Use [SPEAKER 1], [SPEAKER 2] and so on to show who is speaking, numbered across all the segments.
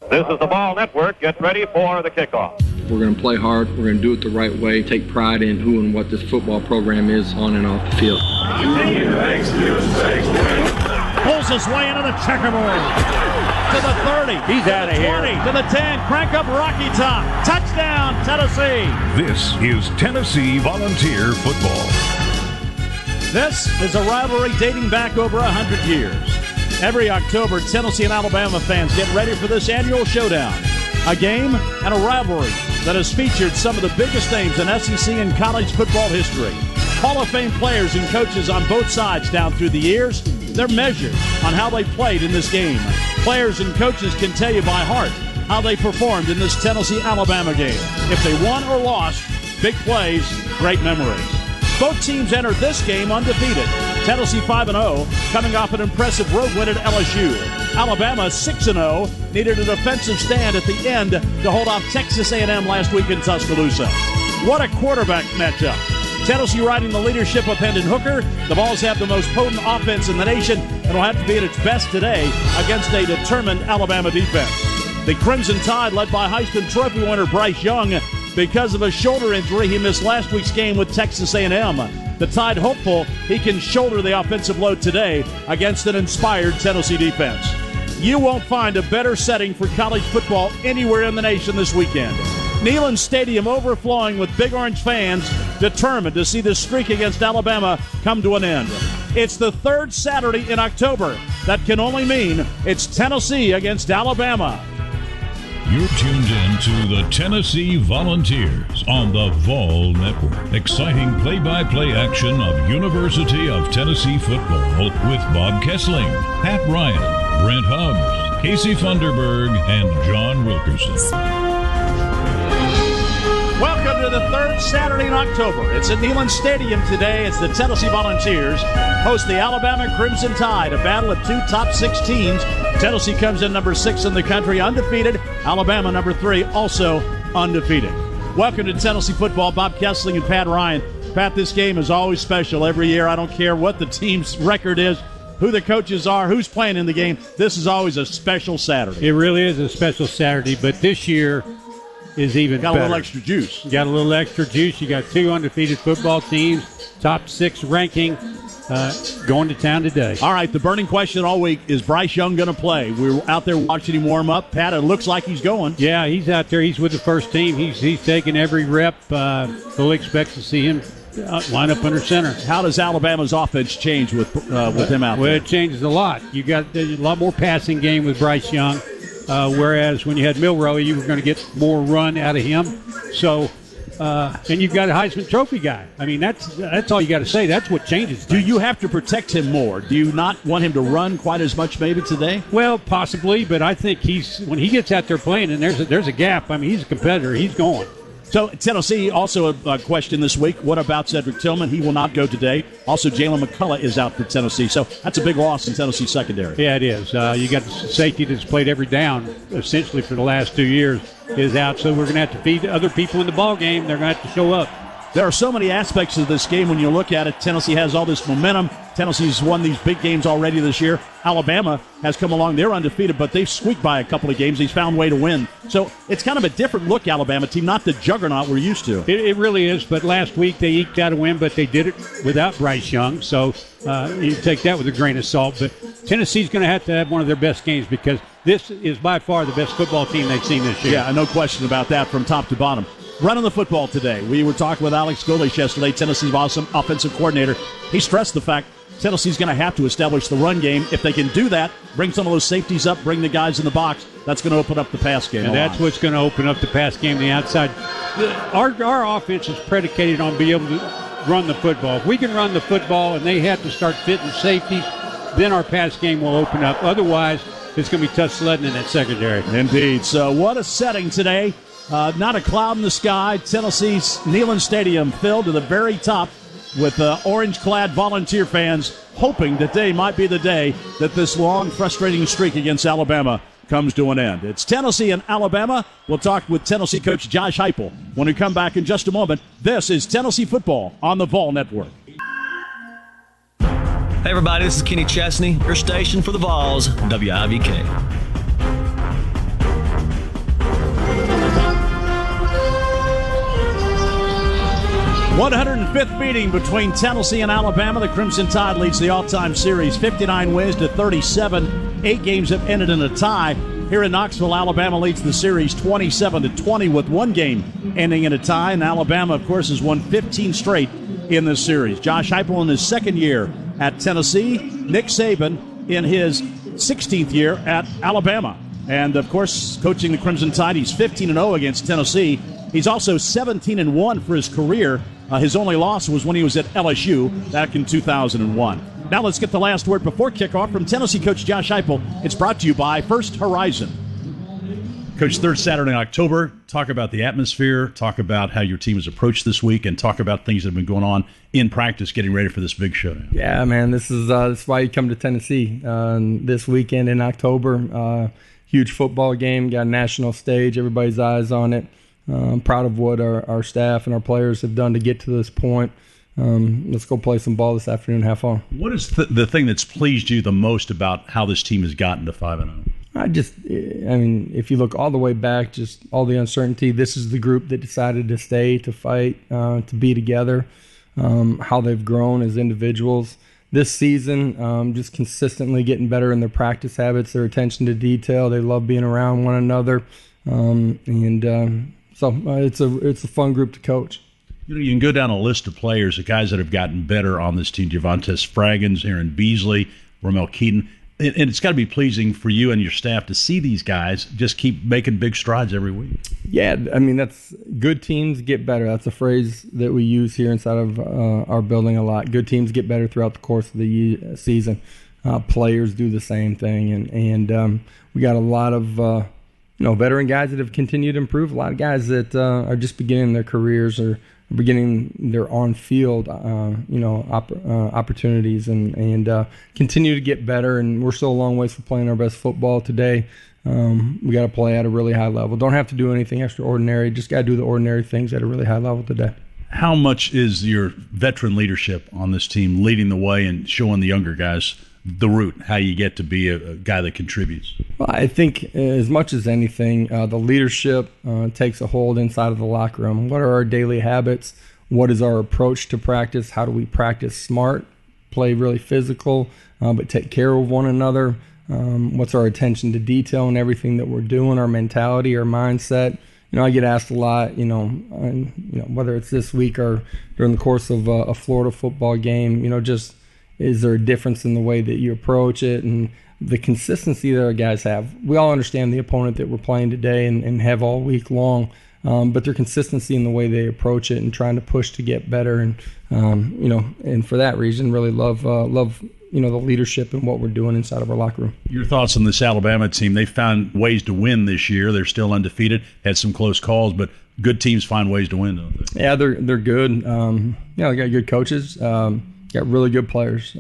[SPEAKER 1] This is the Ball Network. Get ready for the kickoff.
[SPEAKER 2] We're going to play hard. We're going to do it the right way. Take pride in who and what this football program is on and off the field.
[SPEAKER 3] Pulls his way into the checkerboard. To the 30.
[SPEAKER 4] He's out of here.
[SPEAKER 3] 20. To the 10. Crank up Rocky Top. Touchdown, Tennessee.
[SPEAKER 5] This is Tennessee Volunteer Football.
[SPEAKER 3] This is a rivalry dating back over 100 years. Every October, Tennessee and Alabama fans get ready for this annual showdown. A game and a rivalry that has featured some of the biggest names in SEC and college football history. Hall of Fame players and coaches on both sides down through the years. They're measured on how they played in this game. Players and coaches can tell you by heart how they performed in this Tennessee-Alabama game. If they won or lost, big plays, great memories. Both teams entered this game undefeated. Tennessee 5-0, coming off an impressive road win at LSU. Alabama 6-0, needed a defensive stand at the end to hold off Texas A&M last week in Tuscaloosa. What a quarterback matchup. Tennessee riding the leadership of Hendon Hooker. The Vols have the most potent offense in the nation and will have to be at its best today against a determined Alabama defense. The Crimson Tide, led by Heisman Trophy winner Bryce Young, because of a shoulder injury, he missed last week's game with Texas A&M. The Tide hopeful he can shoulder the offensive load today against an inspired Tennessee defense. You won't find a better setting for college football anywhere in the nation this weekend. Neyland Stadium overflowing with Big Orange fans determined to see this streak against Alabama come to an end. It's the third Saturday in October. That can only mean it's Tennessee against Alabama.
[SPEAKER 5] You're tuned in to the Tennessee Volunteers on the Vol Network. Exciting play-by-play action of University of Tennessee football with Bob Kessling, Pat Ryan, Brent Hubbs, Casey Funderburg, and John Wilkerson.
[SPEAKER 3] Welcome to the third Saturday in October. It's at Neyland Stadium today. It's the Tennessee Volunteers host the Alabama Crimson Tide, a battle of two top 6 teams. Tennessee comes in number 6 in the country, undefeated. Alabama, number 3, also undefeated. Welcome to Tennessee football. Bob Kessling and Pat Ryan. Pat, this game is always special every year. I don't care what the team's record is, who the coaches are, who's playing in the game. This is always a special Saturday.
[SPEAKER 4] It really is a special Saturday, but this year is even better.
[SPEAKER 3] Got a little extra juice.
[SPEAKER 4] You got a little extra juice. You got 2 undefeated football teams, top 6 ranking, going to town today.
[SPEAKER 3] All right, the burning question all week, is Bryce Young going to play? We were out there watching him warm up. Pat, it looks like he's going.
[SPEAKER 4] Yeah, he's out there. He's with the first team. He's taking every rep. Fully expect to see him line up under center.
[SPEAKER 3] How does Alabama's offense change with him out there?
[SPEAKER 4] Well, it changes a lot. You got a lot more passing game with Bryce Young. Whereas when you had Milroe, you were going to get more run out of him. So, and you've got a Heisman Trophy guy. I mean, that's all you got to say. That's what changes things.
[SPEAKER 3] Do you have to protect him more? Do you not want him to run quite as much maybe today?
[SPEAKER 4] Well, possibly, but I think when he gets out there playing and there's a gap, I mean, he's a competitor. He's going.
[SPEAKER 3] So, Tennessee, also a question this week. What about Cedric Tillman? He will not go today. Also, Jalen McCullough is out for Tennessee. So, that's a big loss in Tennessee secondary.
[SPEAKER 4] Yeah, it is. You got the safety that's played every down, essentially, for the last 2 years, is out. So, we're going to have to feed other people in the ball game. They're going to have to show up.
[SPEAKER 3] There are so many aspects of this game when you look at it. Tennessee has all this momentum. Tennessee's won these big games already this year. Alabama has come along. They're undefeated, but they've squeaked by a couple of games. He's found a way to win. So it's kind of a different look Alabama team, not the juggernaut we're used to.
[SPEAKER 4] It really is, but last week they eked out a win, but they did it without Bryce Young. So you take that with a grain of salt. But Tennessee's going to have one of their best games because this is by far the best football team they've seen this year.
[SPEAKER 3] Yeah, no question about that from top to bottom. Running the football today. We were talking with Alex Golesh yesterday, Tennessee's awesome offensive coordinator. He stressed the fact Tennessee's going to have to establish the run game. If they can do that, bring some of those safeties up, bring the guys in the box, that's going to open up the pass game.
[SPEAKER 4] And that's what's going to open up the pass game on the outside. Our offense is predicated on being able to run the football. If we can run the football and they have to start fitting safety, then our pass game will open up. Otherwise, it's going to be tough sledding in that secondary.
[SPEAKER 3] Indeed. So what a setting today. Not a cloud in the sky. Tennessee's Neyland Stadium filled to the very top with orange-clad Volunteer fans hoping today might be the day that this long, frustrating streak against Alabama comes to an end. It's Tennessee and Alabama. We'll talk with Tennessee coach Josh Heupel when we come back in just a moment. This is Tennessee football on the Vol Network.
[SPEAKER 6] Hey, everybody, this is Kenny Chesney, your station for the Vols, WIVK.
[SPEAKER 3] 105th meeting between Tennessee and Alabama. The Crimson Tide leads the all-time series 59 wins to 37. 8 games have ended in a tie. Here in Knoxville, Alabama leads the series 27-20 with 1 game ending in a tie. And Alabama, of course, has won 15 straight in this series. Josh Heupel in his 2nd year at Tennessee. Nick Saban in his 16th year at Alabama. And, of course, coaching the Crimson Tide, he's 15-0 against Tennessee. He's also 17-1 for his career. His only loss was when he was at LSU back in 2001. Now let's get the last word before kickoff from Tennessee coach Josh Heupel. It's brought to you by First Horizon.
[SPEAKER 6] Coach, 3rd Saturday in October, talk about the atmosphere, talk about how your team has approached this week, and talk about things that have been going on in practice getting ready for this big showdown.
[SPEAKER 2] Yeah, man, this is why you come to Tennessee this weekend in October. Huge football game, got a national stage, everybody's eyes on it. I'm proud of what our staff and our players have done to get to this point. Let's go play some ball this afternoon and have fun.
[SPEAKER 6] What is the thing that's pleased you the most about how this team has gotten to 5-0?
[SPEAKER 2] If you look all the way back, just all the uncertainty, this is the group that decided to stay, to fight, to be together, how they've grown as individuals. This season, just consistently getting better in their practice habits, their attention to detail. They love being around one another. So it's a fun group to coach.
[SPEAKER 6] You can go down a list of players, the guys that have gotten better on this team: Javontes Fraggins, Aaron Beasley, Romel Keaton. And it's got to be pleasing for you and your staff to see these guys just keep making big strides every week.
[SPEAKER 2] Yeah, that's good teams get better. That's a phrase that we use here inside of our building a lot. Good teams get better throughout the course of the season. Players do the same thing, and we got a lot of veteran guys that have continued to improve. A lot of guys that are just beginning their careers or beginning their on-field, opportunities and continue to get better. And we're still a long ways from playing our best football today. We got to play at a really high level. Don't have to do anything extraordinary. Just got to do the ordinary things at a really high level today.
[SPEAKER 6] How much is your veteran leadership on this team leading the way and showing the younger guys the route, how you get to be a guy that contributes?
[SPEAKER 2] Well, I think as much as anything, the leadership takes a hold inside of the locker room. What are our daily habits? What is our approach to practice? How do we practice smart, play really physical, but take care of one another? What's our attention to detail and everything that we're doing, our mentality, our mindset? I get asked a lot, whether it's this week or during the course of a Florida football game, just is there a difference in the way that you approach it and the consistency that our guys have? We all understand the opponent that we're playing today and have all week long, but their consistency in the way they approach it and trying to push to get better. And, and for that reason, really love the leadership and what we're doing inside of our locker room.
[SPEAKER 6] Your thoughts on this Alabama team? They found ways to win this year. They're still undefeated, had some close calls, but good teams find ways to win, don't they?
[SPEAKER 2] Yeah, they're good. They got good coaches. Got really good players.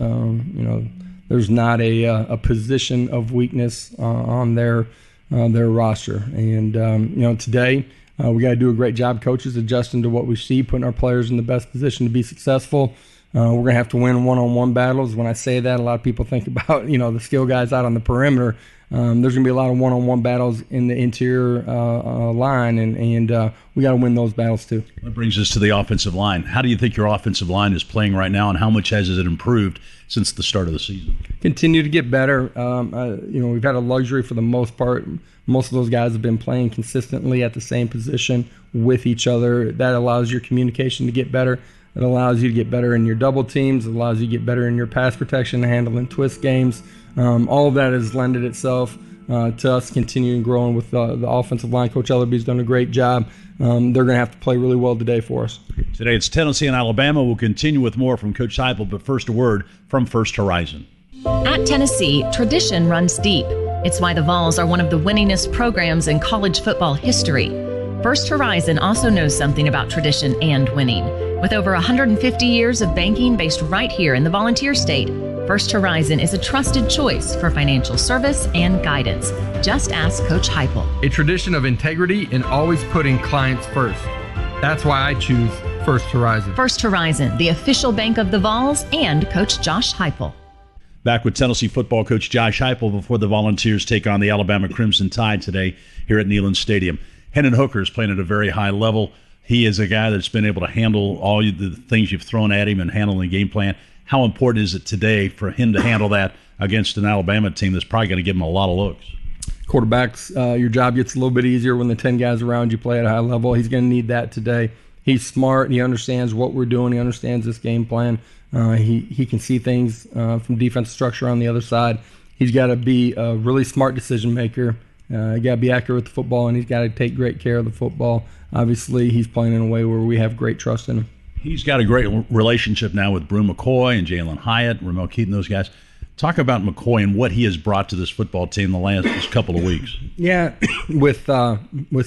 [SPEAKER 2] There's not a position of weakness on their roster. And today we got to do a great job, coaches, adjusting to what we see, putting our players in the best position to be successful. We're going to have to win one-on-one battles. When I say that, a lot of people think about the skill guys out on the perimeter. There's going to be a lot of one-on-one battles in the interior line, and we got to win those battles too.
[SPEAKER 6] That brings us to the offensive line. How do you think your offensive line is playing right now, and how much has it improved since the start of the season?
[SPEAKER 2] Continue to get better. We've had a luxury for the most part. Most of those guys have been playing consistently at the same position with each other. That allows your communication to get better. It allows you to get better in your double teams. It allows you to get better in your pass protection, handling twist games. All of that has lended itself to us continuing growing with the offensive line. Coach Ellerby's done a great job. They're going to have to play really well today for us.
[SPEAKER 6] Today it's Tennessee and Alabama. We'll continue with more from Coach Heupel, but first a word from First Horizon.
[SPEAKER 7] At Tennessee, tradition runs deep. It's why the Vols are one of the winningest programs in college football history. First Horizon also knows something about tradition and winning. With over 150 years of banking based right here in the Volunteer State, First Horizon is a trusted choice for financial service and guidance. Just ask Coach Heupel.
[SPEAKER 8] A tradition of integrity and always putting clients first. That's why I choose First Horizon.
[SPEAKER 7] First Horizon, the official bank of the Vols, and Coach Josh Heupel.
[SPEAKER 6] Back with Tennessee football coach Josh Heupel before the Volunteers take on the Alabama Crimson Tide today here at Neyland Stadium. Hendon Hooker is playing at a very high level. He is a guy that's been able to handle all the things you've thrown at him and handle the game plan. How important is it today for him to handle that against an Alabama team that's probably going to give him a lot of looks?
[SPEAKER 2] Quarterbacks, your job gets a little bit easier when the 10 guys around you play at a high level. He's going to need that today. He's smart. He understands what we're doing. He understands this game plan. He can see things from defensive structure on the other side. He's got to be a really smart decision maker. He's got to be accurate with the football, and he's got to take great care of the football. Obviously, he's playing in a way where we have great trust in him.
[SPEAKER 6] He's got a great relationship now with Brew McCoy and Jalin Hyatt, Ramel Keaton, those guys. Talk about McCoy and what he has brought to this football team the last couple of weeks.
[SPEAKER 2] Yeah, with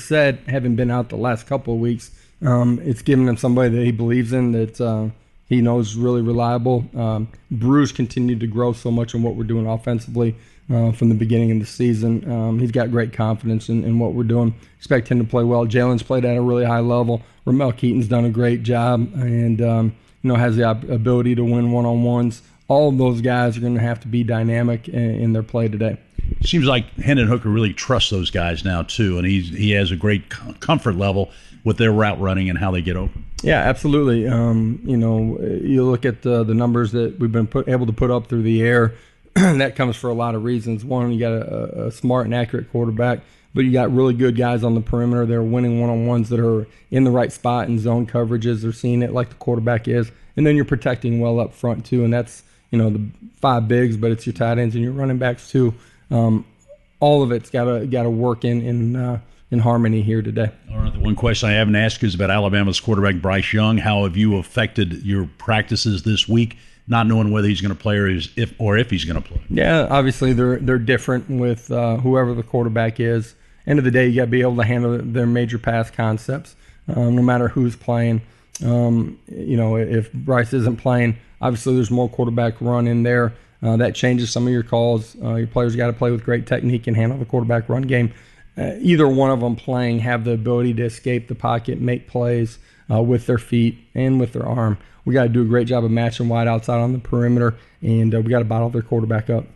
[SPEAKER 2] said having been out the last couple of weeks, it's given him somebody that he believes in, that he knows is really reliable. Brew's continued to grow so much in what we're doing offensively from the beginning of the season. He's got great confidence in what we're doing. Expect him to play well. Jalen's played at a really high level. Ramel Keaton's done a great job and has the ability to win one-on-ones. All of those guys are going to have to be dynamic in their play today.
[SPEAKER 6] Seems like Hendon Hooker really trusts those guys now too, and he has a great comfort level with their route running and how they get open.
[SPEAKER 2] Yeah, absolutely. You look at the numbers that we've been able to put up through the air. That comes for a lot of reasons. One, you got a smart and accurate quarterback, but you got really good guys on the perimeter. They're winning one-on-ones that are in the right spot in zone coverages. They're seeing it like the quarterback is, and then you're protecting well up front too, and that's the 5 bigs, but it's your tight ends and your running backs too. All of it's got to work in harmony here today.
[SPEAKER 6] All right. The one question I haven't asked you is about Alabama's quarterback Bryce Young. How have you affected your practices this week, not knowing whether he's going to play or if he's going to play?
[SPEAKER 2] Yeah, obviously they're different with whoever the quarterback is. End of the day, you got to be able to handle their major pass concepts, no matter who's playing. If Bryce isn't playing, obviously there's more quarterback run in there. That changes some of your calls. Your players got to play with great technique and handle the quarterback run game. Either one of them playing have the ability to escape the pocket, make plays with their feet and with their arm. We got to do a great job of matching wide outside on the perimeter, and we got to bottle their quarterback up.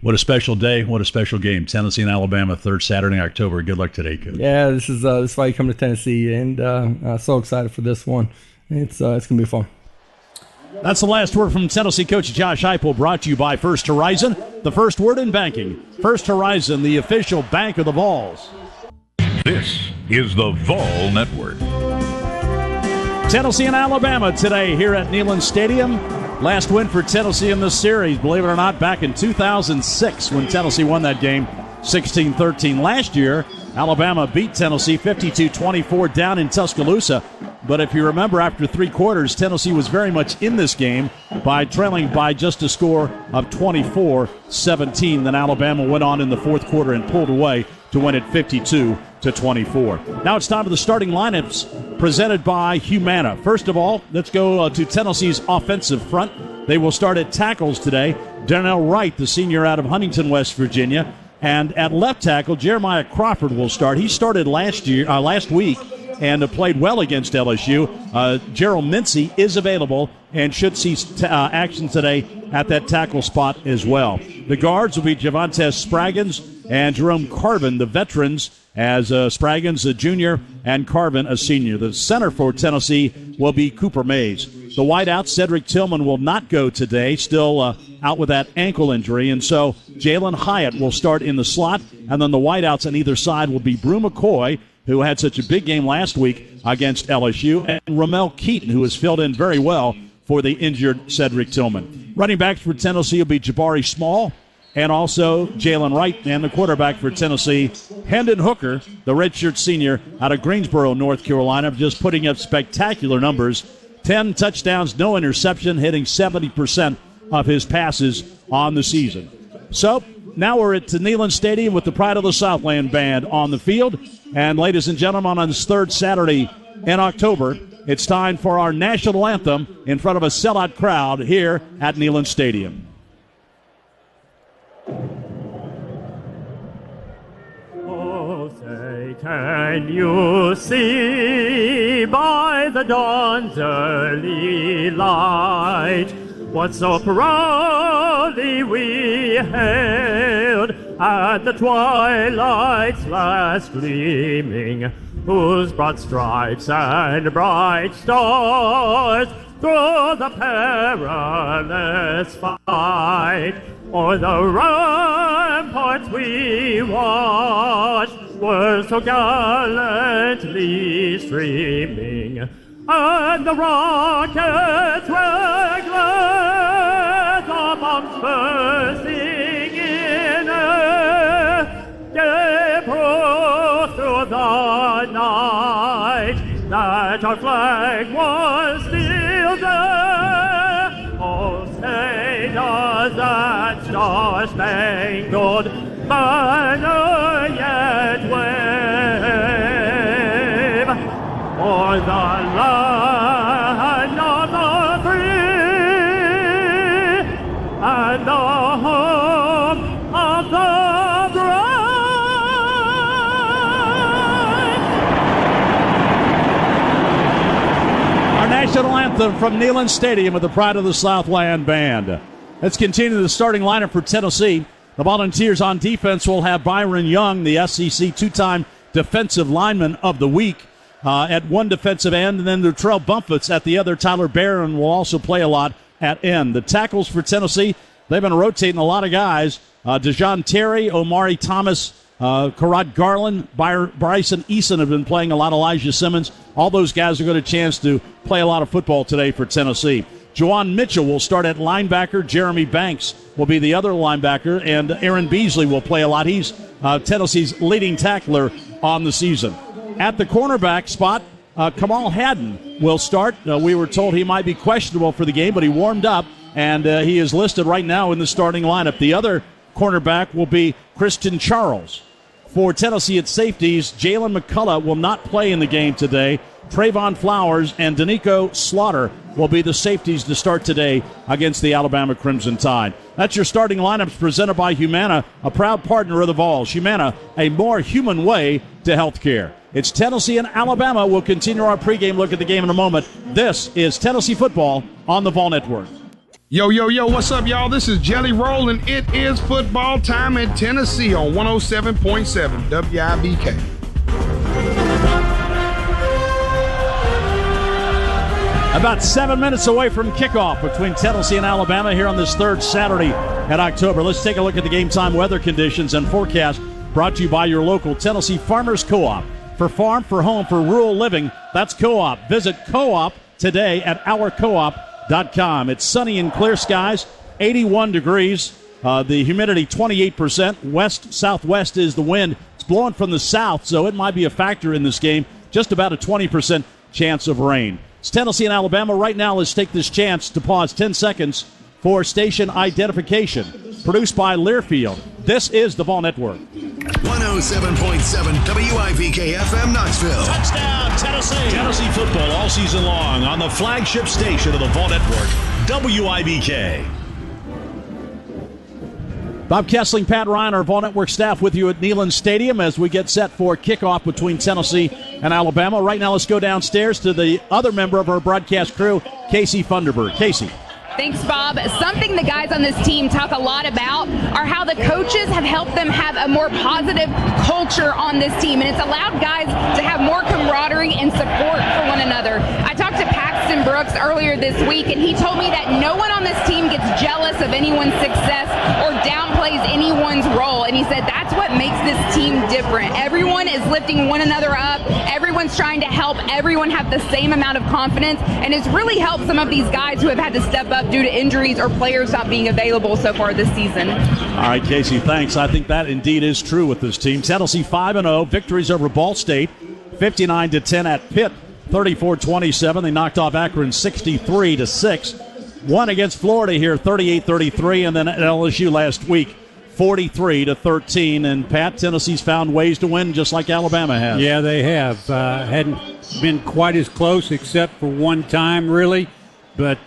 [SPEAKER 6] What a special day. What a special game. Tennessee and Alabama, 3rd Saturday in October. Good luck today, Coach.
[SPEAKER 2] Yeah, this is why you come to Tennessee, and so excited for this one. It's going to be fun.
[SPEAKER 3] That's the last word from Tennessee coach Josh Heupel, brought to you by First Horizon, the first word in banking. First Horizon, the official bank of the Vols.
[SPEAKER 5] This is the Vol Network.
[SPEAKER 3] Tennessee and Alabama today here at Neyland Stadium. Last win for Tennessee in this series, believe it or not, back in 2006 when Tennessee won that game 16-13. Last year, Alabama beat Tennessee 52-24 down in Tuscaloosa. But if you remember, after 3 quarters, Tennessee was very much in this game by trailing by just a score of 24-17. Then Alabama went on in the 4th quarter and pulled away to win it 52-24. Now it's time for the starting lineups presented by Humana. First of all, let's go to Tennessee's offensive front. They will start at tackles today. Darnell Wright, the senior out of Huntington, West Virginia. And at left tackle, Jeremiah Crawford will start. He started last week and played well against LSU. Gerald Mincy is available and should see action today at that tackle spot as well. The guards will be Javonte Spraggins and Jerome Carvin, the veterans, as Spraggins a junior and Carvin a senior. The center for Tennessee will be Cooper Mays. The wideout, Cedric Tillman, will not go today, still out with that ankle injury, and so Jalin Hyatt will start in the slot, and then the wideouts on either side will be Brew McCoy, who had such a big game last week against LSU, and Ramel Keaton, who has filled in very well for the injured Cedric Tillman. Running backs for Tennessee will be Jabari Small and also Jalin Wright, and the quarterback for Tennessee, Hendon Hooker, the redshirt senior out of Greensboro, North Carolina, just putting up spectacular numbers. 10 touchdowns, no interception, hitting 70% of his passes on the season. So now we're at Neyland Stadium with the Pride of the Southland Band on the field. And ladies and gentlemen, on this 3rd Saturday in October, it's time for our national anthem in front of a sellout crowd here at Neyland Stadium.
[SPEAKER 9] Oh, say, can you see by the dawn's early light what so proudly we hailed at the twilight's last gleaming, whose broad stripes and bright stars through the perilous fight o'er the ramparts we watched were so gallantly streaming, and the rockets were glad, the bombs bursting in air gave proof through the night that our flag was still there. Oh, say does that star-spangled banner yet wave o'er the land of the free and the home of the
[SPEAKER 3] National anthem from Neyland Stadium with the Pride of the Southland Band. Let's continue the starting lineup for Tennessee. The Volunteers on defense will have Byron Young, the SEC two-time defensive lineman of the week, at one defensive end, and then Latrell Bumpets at the other. Tyler Barron will also play a lot at end. The tackles for Tennessee, they've been rotating a lot of guys. DeJohn Terry, Omari Thomas, Karad Garland, Bryson Eason have been playing a lot. Elijah Simmons. All those guys are going to get a chance to play a lot of football today for Tennessee. Juwan Mitchell will start at linebacker. Jeremy Banks will be the other linebacker. And Aaron Beasley will play a lot. He's Tennessee's leading tackler on the season. At the cornerback spot, Kamal Haddon will start. We were told he might be questionable for the game, but he warmed up, and he is listed right now in the starting lineup. The other cornerback will be Christian Charles. For Tennessee at safeties, Jalen McCullough will not play in the game today. Trayvon Flowers and Danico Slaughter will be the safeties to start today against the Alabama Crimson Tide. That's your starting lineups presented by Humana, a proud partner of the Vols. Humana, a more human way to health care. It's Tennessee and Alabama. We'll continue our pregame look at the game in a moment. This is Tennessee football on the Vol Network.
[SPEAKER 10] Yo, what's up, y'all? This is Jelly Roll, and it is football time in Tennessee on 107.7 WIBK.
[SPEAKER 3] About 7 minutes away from kickoff between Tennessee and Alabama here on this third Saturday in October. Let's take a look at the game time weather conditions and forecast brought to you by your local Tennessee Farmers Co-op. For farm, for home, for rural living, that's Co-op. Visit Co-op today at ourcoop.com. It's sunny and clear skies, 81 degrees. The humidity 28%. West-southwest is the wind. It's blowing from the south, so it might be a factor in this game. Just about a 20% chance of rain. It's Tennessee and Alabama. Right now, let's take this chance to pause 10 seconds for station identification. Produced by Learfield. This is the Vol Network.
[SPEAKER 11] 107.7 WIBK FM Knoxville.
[SPEAKER 5] Touchdown, Tennessee. Tennessee football all season long on the flagship station of the Vol Network, WIBK.
[SPEAKER 3] Bob Kessling, Pat Ryan, our Vol Network staff with you at Neyland Stadium as we get set for kickoff between Tennessee and Alabama. Right now, let's go downstairs to the other member of our broadcast crew, Casey Funderburg. Casey.
[SPEAKER 12] Thanks, Bob. Something the guys on this team talk a lot about are how the coaches have helped them have a more positive culture on this team, and it's allowed guys to have more camaraderie and support for one another. I talked to Paxton Brooks earlier this week, and he told me that no one on this team gets jealous of anyone's success or downplays anyone's role, and he said that's what makes this team different. Everyone is lifting one another up. Everyone's trying to help everyone have the same amount of confidence, and it's really helped some of these guys who have had to step up due to injuries or players not being available so far this season.
[SPEAKER 3] All right, Casey, thanks. I think that indeed is true with this team. Tennessee 5-0, victories over Ball State, 59-10 at Pitt, 34-27. They knocked off Akron 63-6. Won against Florida here, 38-33, and then at LSU last week, 43-13. And Pat, Tennessee's found ways to win just like Alabama has.
[SPEAKER 4] Yeah, they have. Hadn't been quite as close except for one time, really. But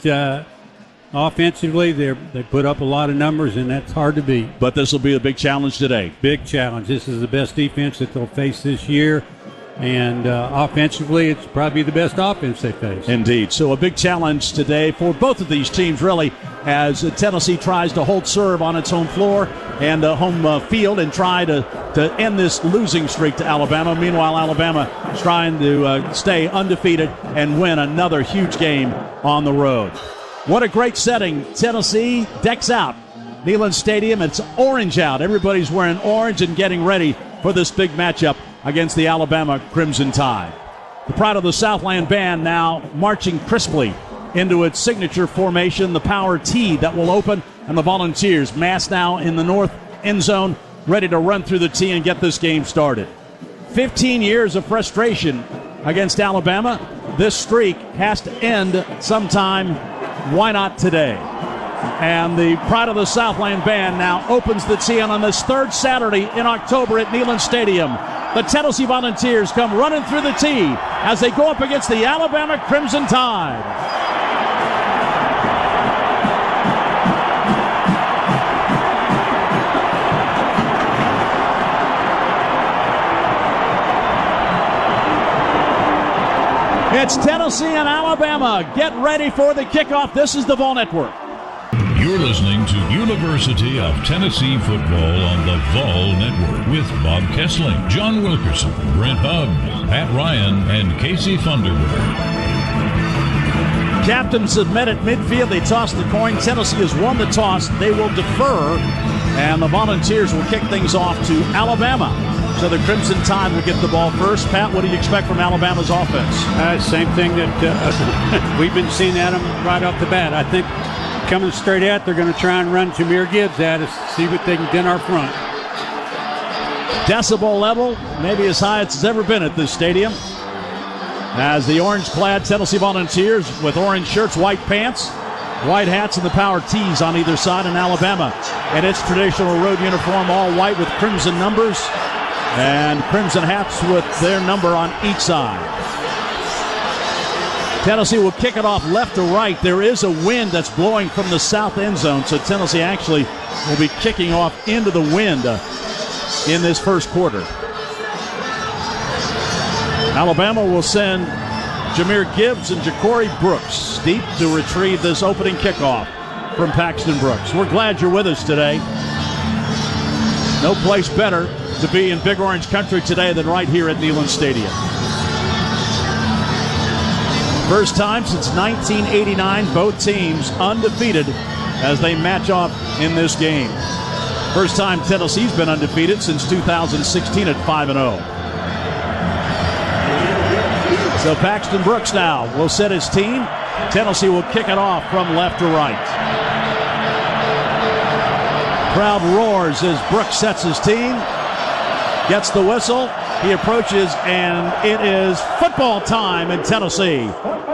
[SPEAKER 4] offensively, they put up a lot of numbers, and that's hard to beat.
[SPEAKER 3] But this will be a big challenge today.
[SPEAKER 4] Big challenge. This is the best defense that they'll face this year. And offensively, it's probably the best offense they face.
[SPEAKER 3] Indeed. So a big challenge today for both of these teams, really, as Tennessee tries to hold serve on its home floor and home field and try to end this losing streak to Alabama. Meanwhile, Alabama is trying to stay undefeated and win another huge game on the road. What a great setting. Tennessee decks out Neyland Stadium. It's orange out. Everybody's wearing orange and getting ready for this big matchup against the Alabama Crimson Tide. The Pride of the Southland Band now marching crisply into its signature formation, the Power T that will open, and the Volunteers mass now in the north end zone, ready to run through the T and get this game started. 15 years of frustration against Alabama. This streak has to end sometime. Why not today? And the Pride of the Southland Band now opens the T, and on this third Saturday in October at Neyland Stadium, the Tennessee Volunteers come running through the T as they go up against the Alabama Crimson Tide. It's Tennessee and Alabama. Get ready for the kickoff. This is the Vol Network.
[SPEAKER 5] You're listening to University of Tennessee football on the Vol Network with Bob Kessling, John Wilkerson, Brent Hubbs, Pat Ryan, and Casey Thunderbird.
[SPEAKER 3] Captains have met at midfield. They toss the coin. Tennessee has won the toss. They will defer, and the Volunteers will kick things off to Alabama. So the Crimson Tide will get the ball first. Pat, what do you expect from Alabama's offense?
[SPEAKER 4] Same thing that we've been seeing at them right off the bat. I think coming straight out, they're going to try and run Jahmyr Gibbs at us, see what they can do in our front.
[SPEAKER 3] Decibel level, maybe as high as it's ever been at this stadium. As the orange-clad Tennessee Volunteers with orange shirts, white pants, white hats, and the Power T's on either side, in Alabama in its traditional road uniform, all white with crimson numbers and crimson hats with their number on each side. Tennessee will kick it off left to right. There is a wind that's blowing from the south end zone, so Tennessee actually will be kicking off into the wind in this first quarter. Alabama will send Jahmyr Gibbs and Ja'Cory Brooks deep to retrieve this opening kickoff from Paxton Brooks. We're glad you're with us today. No place better to be in Big Orange Country today than right here at Neyland Stadium. First time since 1989, both teams undefeated as they match off in this game. First time Tennessee's been undefeated since 2016 at 5-0. So Paxton Brooks now will set his team. Tennessee will kick it off from left to right. Crowd roars as Brooks sets his team. Gets the whistle. He approaches, and it is football time in Tennessee.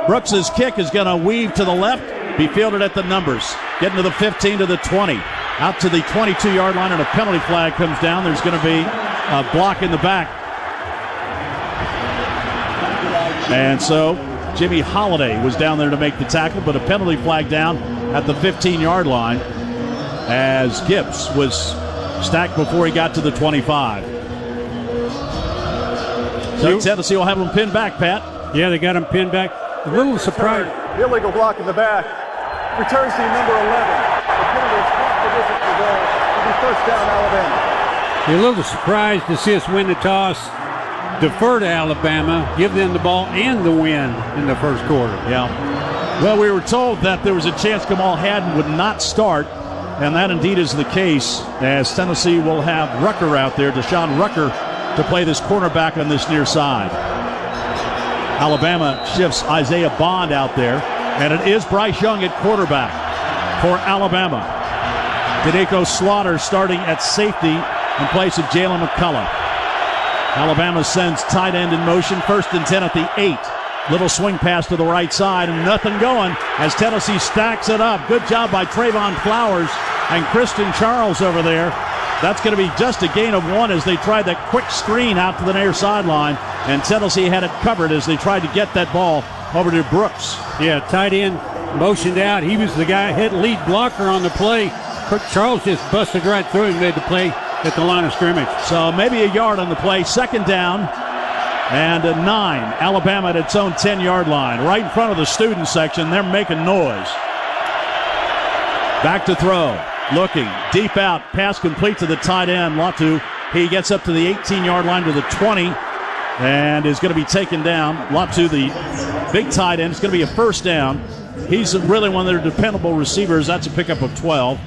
[SPEAKER 3] Brooks's kick is going to weave to the left, be fielded at the numbers. Getting to the 15 to the 20. Out to the 22-yard line, and a penalty flag comes down. There's going to be a block in the back. And so Jimmy Holiday was down there to make the tackle, but a penalty flag down at the 15-yard line as Gibbs was stacked before he got to the 25. So Tennessee will have him pinned back, Pat.
[SPEAKER 4] Yeah, they got him pinned back. A little surprised.
[SPEAKER 13] Illegal block in the back. Returns to number 11. The penalty is off the distance to go. It'll be first down, Alabama.
[SPEAKER 4] You're a little surprised to see us win the toss, defer to Alabama, give them the ball and the win in the first quarter.
[SPEAKER 3] Yeah. Well, we were told that there was a chance Kamal Haddon would not start, and that indeed is the case, as Tennessee will have Rucker out there, Deshaun Rucker, to play this cornerback on this near side. Alabama shifts Isaiah Bond out there, and it is Bryce Young at quarterback for Alabama. Danico Slaughter starting at safety in place of Jalen McCullough. Alabama sends tight end in motion, 1st and 10 at the 8. Little swing pass to the right side, and nothing going as Tennessee stacks it up. Good job by Trayvon Flowers and Kristen Charles over there. That's going to be just a gain of 1 as they tried that quick screen out to the near sideline, and Tennessee had it covered as they tried to get that ball over to Brooks.
[SPEAKER 4] Yeah, tight end motioned out. He was the guy, hit lead blocker on the play. Charles just busted right through and made the play at the line of scrimmage.
[SPEAKER 3] So maybe a yard on the play. 2nd down And 9, Alabama at its own 10-yard line. Right in front of the student section. They're making noise. Back to throw. Looking. Deep out. Pass complete to the tight end, Latu. He gets up to the 18-yard line to the 20 and is going to be taken down. Latu, the big tight end, is going to be a first down. He's really one of their dependable receivers. That's a pickup of 12.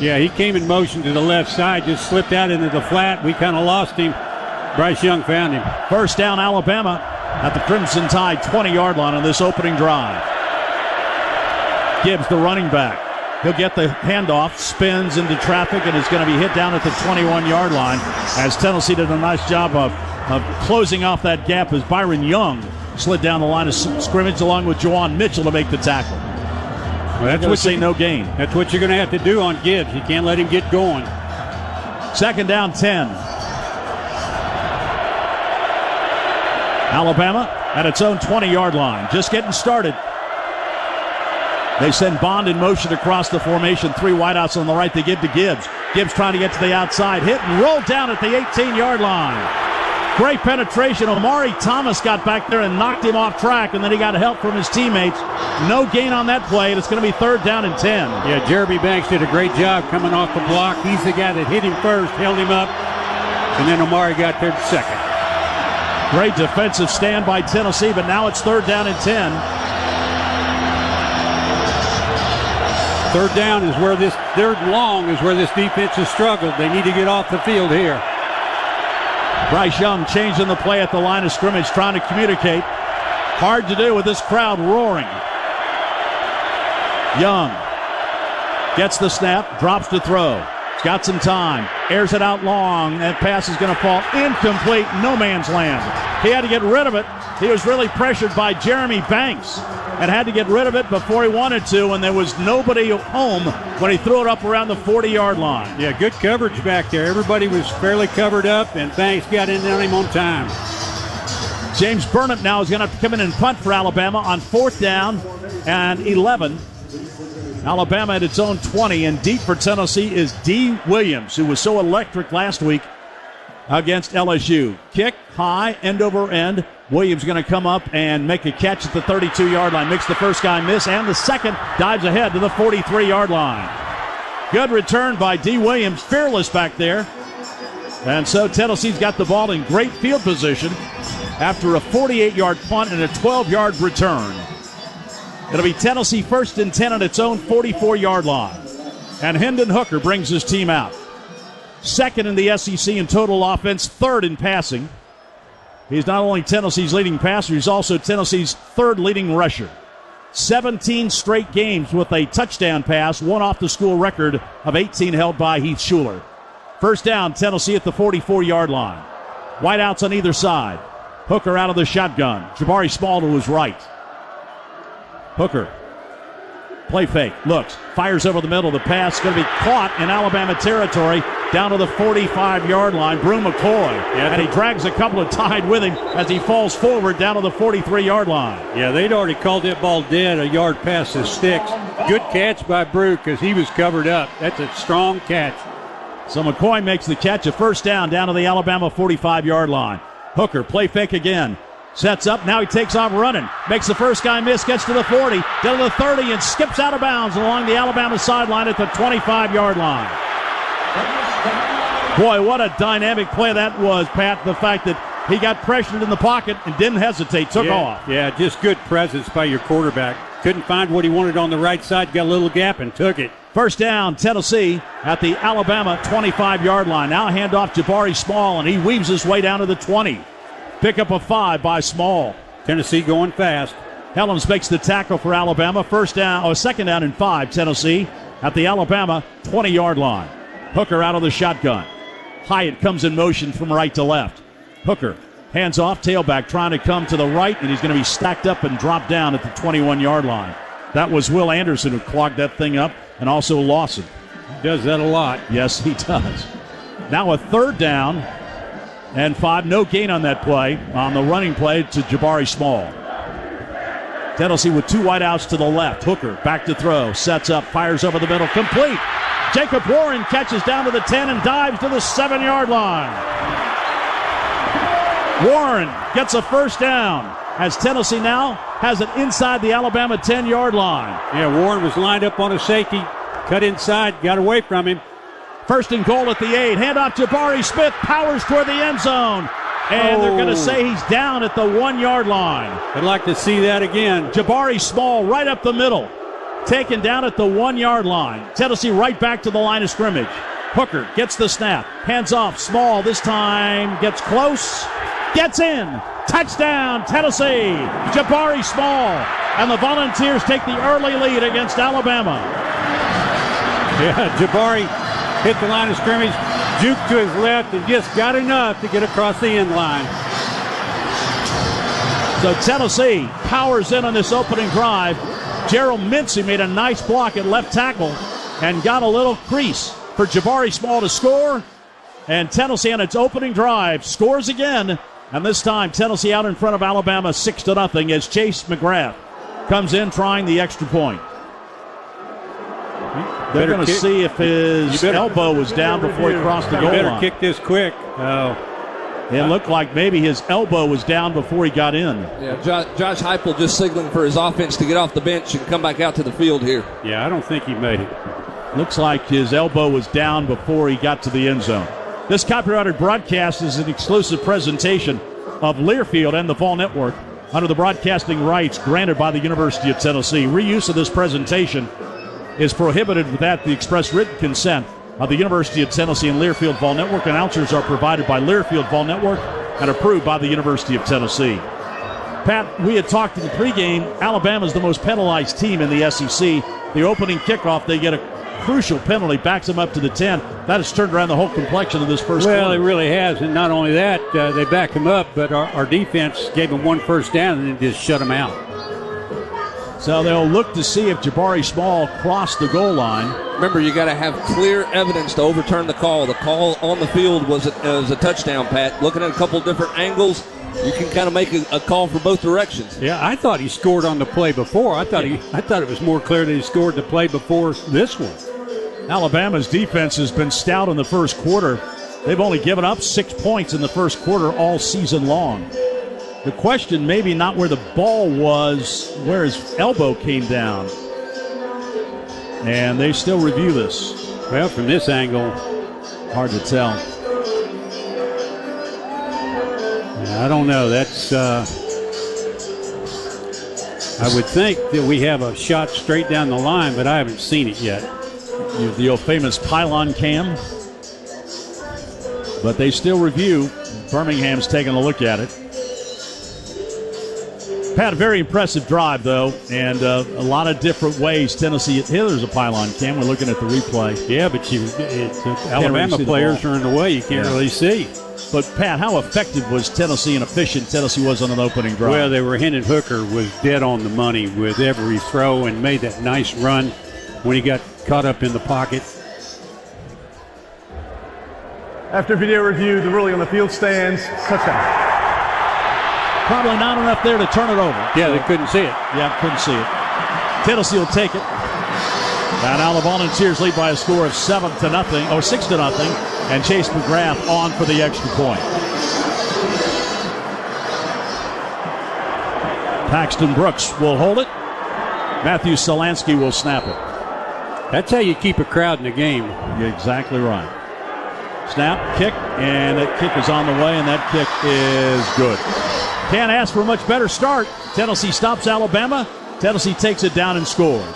[SPEAKER 4] Yeah, he came in motion to the left side, just slipped out into the flat. We kind of lost him. Bryce Young found him.
[SPEAKER 3] First down, Alabama at the Crimson Tide 20-yard line on this opening drive. Gibbs, the running back. He'll get the handoff, spins into traffic, and is going to be hit down at the 21-yard line as Tennessee did a nice job of closing off that gap as Byron Young slid down the line of scrimmage along with Juwan Mitchell to make the tackle.
[SPEAKER 4] Well, that's what
[SPEAKER 3] say no gain.
[SPEAKER 4] That's what you're going to have to do on Gibbs. You can't let him get going.
[SPEAKER 3] Second down, 10. Alabama at its own 20-yard line. Just getting started. They send Bond in motion across the formation. 3 wideouts on the right. They give to Gibbs. Gibbs trying to get to the outside. Hit and rolled down at the 18-yard line. Great penetration. Omari Thomas got back there and knocked him off track, and then he got help from his teammates. No gain on that play, and it's going to be third down and 10.
[SPEAKER 4] Yeah, Jeremy Banks did a great job coming off the block. He's the guy that hit him first, held him up, and then Omari got there second.
[SPEAKER 3] Great defensive stand by Tennessee, but now it's third down and 10.
[SPEAKER 4] Third down is where this, third long is where this defense has struggled. They need to get off the field here.
[SPEAKER 3] Bryce Young changing the play at the line of scrimmage, trying to communicate. Hard to do with this crowd roaring. Young gets the snap, drops to throw. He's got some time. Airs it out long. That pass is going to fall incomplete. No man's land. He had to get rid of it. He was really pressured by Jeremy Banks and had to get rid of it before he wanted to, and there was nobody home when he threw it up around the 40-yard line.
[SPEAKER 4] Yeah, good coverage back there. Everybody was fairly covered up, and Banks got in on him on time.
[SPEAKER 3] James Burnett now is going to come in and punt for Alabama on fourth down and 11. Alabama at its own 20, and deep for Tennessee is D. Williams, who was so electric last week against LSU. Kick, high, end over end. Williams going to come up and make a catch at the 32-yard line. Makes the first guy miss, and the second dives ahead to the 43-yard line. Good return by D. Williams, fearless back there. And so Tennessee's got the ball in great field position after a 48-yard punt and a 12-yard return. It'll be Tennessee first and 10 on its own 44-yard line. And Hendon Hooker brings his team out. Second in the SEC in total offense, third in passing. He's not only Tennessee's leading passer, he's also Tennessee's third leading rusher. 17 straight games with a touchdown pass, one off the school record of 18 held by Heath Schuler. First down, Tennessee at the 44-yard line. Wideouts on either side. Hooker out of the shotgun. Jabari Small to his right. Hooker, play fake, looks, fires over the middle. The pass is going to be caught in Alabama territory down to the 45-yard line. Brew McCoy, and he drags a couple of Tide with him as he falls forward down to the 43-yard line.
[SPEAKER 4] Yeah, they'd already called that ball dead, a yard past the sticks. Good catch by Brew because he was covered up. That's a strong catch.
[SPEAKER 3] So McCoy makes the catch, a first down to the Alabama 45-yard line. Hooker, play fake again. Sets up, now he takes off running. Makes the first guy miss, gets to the 40, down to the 30, and skips out of bounds along the Alabama sideline at the 25-yard line. Boy, what a dynamic play that was, Pat. The fact that he got pressured in the pocket and didn't hesitate, took off.
[SPEAKER 4] Yeah, just good presence by your quarterback. Couldn't find what he wanted on the right side, got a little gap and took it.
[SPEAKER 3] First down, Tennessee at the Alabama 25-yard line. Now handoff Jabari Small, and he weaves his way down to the 20. Pickup of 5 by Small.
[SPEAKER 4] Tennessee going fast.
[SPEAKER 3] Helms makes the tackle for Alabama. Second down and 5, Tennessee at the Alabama 20-yard line. Hooker out of the shotgun. Hyatt comes in motion from right to left. Hooker, hands off, tailback trying to come to the right, and he's going to be stacked up and dropped down at the 21-yard line. That was Will Anderson who clogged that thing up, and also Lawson.
[SPEAKER 4] He does that a lot.
[SPEAKER 3] Yes, he does. Now a third down and 5. No gain on that play, on the running play to Jabari Small. Tennessee with 2 wideouts to the left. Hooker back to throw, sets up, fires over the middle, complete. Jacob Warren catches down to the 10 and dives to the 7-yard line. Warren gets a first down as Tennessee now has it inside the Alabama 10-yard line.
[SPEAKER 4] Yeah, Warren was lined up on a safety, cut inside, got away from him.
[SPEAKER 3] First and goal at the 8. Handoff Jabari Smith, powers toward the end zone. And they're going to say he's down at the 1-yard line.
[SPEAKER 4] I'd like to see that again.
[SPEAKER 3] Jabari Small right up the middle. Taken down at the 1-yard line. Tennessee right back to the line of scrimmage. Hooker gets the snap. Hands off. Small this time gets close. Gets in. Touchdown, Tennessee. Jabari Small. And the Volunteers take the early lead against Alabama.
[SPEAKER 4] Yeah, Jabari hit the line of scrimmage, juked to his left, and just got enough to get across the end line.
[SPEAKER 3] So Tennessee powers in on this opening drive. Gerald Mincy made a nice block at left tackle and got a little crease for Jabari Small to score. And Tennessee on its opening drive scores again. And this time Tennessee out in front of Alabama 6-0 as Chase McGrath comes in trying the extra point. They're going to see if his elbow was down before he crossed the goal line.
[SPEAKER 4] You better kick this quick. Oh.
[SPEAKER 3] It looked like maybe his elbow was down before he got in.
[SPEAKER 14] Yeah, Josh Heupel just signaling for his offense to get off the bench and come back out to the field here.
[SPEAKER 4] Yeah, I don't think he made it.
[SPEAKER 3] Looks like his elbow was down before he got to the end zone. This copyrighted broadcast is an exclusive presentation of Learfield and the Vol Network under the broadcasting rights granted by the University of Tennessee. Reuse of this presentation is prohibited without the express written consent of the University of Tennessee and Learfield Vol Network. Announcers are provided by Learfield Vol Network and approved by the University of Tennessee. Pat, we had talked in the pregame, Alabama's the most penalized team in the SEC. The opening kickoff, they get a crucial penalty, backs them up to the 10. That has turned around the whole complexion of this first quarter.
[SPEAKER 4] Well, it really has, and not only that, they backed them up, but our defense gave them one first down and then just shut them out.
[SPEAKER 3] So they'll look to see if Jabari Small crossed the goal line.
[SPEAKER 14] Remember, you got to have clear evidence to overturn the call. The call on the field was a touchdown, Pat. Looking at a couple different angles, you can kind of make a call for both directions.
[SPEAKER 4] Yeah, I thought he scored on the play before. I thought it was more clear that he scored the play before this one.
[SPEAKER 3] Alabama's defense has been stout in the first quarter. They've only given up 6 points in the first quarter all season long. The question maybe not where the ball was, where his elbow came down. And they still review this.
[SPEAKER 4] Well, from this angle,
[SPEAKER 3] hard to tell.
[SPEAKER 4] I don't know. That's I would think that we have a shot straight down the line, but I haven't seen it yet.
[SPEAKER 3] The old famous pylon cam. But they still review. Birmingham's taking a look at it. Pat, a very impressive drive, though, and a lot of different ways Tennessee. Here, there's a pylon cam. We're looking at the replay.
[SPEAKER 4] Yeah, but Alabama players are in the way. You can't really see.
[SPEAKER 3] But, Pat, how effective was Tennessee and efficient Tennessee was on an opening drive?
[SPEAKER 4] Well, Hendon Hooker was dead on the money with every throw and made that nice run when he got caught up in the pocket.
[SPEAKER 13] After video review, the ruling on the field stands. Touchdown.
[SPEAKER 3] Probably not enough there to turn it over.
[SPEAKER 4] Yeah, they couldn't see it.
[SPEAKER 3] Yeah, couldn't see it. Tennessee will take it. And now the Volunteers lead by a score of 6-0. And Chase McGrath on for the extra point. Paxton Brooks will hold it. Matthew Solansky will snap it.
[SPEAKER 4] That's how you keep a crowd in the game.
[SPEAKER 3] You're exactly right. Snap, kick, and that kick is on the way, and that kick is good. Can't ask for a much better start. Tennessee stops Alabama. Tennessee takes it down and scores.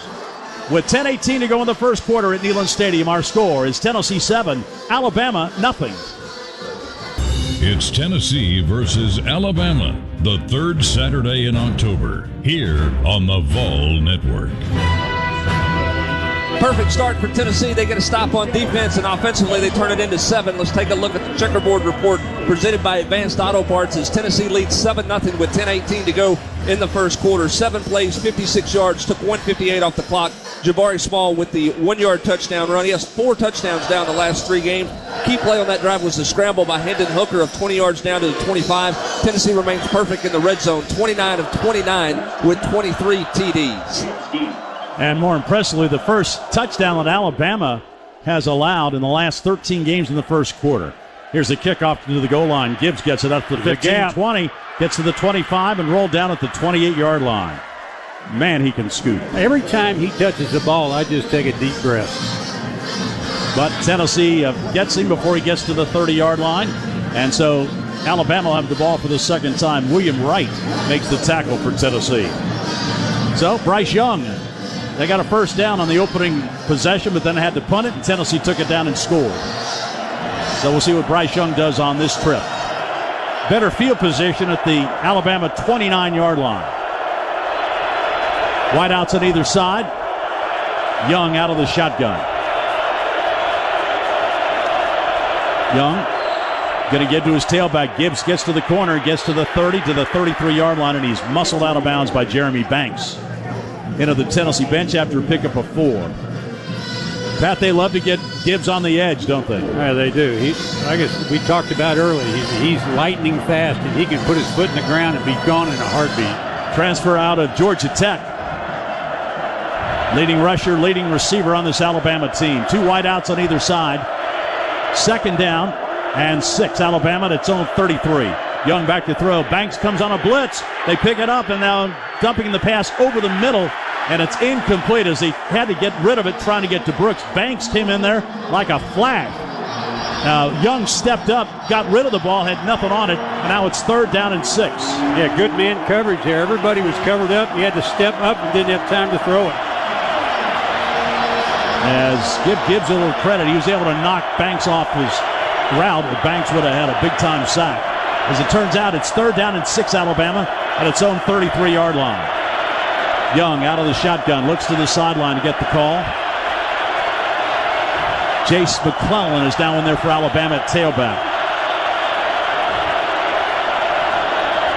[SPEAKER 3] With 10:18 to go in the first quarter at Neyland Stadium, our score is Tennessee 7, Alabama nothing.
[SPEAKER 5] It's Tennessee versus Alabama, the third Saturday in October, here on the Vol Network.
[SPEAKER 14] Perfect start for Tennessee. They get a stop on defense, and offensively they turn it into 7. Let's take a look at the checkerboard report presented by Advanced Auto Parts as Tennessee leads 7-0 with 10:18 to go in the first quarter. 7 plays, 56 yards, took 1:58 off the clock. Jabari Small with the 1-yard touchdown run. He has 4 touchdowns down the last 3 games. Key play on that drive was the scramble by Hendon Hooker of 20 yards down to the 25. Tennessee remains perfect in the red zone, 29 of 29 with 23 TDs.
[SPEAKER 3] And more impressively, the first touchdown that Alabama has allowed in the last 13 games in the first quarter. Here's the kickoff to the goal line. Gibbs gets it up to the 15, 20, gets to the 25, and rolled down at the 28-yard line. Man, he can scoot.
[SPEAKER 4] Every time he touches the ball, I just take a deep breath.
[SPEAKER 3] But Tennessee gets him before he gets to the 30-yard line. And so Alabama will have the ball for the second time. William Wright makes the tackle for Tennessee. So Bryce Young, they got a first down on the opening possession, but then had to punt it, and Tennessee took it down and scored. So we'll see what Bryce Young does on this trip. Better field position at the Alabama 29-yard line. Wideouts on either side. Young out of the shotgun. Young going to get to his tailback. Gibbs gets to the corner, gets to the 30, to the 33-yard line, and he's muscled out of bounds by Jeremy Banks. Into the Tennessee bench after a pickup of 4. Pat, they love to get Gibbs on the edge, don't they?
[SPEAKER 4] Yeah, they do. I guess we talked about earlier, he's lightning fast, and he can put his foot in the ground and be gone in a heartbeat.
[SPEAKER 3] Transfer out of Georgia Tech. Leading rusher, leading receiver on this Alabama team. 2 wideouts on either side. Second down and 6. Alabama at its own 33. Young back to throw. Banks comes on a blitz. They pick it up, and now dumping the pass over the middle, and it's incomplete as he had to get rid of it trying to get to Brooks. Banks came in there like a flag. Now, Young stepped up, got rid of the ball, had nothing on it, and now it's 3rd down and 6.
[SPEAKER 4] Yeah, good man coverage there. Everybody was covered up. He had to step up and didn't have time to throw it.
[SPEAKER 3] As give Gibbs a little credit, he was able to knock Banks off his route, but Banks would have had a big-time sack. As it turns out, it's 3rd down and 6, Alabama, at its own 33-yard line. Young out of the shotgun, looks to the sideline to get the call. Chase McGrath is down in there for Alabama at tailback.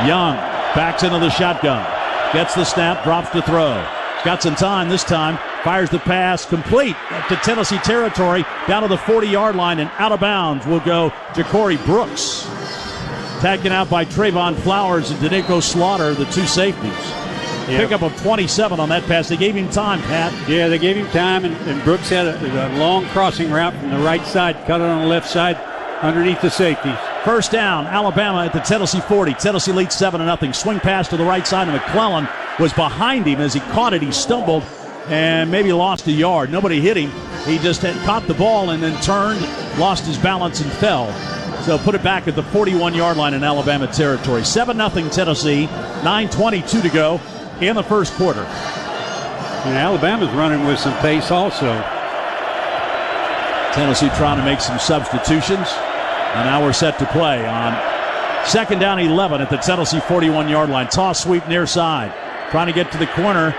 [SPEAKER 3] Young backs into the shotgun, gets the snap, drops to throw. He's got some time this time. Fires the pass complete to Tennessee territory, down to the 40-yard line, and out of bounds will go Ja'Cory Brooks. Taken out by Trayvon Flowers and Danico Slaughter, the 2 safeties. Yep. Pickup of 27 on that pass. They gave him time, Pat.
[SPEAKER 4] Yeah, they gave him time, and Brooks had a long crossing route from the right side, cut it on the left side underneath the safeties.
[SPEAKER 3] First down, Alabama at the Tennessee 40. Tennessee leads 7-0. Swing pass to the right side, and McClellan was behind him. As he caught it, he stumbled and maybe lost a yard. Nobody hit him. He just had caught the ball and then turned, lost his balance, and fell. So put it back at the 41-yard line in Alabama territory. 7-0 Tennessee, 9:22 to go in the first quarter.
[SPEAKER 4] And Alabama's running with some pace also.
[SPEAKER 3] Tennessee trying to make some substitutions. And now we're set to play on 2nd down 11 at the Tennessee 41-yard line. Toss sweep near side. Trying to get to the corner.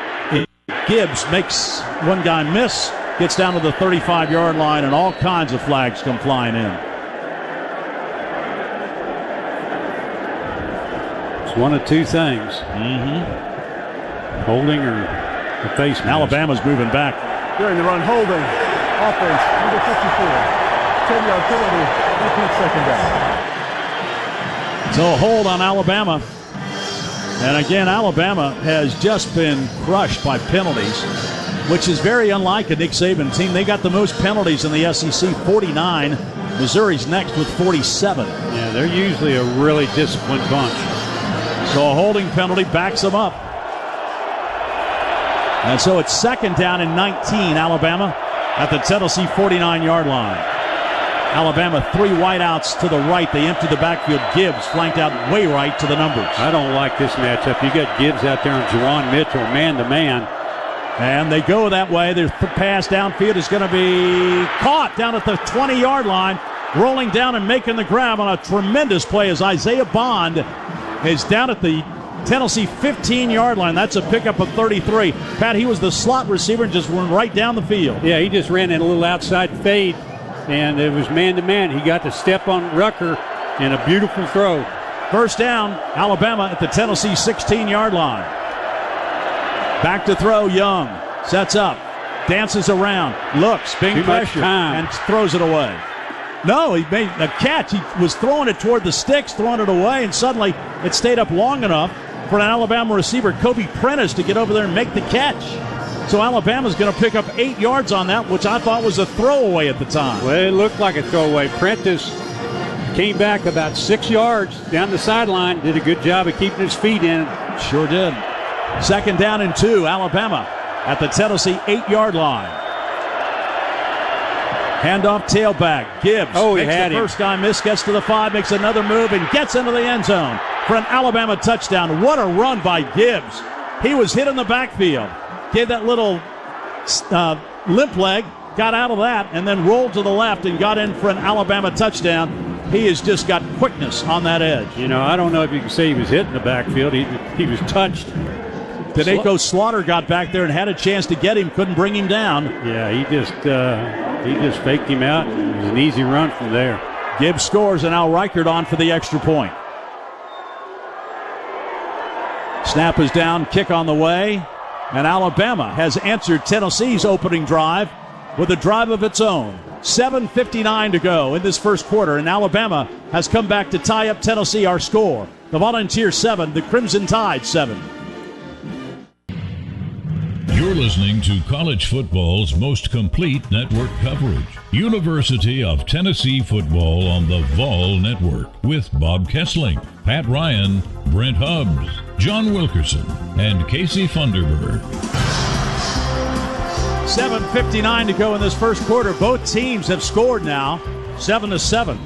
[SPEAKER 3] Gibbs makes one guy miss, gets down to the 35-yard line, and all kinds of flags come flying in.
[SPEAKER 4] It's one of 2 things. Holding or a face mask.
[SPEAKER 3] Alabama's moving back.
[SPEAKER 13] During the run, holding. Offense, number 54. 10-yard penalty, repeat 2nd down.
[SPEAKER 3] So a hold on Alabama. And again, Alabama has just been crushed by penalties, which is very unlike a Nick Saban team. They got the most penalties in the SEC, 49. Missouri's next with 47.
[SPEAKER 4] Yeah, they're usually a really disciplined bunch.
[SPEAKER 3] So a holding penalty backs them up. And so it's 2nd down and 19, Alabama at the Tennessee 49-yard line. Alabama 3 wideouts to the right. They empty the backfield. Gibbs flanked out way right to the numbers.
[SPEAKER 4] I don't like this matchup. You got Gibbs out there and Juwan Mitchell man-to-man.
[SPEAKER 3] And they go that way. Their pass downfield is going to be caught down at the 20-yard line. Rolling down and making the grab on a tremendous play as Isaiah Bond is down at the Tennessee 15-yard line. That's a pickup of 33. Pat, he was the slot receiver and just went right down the field.
[SPEAKER 4] Yeah, he just ran in a little outside fade, and it was man-to-man. He got to step on Rucker in a beautiful throw.
[SPEAKER 3] First down, Alabama at the Tennessee 16-yard line. Back to throw, Young. Sets up, dances around, looks, being pressured, and throws it away. No, he made a catch. He was throwing it toward the sticks, throwing it away, and suddenly it stayed up long enough for an Alabama receiver, Kobe Prentice, to get over there and make the catch. So Alabama's going to pick up 8 yards on that, which I thought was a throwaway at the time.
[SPEAKER 4] Well, it looked like a throwaway. Prentice Came back about 6 yards down the sideline. Did a good job of keeping his feet in.
[SPEAKER 3] Sure did. 2nd down and 2. Alabama at the Tennessee 8-yard line. Handoff tailback. Gibbs makes the first guy miss, gets to the 5, makes another move, and gets into the end zone for an Alabama touchdown. What a run by Gibbs. He was hit in the backfield. Gave that little limp leg, got out of that, and then rolled to the left and got in for an Alabama touchdown. He has just got quickness on that edge.
[SPEAKER 4] You know, I don't know if you can say he was hit in the backfield. He was touched.
[SPEAKER 3] Daneco Slaughter got back there and had a chance to get him, couldn't bring him down.
[SPEAKER 4] Yeah, he just faked him out. It was an easy run from there.
[SPEAKER 3] Gibbs scores, and Al Reichert on for the extra point. Snap is down, kick on the way, and Alabama has answered Tennessee's opening drive with a drive of its own. 7:59 to go in this first quarter, and Alabama has come back to tie up Tennessee. Our score: the Volunteers 7, the Crimson Tide 7.
[SPEAKER 5] You're listening to college football's most complete network coverage. University of Tennessee football on the Vol Network with Bob Kessling, Pat Ryan, Brent Hubbs, John Wilkerson, and Casey Funderburg.
[SPEAKER 3] 7:59 to go in this first quarter. Both teams have scored now, 7-7.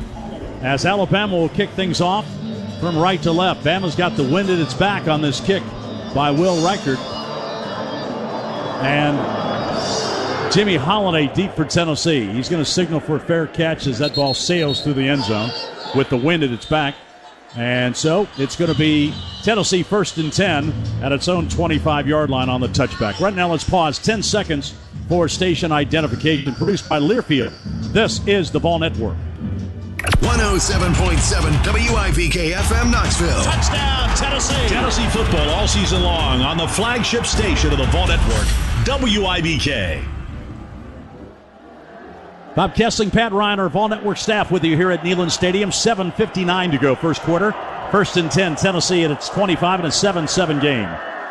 [SPEAKER 3] As Alabama will kick things off from right to left. Bama's got the wind at its back on this kick by Will Reichert. And Jimmy Holiday deep for Tennessee. He's going to signal for a fair catch as that ball sails through the end zone with the wind at its back. And so it's going to be Tennessee 1st and 10 at its own 25-yard line on the touchback. Right now, let's pause 10 seconds for station identification, produced by Learfield. This is the Vol Network.
[SPEAKER 11] 107.7 WIVK FM Knoxville.
[SPEAKER 3] Touchdown, Tennessee.
[SPEAKER 6] Tennessee football all season long on the flagship station of the Vol Network, WIVK.
[SPEAKER 3] Bob Kessling, Pat Ryan, our Vol Network staff with you here at Neyland Stadium. 7:59 to go first quarter. 1st and 10, Tennessee at its 25 in a 7-7 game.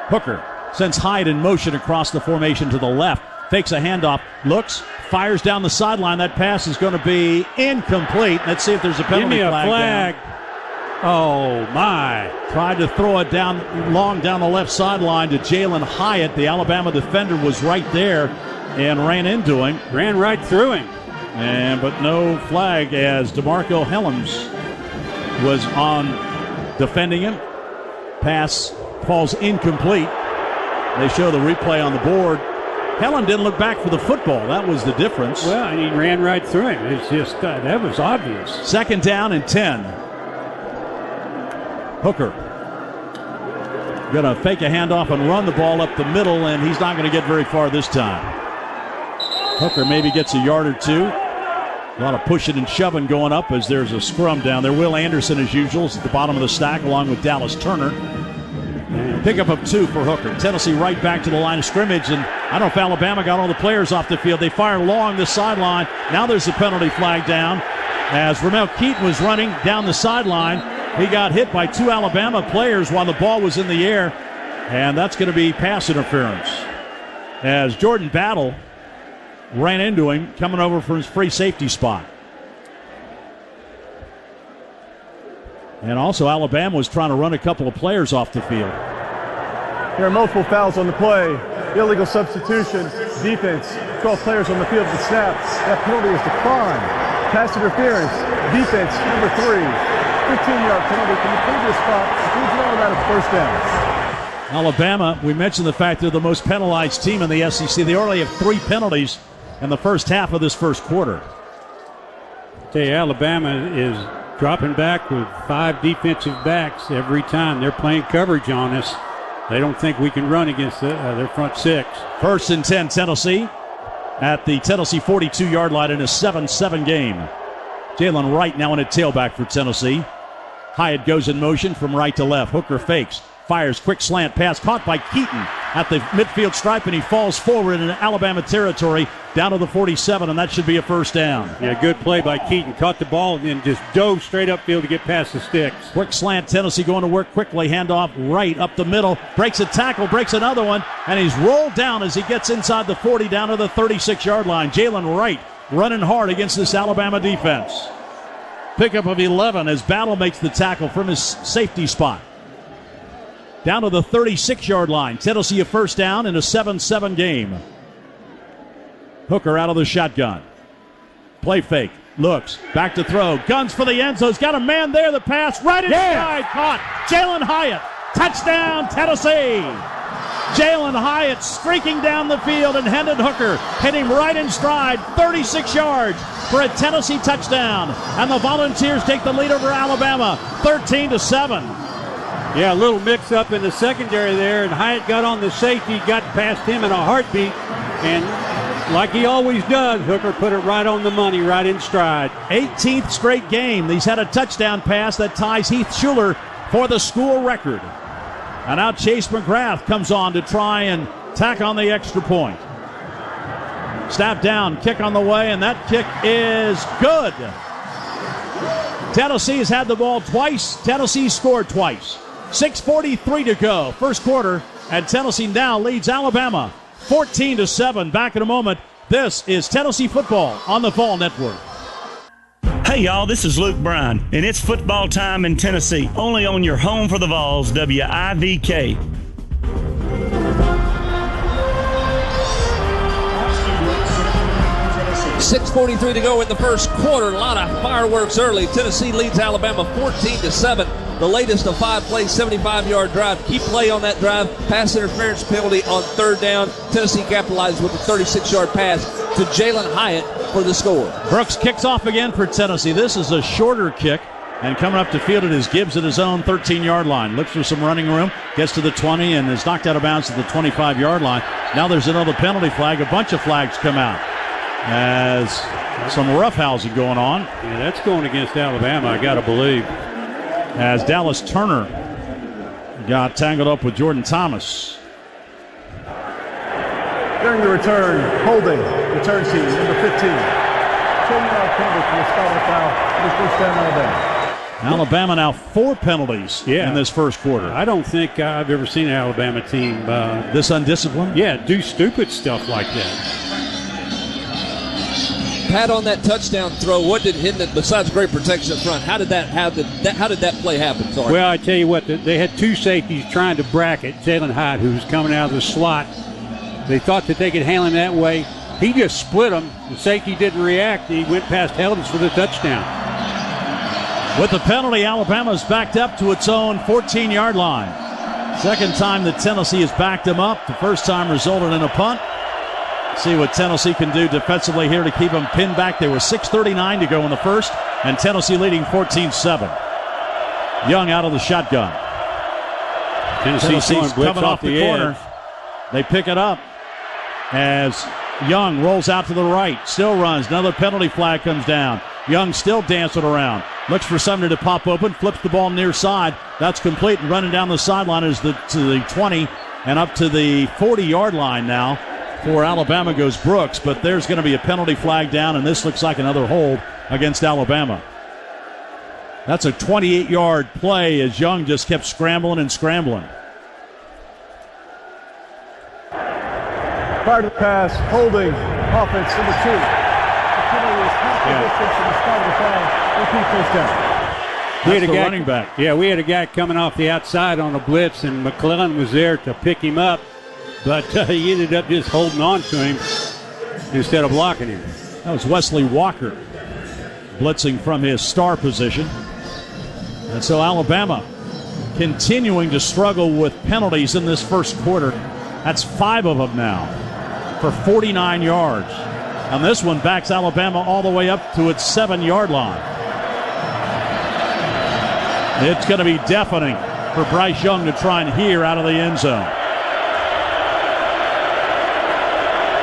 [SPEAKER 3] Hooker sends Hyatt in motion across the formation to the left. Fakes a handoff, looks, fires down the sideline. That pass is going to be incomplete. Let's see if there's a penalty flag.
[SPEAKER 4] Give me a flag. Oh, my.
[SPEAKER 3] Tried to throw it down long down the left sideline to Jalin Hyatt. The Alabama defender was right there and ran into him.
[SPEAKER 4] Ran right through him.
[SPEAKER 3] But no flag as DeMarco Helms was on defending him. Pass falls incomplete. They show the replay on the board. Helen didn't look back for the football. That was the difference.
[SPEAKER 4] Well, he ran right through him. It's just, that was obvious.
[SPEAKER 3] 2nd down and 10. Hooker going to fake a handoff and run the ball up the middle, and he's not going to get very far this time. Hooker maybe gets a yard or two. A lot of pushing and shoving going up as there's a scrum down there. Will Anderson, as usual, is at the bottom of the stack along with Dallas Turner. Pickup of 2 for Hooker. Tennessee right back to the line of scrimmage, and I don't know if Alabama got all the players off the field. They fire long the sideline. Now there's a penalty flag down as Ramel Keaton was running down the sideline. He got hit by 2 Alabama players while the ball was in the air, and that's going to be pass interference as Jordan Battle ran into him coming over for his free safety spot. And also Alabama was trying to run a couple of players off the field.
[SPEAKER 13] There are multiple fouls on the play. Illegal substitution. Defense. 12 players on the field at the snap. That penalty is declined. Pass interference. Defense, number 3. 15-yard penalty from the previous spot. Includes an automatic first down.
[SPEAKER 3] Alabama, we mentioned the fact they're the most penalized team in the SEC. They already have 3 penalties in the first half of this first quarter.
[SPEAKER 4] Tell you, Alabama is dropping back with 5 defensive backs every time. They're playing coverage on us. They don't think we can run against their front 6.
[SPEAKER 3] 1st and 10, Tennessee at the Tennessee 42-yard line in a 7-7 game. Jalen Wright now in a tailback for Tennessee. Hyatt goes in motion from right to left. Hooker fakes, fires, quick slant pass, caught by Keaton at the midfield stripe, and he falls forward in Alabama territory down to the 47, and that should be a first down.
[SPEAKER 4] Yeah, good play by Keaton. Caught the ball and then just dove straight upfield to get past the sticks.
[SPEAKER 3] Quick slant, Tennessee going to work quickly. Handoff right up the middle. Breaks a tackle, breaks another one, and he's rolled down as he gets inside the 40 down to the 36-yard line. Jalen Wright running hard against this Alabama defense. Pickup of 11 as Battle makes the tackle from his safety spot. Down to the 36-yard line. Tennessee a first down in a 7-7 game. Hooker out of the shotgun. Play fake. Looks. Back to throw. Guns for the end zone. He's got a man there. The pass right inside. Caught. Jalin Hyatt. Touchdown, Tennessee. Jalin Hyatt streaking down the field, and Hendon Hooker hit him right in stride. 36 yards for a Tennessee touchdown. And the Volunteers take the lead over Alabama. 13-7.
[SPEAKER 4] Yeah, a little mix-up in the secondary there, and Hyatt got on the safety, got past him in a heartbeat, and like he always does, Hooker put it right on the money, right in stride.
[SPEAKER 3] 18th straight game. He's had a touchdown pass that ties Heath Schuler for the school record. And now Chase McGrath comes on to try and tack on the extra point. Snap down, kick on the way, and that kick is good. Tennessee has had the ball twice. Tennessee scored twice. 6:43 to go, first quarter, and Tennessee now leads Alabama 14-7. Back in a moment. This is Tennessee football on the Vol Network.
[SPEAKER 15] Hey y'all, this is Luke Bryan, and it's football time in Tennessee, only on your home for the Vols, WIVK.
[SPEAKER 14] .6:43 to go in the first quarter. A lot of fireworks early. Tennessee leads Alabama 14-7. The latest of 5 plays, 75-yard drive. Keep play on that drive. Pass interference penalty on third down. Tennessee capitalized with a 36-yard pass to Jalin Hyatt for the score.
[SPEAKER 3] Brooks kicks off again for Tennessee. This is a shorter kick. And coming up to field it is Gibbs at his own 13-yard line. Looks for some running room. Gets to the 20 and is knocked out of bounds at the 25-yard line. Now there's another penalty flag. A bunch of flags come out as some roughhousing going on.
[SPEAKER 4] Yeah, that's going against Alabama, I got to believe.
[SPEAKER 3] As Dallas Turner got tangled up with Jordan Thomas.
[SPEAKER 13] During the return, holding, return team, number 15. 10-yard penalty for the starting foul. This first down, Alabama.
[SPEAKER 3] Alabama now 4 penalties in this first quarter.
[SPEAKER 4] I don't think I've ever seen an Alabama team
[SPEAKER 3] this undisciplined.
[SPEAKER 4] Yeah, do stupid stuff like that.
[SPEAKER 14] Pat, on that touchdown throw, what did Hendon, besides great protection up front, how did that play happen? Sorry.
[SPEAKER 4] Well, I tell you what, they had 2 safeties trying to bracket Jalin Hyatt, who was coming out of the slot. They thought that they could handle him that way. He just split them. The safety didn't react. He went past Heldens for the touchdown.
[SPEAKER 3] With the penalty, Alabama's backed up to its own 14-yard line. Second time that Tennessee has backed them up. The first time resulted in a punt. See what Tennessee can do defensively here to keep them pinned back. There was 6:39 to go in the first, and Tennessee leading 14-7. Young out of the shotgun. Tennessee's coming off the corner. They pick it up as Young rolls out to the right. Still runs. Another penalty flag comes down. Young still dancing around. Looks for somebody to pop open. Flips the ball near side. That's complete. And running down the sideline is to the 20 and up to the 40-yard line now. For Alabama goes Brooks, but there's going to be a penalty flag down, and this looks like another hold against Alabama. That's a 28-yard play as Young just kept scrambling and scrambling.
[SPEAKER 13] Prior to the pass, holding, offense number 2. The penalty is half the distance from the start of the foul. Repeat first down.
[SPEAKER 3] That's the running back.
[SPEAKER 4] Yeah, we had a guy coming off the outside on a blitz, and McClellan was there to pick him up. But he ended up just holding on to him instead of blocking him.
[SPEAKER 3] That was Wesley Walker blitzing from his star position. And so Alabama continuing to struggle with penalties in this first quarter. That's 5 of them now for 49 yards. And this one backs Alabama all the way up to its 7-yard line. It's going to be deafening for Bryce Young to try and hear out of the end zone.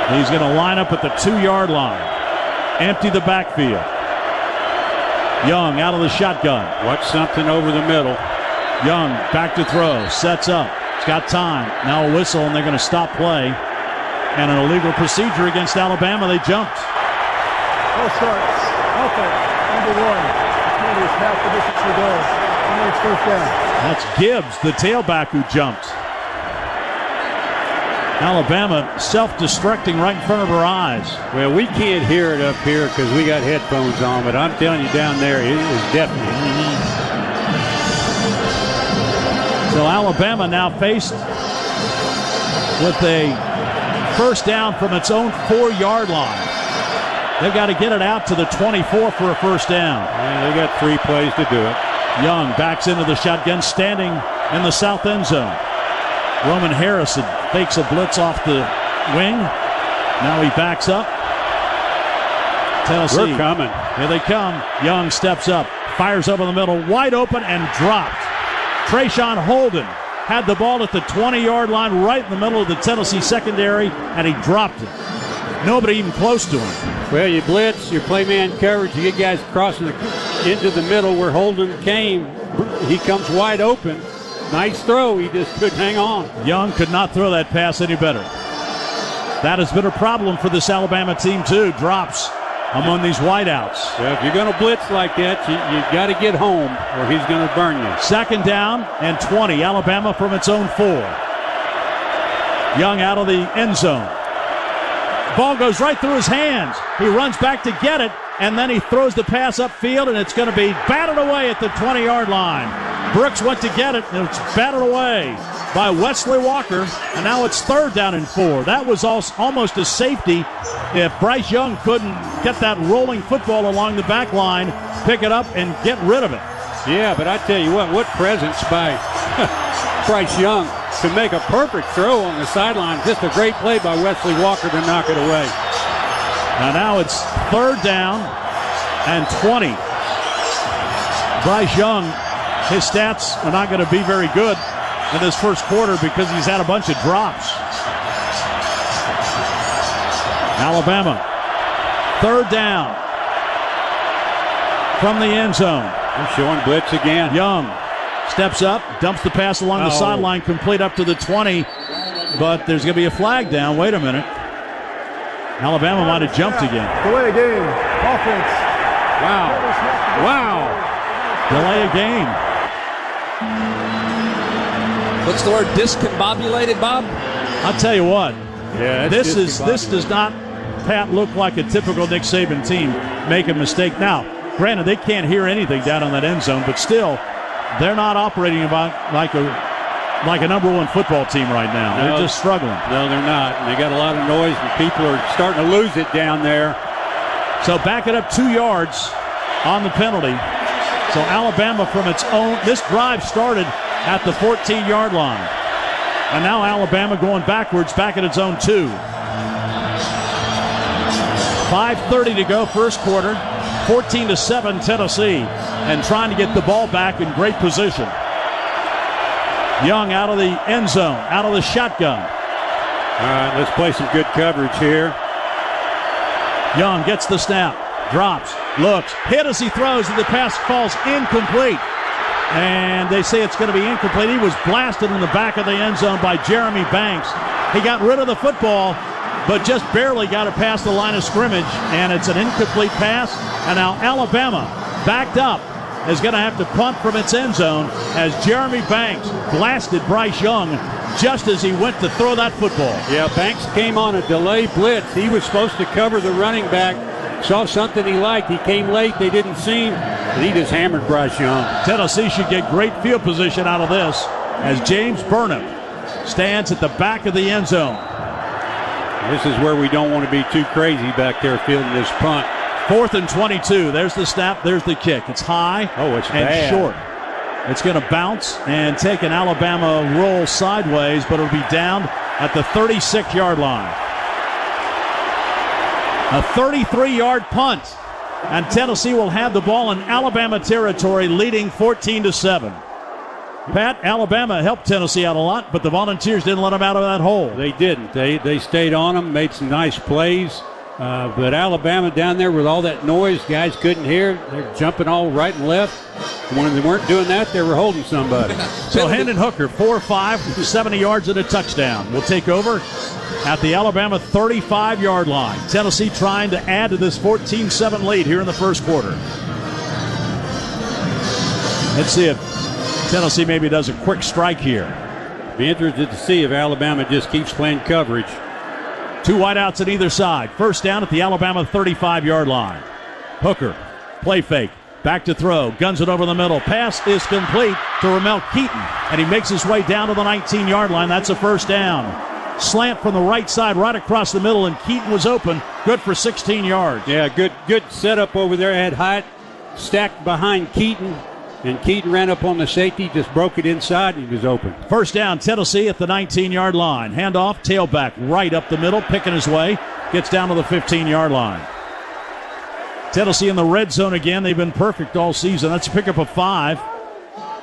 [SPEAKER 3] He's going to line up at the 2-yard line. Empty the backfield. Young out of the shotgun.
[SPEAKER 4] Watch something over the middle.
[SPEAKER 3] Young back to throw. Sets up. He's got time. Now a whistle, and they're going to stop play. And an illegal procedure against Alabama. They jumped.
[SPEAKER 13] Ball starts. Offense, number 1. The penalty is half the distance to go. And it's first down.
[SPEAKER 3] That's Gibbs, the tailback, who jumped. Alabama self-destructing right in front of our eyes.
[SPEAKER 4] Well, we can't hear it up here because we got headphones on, but I'm telling you down there, it is deafening.
[SPEAKER 3] So Alabama now faced with a first down from its own 4-yard line. They've got to get it out to the 24 for a first down.
[SPEAKER 4] Yeah, they got 3 plays to do it.
[SPEAKER 3] Young backs into the shotgun, standing in the south end zone. Roman Harrison fakes a blitz off the wing. Now he backs up. Tennessee.
[SPEAKER 4] We're coming.
[SPEAKER 3] Here they come. Young steps up, fires over the middle, wide open and dropped. Trayshawn Holden had the ball at the 20-yard line right in the middle of the Tennessee secondary, and he dropped it. Nobody even close to him.
[SPEAKER 4] Well, you blitz, you play man coverage, you get guys crossing into the middle where Holden came. He comes wide open. Nice throw. He just couldn't hang on.
[SPEAKER 3] Young could not throw that pass any better. That has been a problem for this Alabama team, too. Drops among these wideouts.
[SPEAKER 4] Well, if you're going to blitz like that, you got to get home or he's going to burn you.
[SPEAKER 3] Second down and 20. Alabama from its own 4. Young out of the end zone. Ball goes right through his hands. He runs back to get it, and then he throws the pass upfield, and it's going to be batted away at the 20-yard line. Brooks went to get it, and it's batted away by Wesley Walker, and now it's third down and 4. That was almost a safety if Bryce Young couldn't get that rolling football along the back line, pick it up, and get rid of it.
[SPEAKER 4] Yeah, but I tell you what presence by Bryce Young to make a perfect throw on the sideline. Just a great play by Wesley Walker to knock it away.
[SPEAKER 3] Now it's third down and 20. Bryce Young, his stats are not going to be very good in this first quarter because he's had a bunch of drops. Alabama, third down from the end zone.
[SPEAKER 4] They're showing blitz again.
[SPEAKER 3] Young steps up, dumps the pass along the sideline, complete up to the 20, but there's going to be a flag down. Wait a minute. Alabama might have jumped again.
[SPEAKER 13] Delay a game. Offense.
[SPEAKER 3] Wow. Delay a game.
[SPEAKER 14] What's the word? Discombobulated, Bob?
[SPEAKER 3] I'll tell you what.
[SPEAKER 4] Yeah,
[SPEAKER 3] this does not, Pat, look like a typical Nick Saban team make a mistake. Now, granted, they can't hear anything down in that end zone, but still, they're not operating like a number one football team right now. They're just struggling.
[SPEAKER 4] No, they're not. And they got a lot of noise, and people are starting to lose it down there.
[SPEAKER 3] So back it up 2 yards on the penalty. So Alabama from its own, this drive started at the 14-yard line. And now Alabama going backwards back at its own 2. 5:30 to go first quarter. 14-7 Tennessee, and trying to get the ball back in great position. Young out of the end zone, out of the shotgun.
[SPEAKER 4] All right, let's play some good coverage here.
[SPEAKER 3] Young gets the snap, drops, looks, hit as he throws, and the pass falls incomplete. And they say it's going to be incomplete. He was blasted in the back of the end zone by Jeremy Banks. He got rid of the football, but just barely got it past the line of scrimmage, and it's an incomplete pass. And now Alabama, backed up, is going to have to punt from its end zone as Jeremy Banks blasted Bryce Young just as he went to throw that football.
[SPEAKER 4] Yeah, Banks came on a delay blitz. He was supposed to cover the running back, saw something he liked. He came late, they didn't see him, but he just hammered Bryce Young.
[SPEAKER 3] Tennessee should get great field position out of this as James Burnham stands at the back of the end zone.
[SPEAKER 4] This is where we don't want to be too crazy back there fielding this punt.
[SPEAKER 3] 4th and 22. There's the snap. There's the kick. It's high
[SPEAKER 4] it's
[SPEAKER 3] and
[SPEAKER 4] bad.
[SPEAKER 3] short. It's going to bounce and take an Alabama roll sideways, but it'll be down at the 36-yard line. A 33-yard punt, and Tennessee will have the ball in Alabama territory, leading 14-7. Pat, Alabama helped Tennessee out a lot, but the Volunteers didn't let them out of that hole.
[SPEAKER 4] They didn't. They stayed on them, made some nice plays. But Alabama down there with all that noise, guys couldn't hear. They're jumping all right and left. When they weren't doing that, they were holding somebody.
[SPEAKER 3] So Hendon Hooker, 4-5, 70 yards and a touchdown. Will take over at the Alabama 35-yard line. Tennessee trying to add to this 14-7 lead here in the first quarter. Let's see if Tennessee maybe does a quick strike here.
[SPEAKER 4] Be interested to see if Alabama just keeps playing coverage.
[SPEAKER 3] 2 wideouts on either side. First down at the Alabama 35-yard line. Hooker, play fake, back to throw, guns it over the middle. Pass is complete to Ramel Keaton, and he makes his way down to the 19-yard line. That's a first down. Slant from the right side, right across the middle, and Keaton was open. Good for 16 yards.
[SPEAKER 4] Yeah, good setup over there. Had Hyatt stacked behind Keaton, and Keaton ran up on the safety, just broke it inside, and he was open.
[SPEAKER 3] First down, Tennessee at the 19-yard line. Handoff, tailback right up the middle, picking his way. Gets down to the 15-yard line. Tennessee in the red zone again. They've been perfect all season. That's a pickup of 5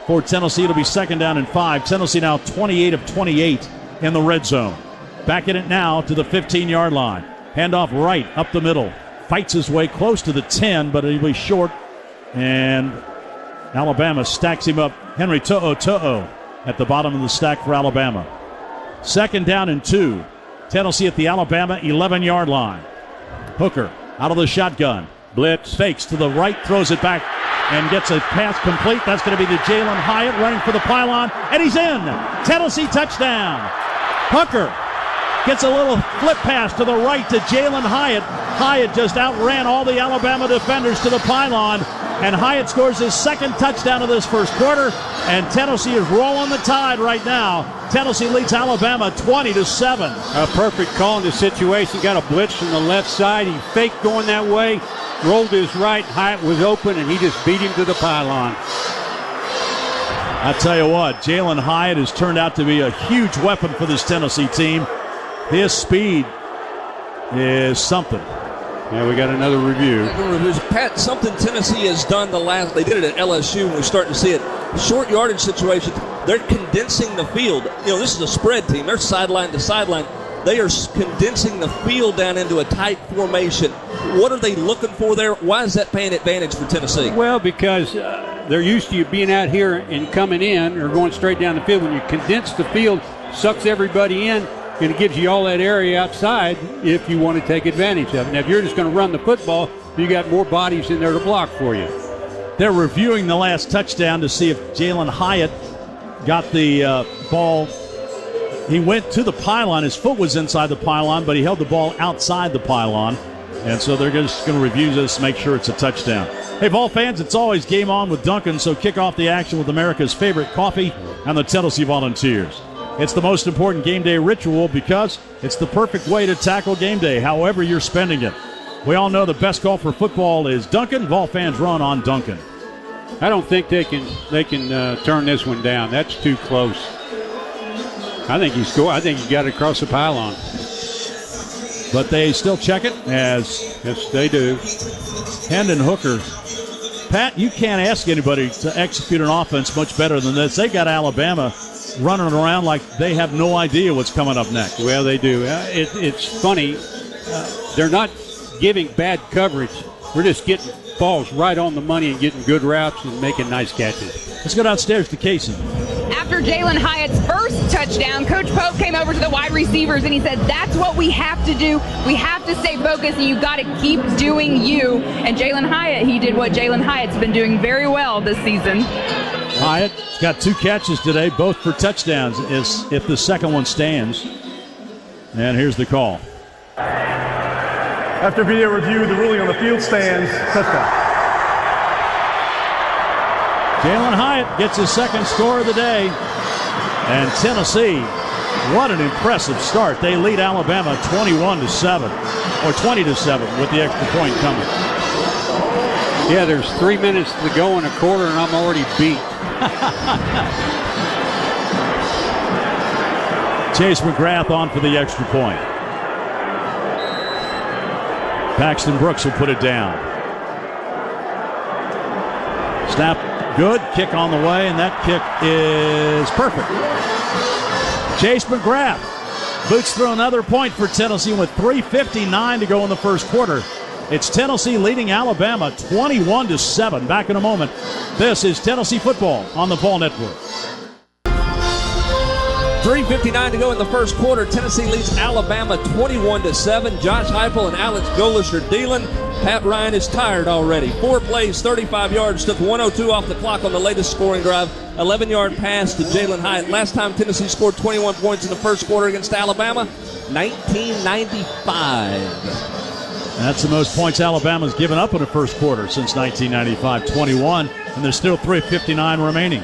[SPEAKER 3] for Tennessee. It'll be second down and 5. Tennessee now 28 of 28 in the red zone. Back in it now to the 15-yard line. Handoff right up the middle. Fights his way close to the 10, but he'll be short. And Alabama stacks him up. Henry To'o at the bottom of the stack for Alabama. Second down and 2. Tennessee at the Alabama 11-yard line. Hooker out of the shotgun. Blitz. Fakes to the right, throws it back, and gets a pass complete. That's going to be to Jalin Hyatt running for the pylon, and he's in. Tennessee touchdown. Hooker gets a little flip pass to the right to Jalin Hyatt. Hyatt just outran all the Alabama defenders to the pylon, and Hyatt scores his second touchdown of this first quarter, and Tennessee is rolling the tide right now. Tennessee leads Alabama 20-7.
[SPEAKER 4] A perfect call in the situation. Got a blitz from the left side. He faked going that way, rolled his right. Hyatt was open, and he just beat him to the pylon.
[SPEAKER 3] I tell you what, Jalin Hyatt has turned out to be a huge weapon for this Tennessee team. His speed is something.
[SPEAKER 4] Yeah, we got another review.
[SPEAKER 14] Pat, something Tennessee has done they did it at LSU, and we're starting to see it. Short yardage situations, they're condensing the field. This is a spread team. They're sideline to sideline. They are condensing the field down into a tight formation. What are they looking for there? Why is that paying advantage for Tennessee?
[SPEAKER 4] Well, because they're used to you being out here and coming in or going straight down the field. When you condense the field, sucks everybody in, and it gives you all that area outside if you want to take advantage of it. Now, if you're just going to run the football, you got more bodies in there to block for you.
[SPEAKER 3] They're reviewing the last touchdown to see if Jalin Hyatt got the ball. He went to the pylon. His foot was inside the pylon, but he held the ball outside the pylon. And so they're just going to review this, make sure it's a touchdown. Hey, Vol fans, it's always game on with Dunkin', so kick off the action with America's favorite coffee and the Tennessee Volunteers. It's the most important game day ritual because it's the perfect way to tackle game day, however you're spending it. We all know the best call for football is Dunkin'. Vol fans run on Dunkin'.
[SPEAKER 4] I don't think they can turn this one down. That's too close. I think he scored. I think he got it across the pylon.
[SPEAKER 3] But they still check it as
[SPEAKER 4] yes, they do.
[SPEAKER 3] Hendon Hooker. Pat, you can't ask anybody to execute an offense much better than this. They got Alabama running around like they have no idea what's coming up next.
[SPEAKER 4] Well, they do. It's funny. They're not giving bad coverage. We're just getting balls right on the money and getting good routes and making nice catches.
[SPEAKER 3] Let's go downstairs to Casey.
[SPEAKER 12] After Jalin Hyatt's first touchdown, Coach Pope came over to the wide receivers and he said, that's what we have to do. We have to stay focused, and you got to keep doing you. And Jalin Hyatt, he did what Jalin Hyatt's been doing very well this season.
[SPEAKER 3] Hyatt's got 2 catches today, both for touchdowns, if the second one stands. And here's the call.
[SPEAKER 13] After video review, the ruling on the field stands. Touchdown.
[SPEAKER 3] Jalin Hyatt gets his second score of the day. And Tennessee, what an impressive start. They lead Alabama 21-7, or 20-7 with the extra point coming.
[SPEAKER 4] Yeah, there's 3 minutes to go in a quarter, and I'm already beat.
[SPEAKER 3] Chase McGrath on for the extra point. Paxton Brooks will put it down. Snap good, kick on the way, and that kick is perfect. Chase McGrath boots through another point for Tennessee with 3:59 to go in the first quarter. It's Tennessee leading Alabama 21-7. Back in a moment. This is Tennessee football on the Vol Network.
[SPEAKER 14] 3:59 to go in the first quarter. Tennessee leads Alabama 21-7. Josh Heupel and Alex Golesh are dealing. Pat Ryan is tired already. 4 plays, 35 yards, took 102 off the clock on the latest scoring drive. 11-yard pass to Jalin Hyatt. Last time Tennessee scored 21 points in the first quarter against Alabama, 1995.
[SPEAKER 3] That's the most points Alabama's given up in the first quarter since 1995, 21, and there's still 3:59 remaining.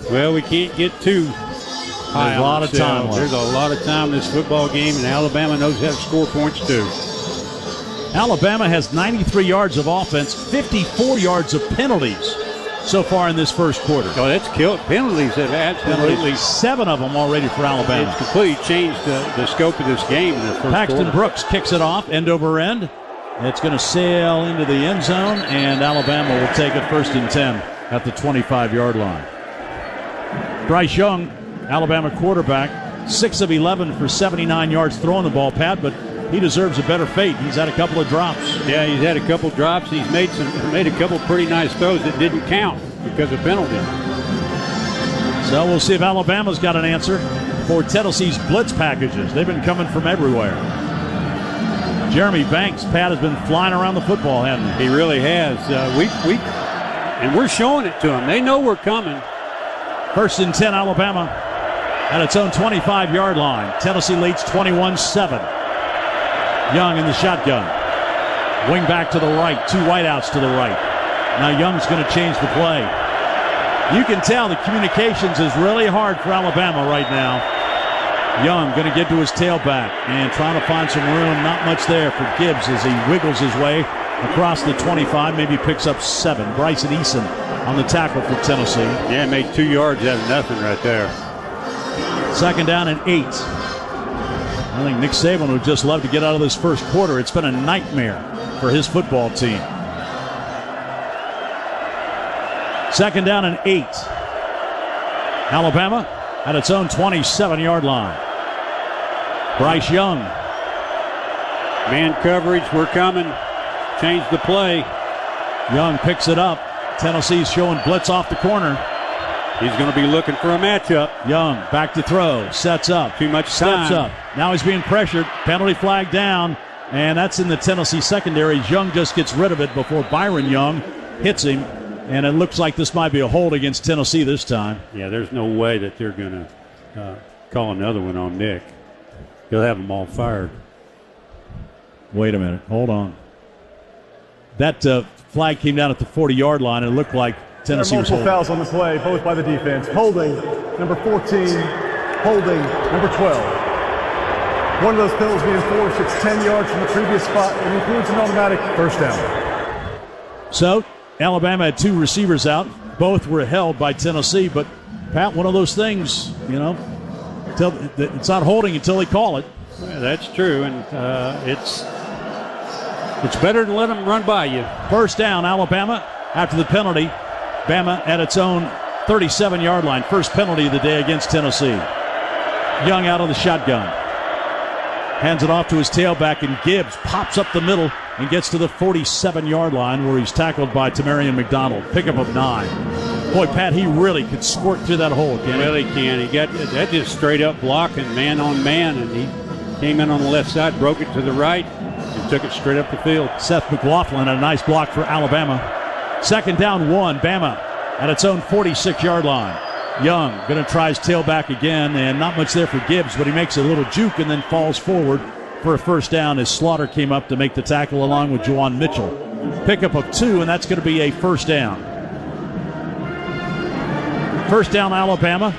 [SPEAKER 4] Well, we can't get too high.
[SPEAKER 3] There's a lot of time left.
[SPEAKER 4] There's a lot of time in this football game, and Alabama knows how to score points too.
[SPEAKER 3] Alabama has 93 yards of offense, 54 yards of penalties so far in this first quarter.
[SPEAKER 4] Oh, that's killed. Penalties have absolutely
[SPEAKER 3] 7 of them already for Alabama.
[SPEAKER 4] It's completely changed the scope of this game in the first
[SPEAKER 3] Paxton
[SPEAKER 4] quarter.
[SPEAKER 3] Brooks kicks it off, end over end. It's going to sail into the end zone, and Alabama will take it 1st and 10 at the 25-yard line. Bryce Young, Alabama quarterback, 6 of 11 for 79 yards throwing the ball, Pat, but he deserves a better fate. He's had a couple of drops.
[SPEAKER 4] Yeah, he's had a couple drops. He's made a couple pretty nice throws that didn't count because of penalty.
[SPEAKER 3] So we'll see if Alabama's got an answer for Tennessee's blitz packages. They've been coming from everywhere. Jeremy Banks, Pat, has been flying around the football, hasn't he?
[SPEAKER 4] He really has. And we're showing it to them. They know we're coming.
[SPEAKER 3] 1st and 10, Alabama at its own 25-yard line. Tennessee leads 21-7. Young in the shotgun. Wing back to the right. 2 wideouts to the right. Now Young's going to change the play. You can tell the communications is really hard for Alabama right now. Young going to get to his tailback and trying to find some room. Not much there for Gibbs as he wiggles his way across the 25. Maybe picks up 7. Bryson Eason on the tackle for Tennessee.
[SPEAKER 4] Yeah, made 2 yards out of nothing right there.
[SPEAKER 3] 2nd down and 8. I think Nick Saban would just love to get out of this first quarter. It's been a nightmare for his football team. 2nd down and 8. Alabama at its own 27-yard line. Bryce Young.
[SPEAKER 4] Man coverage, we're coming. Change the play.
[SPEAKER 3] Young picks it up. Tennessee's showing blitz off the corner.
[SPEAKER 4] He's going to be looking for a matchup.
[SPEAKER 3] Young back to throw. Sets up.
[SPEAKER 4] Too much time.
[SPEAKER 3] Steps up. Now he's being pressured. Penalty flag down. And that's in the Tennessee secondary. Young just gets rid of it before Byron Young hits him. And it looks like this might be a hold against Tennessee this time.
[SPEAKER 4] Yeah, there's no way that they're going to call another one on Nick. He'll have them all fired.
[SPEAKER 3] Wait a minute. Hold on. That flag came down at the 40-yard line. And it looked like Tennessee was
[SPEAKER 13] multiple
[SPEAKER 3] holding.
[SPEAKER 13] fouls on the play, both by the defense. Holding, number 14. Holding, number 12. One of those penalties being enforced. It's 10 yards from the previous spot and includes an automatic first down.
[SPEAKER 3] So Alabama had 2 receivers out. Both were held by Tennessee. But, Pat, one of those things, you know, it's not holding until they call it.
[SPEAKER 4] Yeah, that's true, and it's better to let them run by you.
[SPEAKER 3] 1st down, Alabama, after the penalty. Bama at its own 37-yard line. First penalty of the day against Tennessee. Young out of the shotgun. Hands it off to his tailback, and Gibbs pops up the middle and gets to the 47-yard line where he's tackled by Tamarion McDonald. Pickup of 9. Boy, Pat, he really could squirt through that hole, can't he?
[SPEAKER 4] Really can. He got that just straight up blocking, man on man, and he came in on the left side, broke it to the right, and took it straight up the field.
[SPEAKER 3] Seth McLaughlin, a nice block for Alabama. 2nd down, 1. Bama at its own 46-yard line. Young going to try his tailback again, and not much there for Gibbs, but he makes a little juke and then falls forward for a first down as Slaughter came up to make the tackle along with Juwan Mitchell. Pickup of 2, and that's going to be a first down. First down, Alabama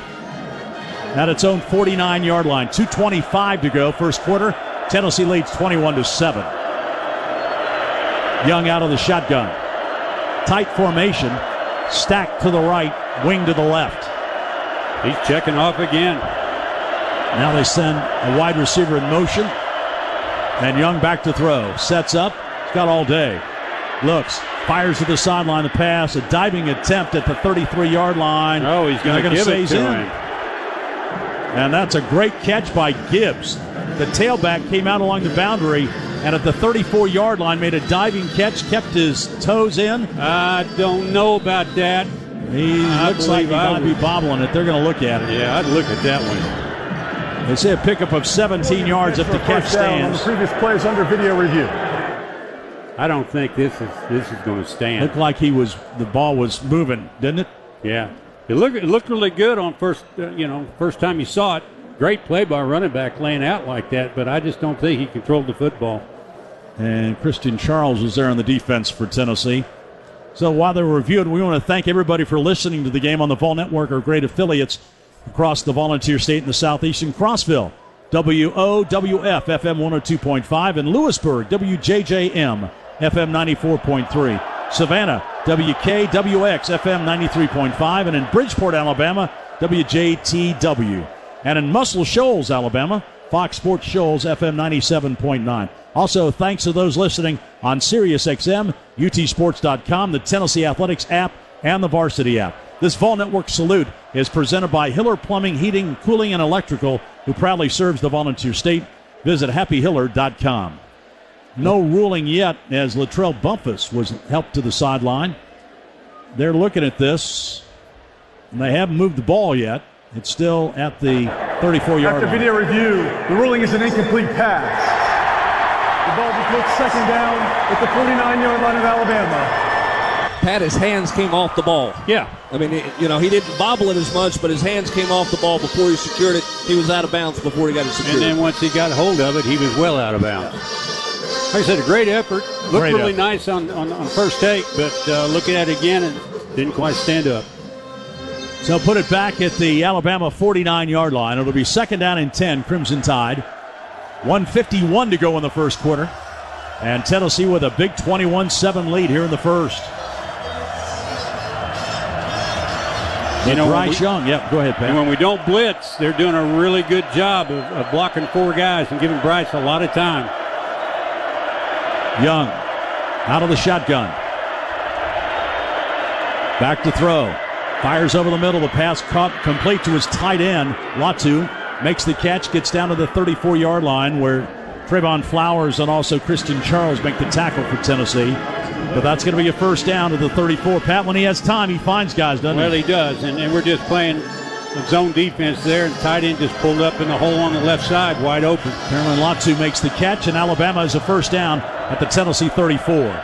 [SPEAKER 3] at its own 49-yard line. 2:25 to go, first quarter. Tennessee leads 21-7. Young out of the shotgun. Tight formation. Stacked to the right, wing to the left.
[SPEAKER 4] He's checking off again.
[SPEAKER 3] Now they send a wide receiver in motion. And Young back to throw. Sets up. He's got all day. Looks. Fires to the sideline. The pass. A diving attempt at the 33-yard line.
[SPEAKER 4] Oh, he's going to give it to him.
[SPEAKER 3] And that's a great catch by Gibbs. The tailback came out along the boundary and at the 34-yard line made a diving catch, kept his toes in.
[SPEAKER 4] I don't know about that.
[SPEAKER 3] He looks like he might be bobbling it. They're going to look at it.
[SPEAKER 4] Yeah, I'd look at that one.
[SPEAKER 3] They say a pickup of 17 yards if the catch stands.
[SPEAKER 13] On the previous plays under video review.
[SPEAKER 4] I don't think this is going to stand.
[SPEAKER 3] Looked like the ball was moving, didn't it?
[SPEAKER 4] Yeah. It looked really good on first time you saw it. Great play by running back laying out like that, but I just don't think he controlled the football.
[SPEAKER 3] And Christian Charles was there on the defense for Tennessee. So while they're reviewing, we want to thank everybody for listening to the game on the Vol Network, our great affiliates across the Volunteer State in the southeastern Crossville. WOWF FM 102.5 and Lewisburg WJJM FM 94.3. Savannah WKWX FM 93.5 and in Bridgeport, Alabama WJTW. And in Muscle Shoals, Alabama, Fox Sports Shoals FM 97.9. Also, thanks to those listening on SiriusXM, UTSports.com, the Tennessee Athletics app, and the Varsity app. This Vol Network salute is presented by Hiller Plumbing, Heating, Cooling, and Electrical, who proudly serves the Volunteer State. Visit happyhiller.com. No ruling yet as Latrell Bumpus was helped to the sideline. They're looking at this, and they haven't moved the ball yet. It's still at the 34-yard line.
[SPEAKER 13] After video review, the ruling is an incomplete pass. The ball becomes second down at the 49-yard line of Alabama.
[SPEAKER 14] Pat, his hands came off the ball.
[SPEAKER 4] Yeah.
[SPEAKER 14] I mean, he didn't bobble it as much, but his hands came off the ball before he secured it. He was out of bounds before he got it secured.
[SPEAKER 4] And then once he got hold of it, he was well out of bounds. Like I said, a great effort. Looked really nice on first take, but looking at it again, it didn't quite stand up.
[SPEAKER 3] So put it back at the Alabama 49-yard line. It'll be second down and 10, Crimson Tide. 1:51 to go in the first quarter. And Tennessee with a big 21-7 lead here in the first. Bryce Young. Yep, go ahead, Pat.
[SPEAKER 4] And when we don't blitz, they're doing a really good job of blocking four guys and giving Bryce a lot of time.
[SPEAKER 3] Young out of the shotgun. Back to throw. Fires over the middle. The pass caught complete to his tight end. Latu makes the catch, gets down to the 34-yard line where Trayvon Flowers and also Christian Charles make the tackle for Tennessee. But that's going to be a first down to the 34. Pat, when he has time, he finds guys, doesn't he?
[SPEAKER 4] Well, he does. And we're just playing zone defense there, and tight end just pulled up in the hole on the left side, wide open.
[SPEAKER 3] Cameron Latu makes the catch, and Alabama has a first down at the Tennessee 34.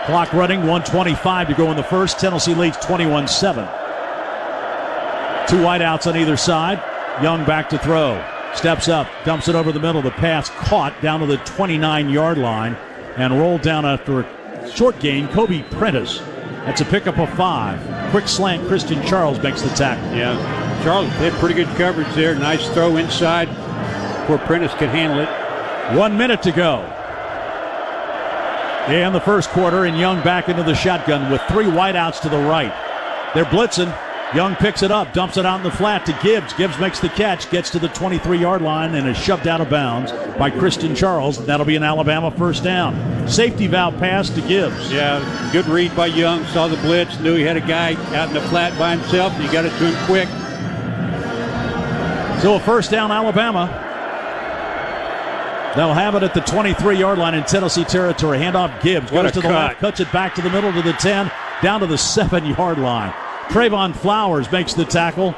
[SPEAKER 3] Clock running, 1:25 to go in the first. Tennessee leads 21-7. Two wideouts on either side. Young back to throw. Steps up, dumps it over the middle. The pass caught down to the 29-yard line and rolled down after a short gain. Kobe Prentice. That's a pickup of 5. Quick slant. Christian Charles makes the tackle.
[SPEAKER 4] Yeah, Charles had pretty good coverage there. Nice throw inside where Prentice could handle it.
[SPEAKER 3] 1 minute to go in the first quarter, and Young back into the shotgun with 3 wideouts to the right. They're blitzing. Young picks it up, dumps it out in the flat to Gibbs. Gibbs makes the catch, gets to the 23-yard line, and is shoved out of bounds by Christian Charles. That'll be an Alabama first down. Safety valve pass to Gibbs.
[SPEAKER 4] Yeah, good read by Young. Saw the blitz, knew he had a guy out in the flat by himself, and he got it to him quick.
[SPEAKER 3] So a first down, Alabama. They'll have it at the 23-yard line in Tennessee territory. Handoff Gibbs. Goes to the left, cuts it back to the middle to the 10, down to the 7-yard line. Trayvon Flowers makes the tackle,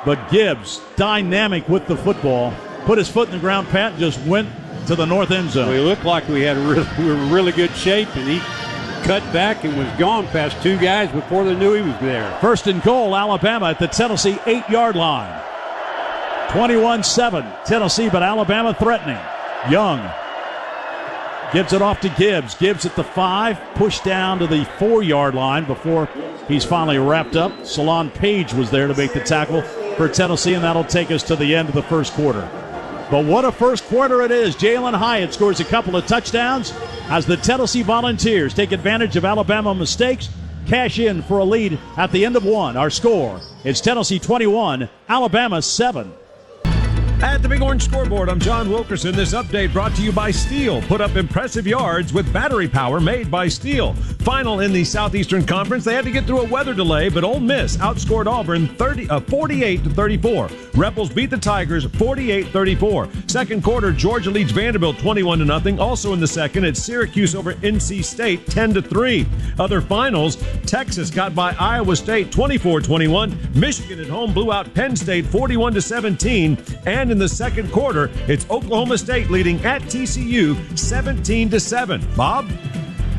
[SPEAKER 3] but Gibbs, dynamic with the football, put his foot in the ground, Pat, just went to the north end zone.
[SPEAKER 4] We looked like we were in really good shape, and he cut back and was gone past 2 guys before they knew he was there.
[SPEAKER 3] First and goal, Alabama at the Tennessee 8-yard line. 21-7, Tennessee, but Alabama threatening. Young gives it off to Gibbs. Gibbs at the 5, pushed down to the 4-yard line before he's finally wrapped up. Salon Page was there to make the tackle for Tennessee, and that'll take us to the end of the first quarter. But what a first quarter it is. Jalin Hyatt scores a couple of touchdowns as the Tennessee Volunteers take advantage of Alabama mistakes, cash in for a lead at the end of 1. Our score is Tennessee 21, Alabama 7.
[SPEAKER 16] At the Big Orange Scoreboard, I'm John Wilkerson. This update brought to you by Steel. Put up impressive yards with battery power made by Steel. Final in the Southeastern Conference, they had to get through a weather delay, but Ole Miss outscored Auburn 48-34. Rebels beat the Tigers 48-34. Second quarter, Georgia leads Vanderbilt 21-0. Also in the second, it's Syracuse over NC State 10-3. Other finals, Texas got by Iowa State 24-21. Michigan at home blew out Penn State 41-17. And in the second quarter, it's Oklahoma State leading at TCU 17-7. Bob?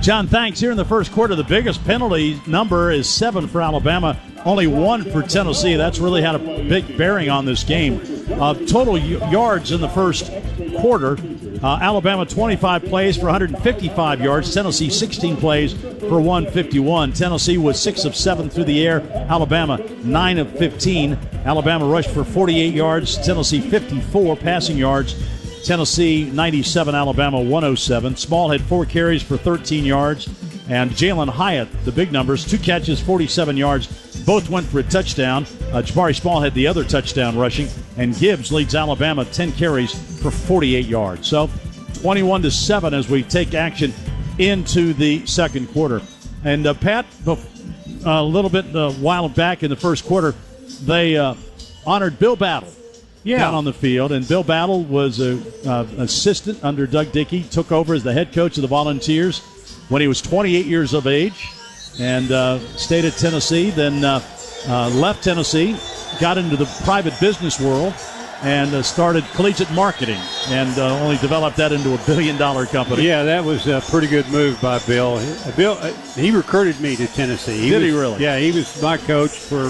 [SPEAKER 3] John, thanks. Here in the first quarter, the biggest penalty number is 7 for Alabama, only 1 for Tennessee. That's really had a big bearing on this game. Total yards in the first quarter, Alabama 25 plays for 155 yards. Tennessee 16 plays for 151. Tennessee was 6 of 7 through the air. Alabama 9 of 15. Alabama rushed for 48 yards. Tennessee 54 passing yards. Tennessee 97, Alabama 107. Small had 4 carries for 13 yards. And Jalin Hyatt, the big numbers, 2 catches, 47 yards. Both went for a touchdown. Jabari Small had the other touchdown rushing. And Gibbs leads Alabama 10 carries for 48 yards. So 21-7 as we take action into the second quarter. And Pat, a little bit a while back in the first quarter, they honored Bill Battle down on the field. And Bill Battle was an assistant under Doug Dickey, took over as the head coach of the Volunteers when he was 28 years of age, and stayed at Tennessee, then left Tennessee, got into the private business world, and started collegiate marketing, and only developed that into a billion-dollar company.
[SPEAKER 4] Yeah, that was a pretty good move by Bill. He recruited me to Tennessee.
[SPEAKER 3] Did he really?
[SPEAKER 4] Yeah, he was my coach for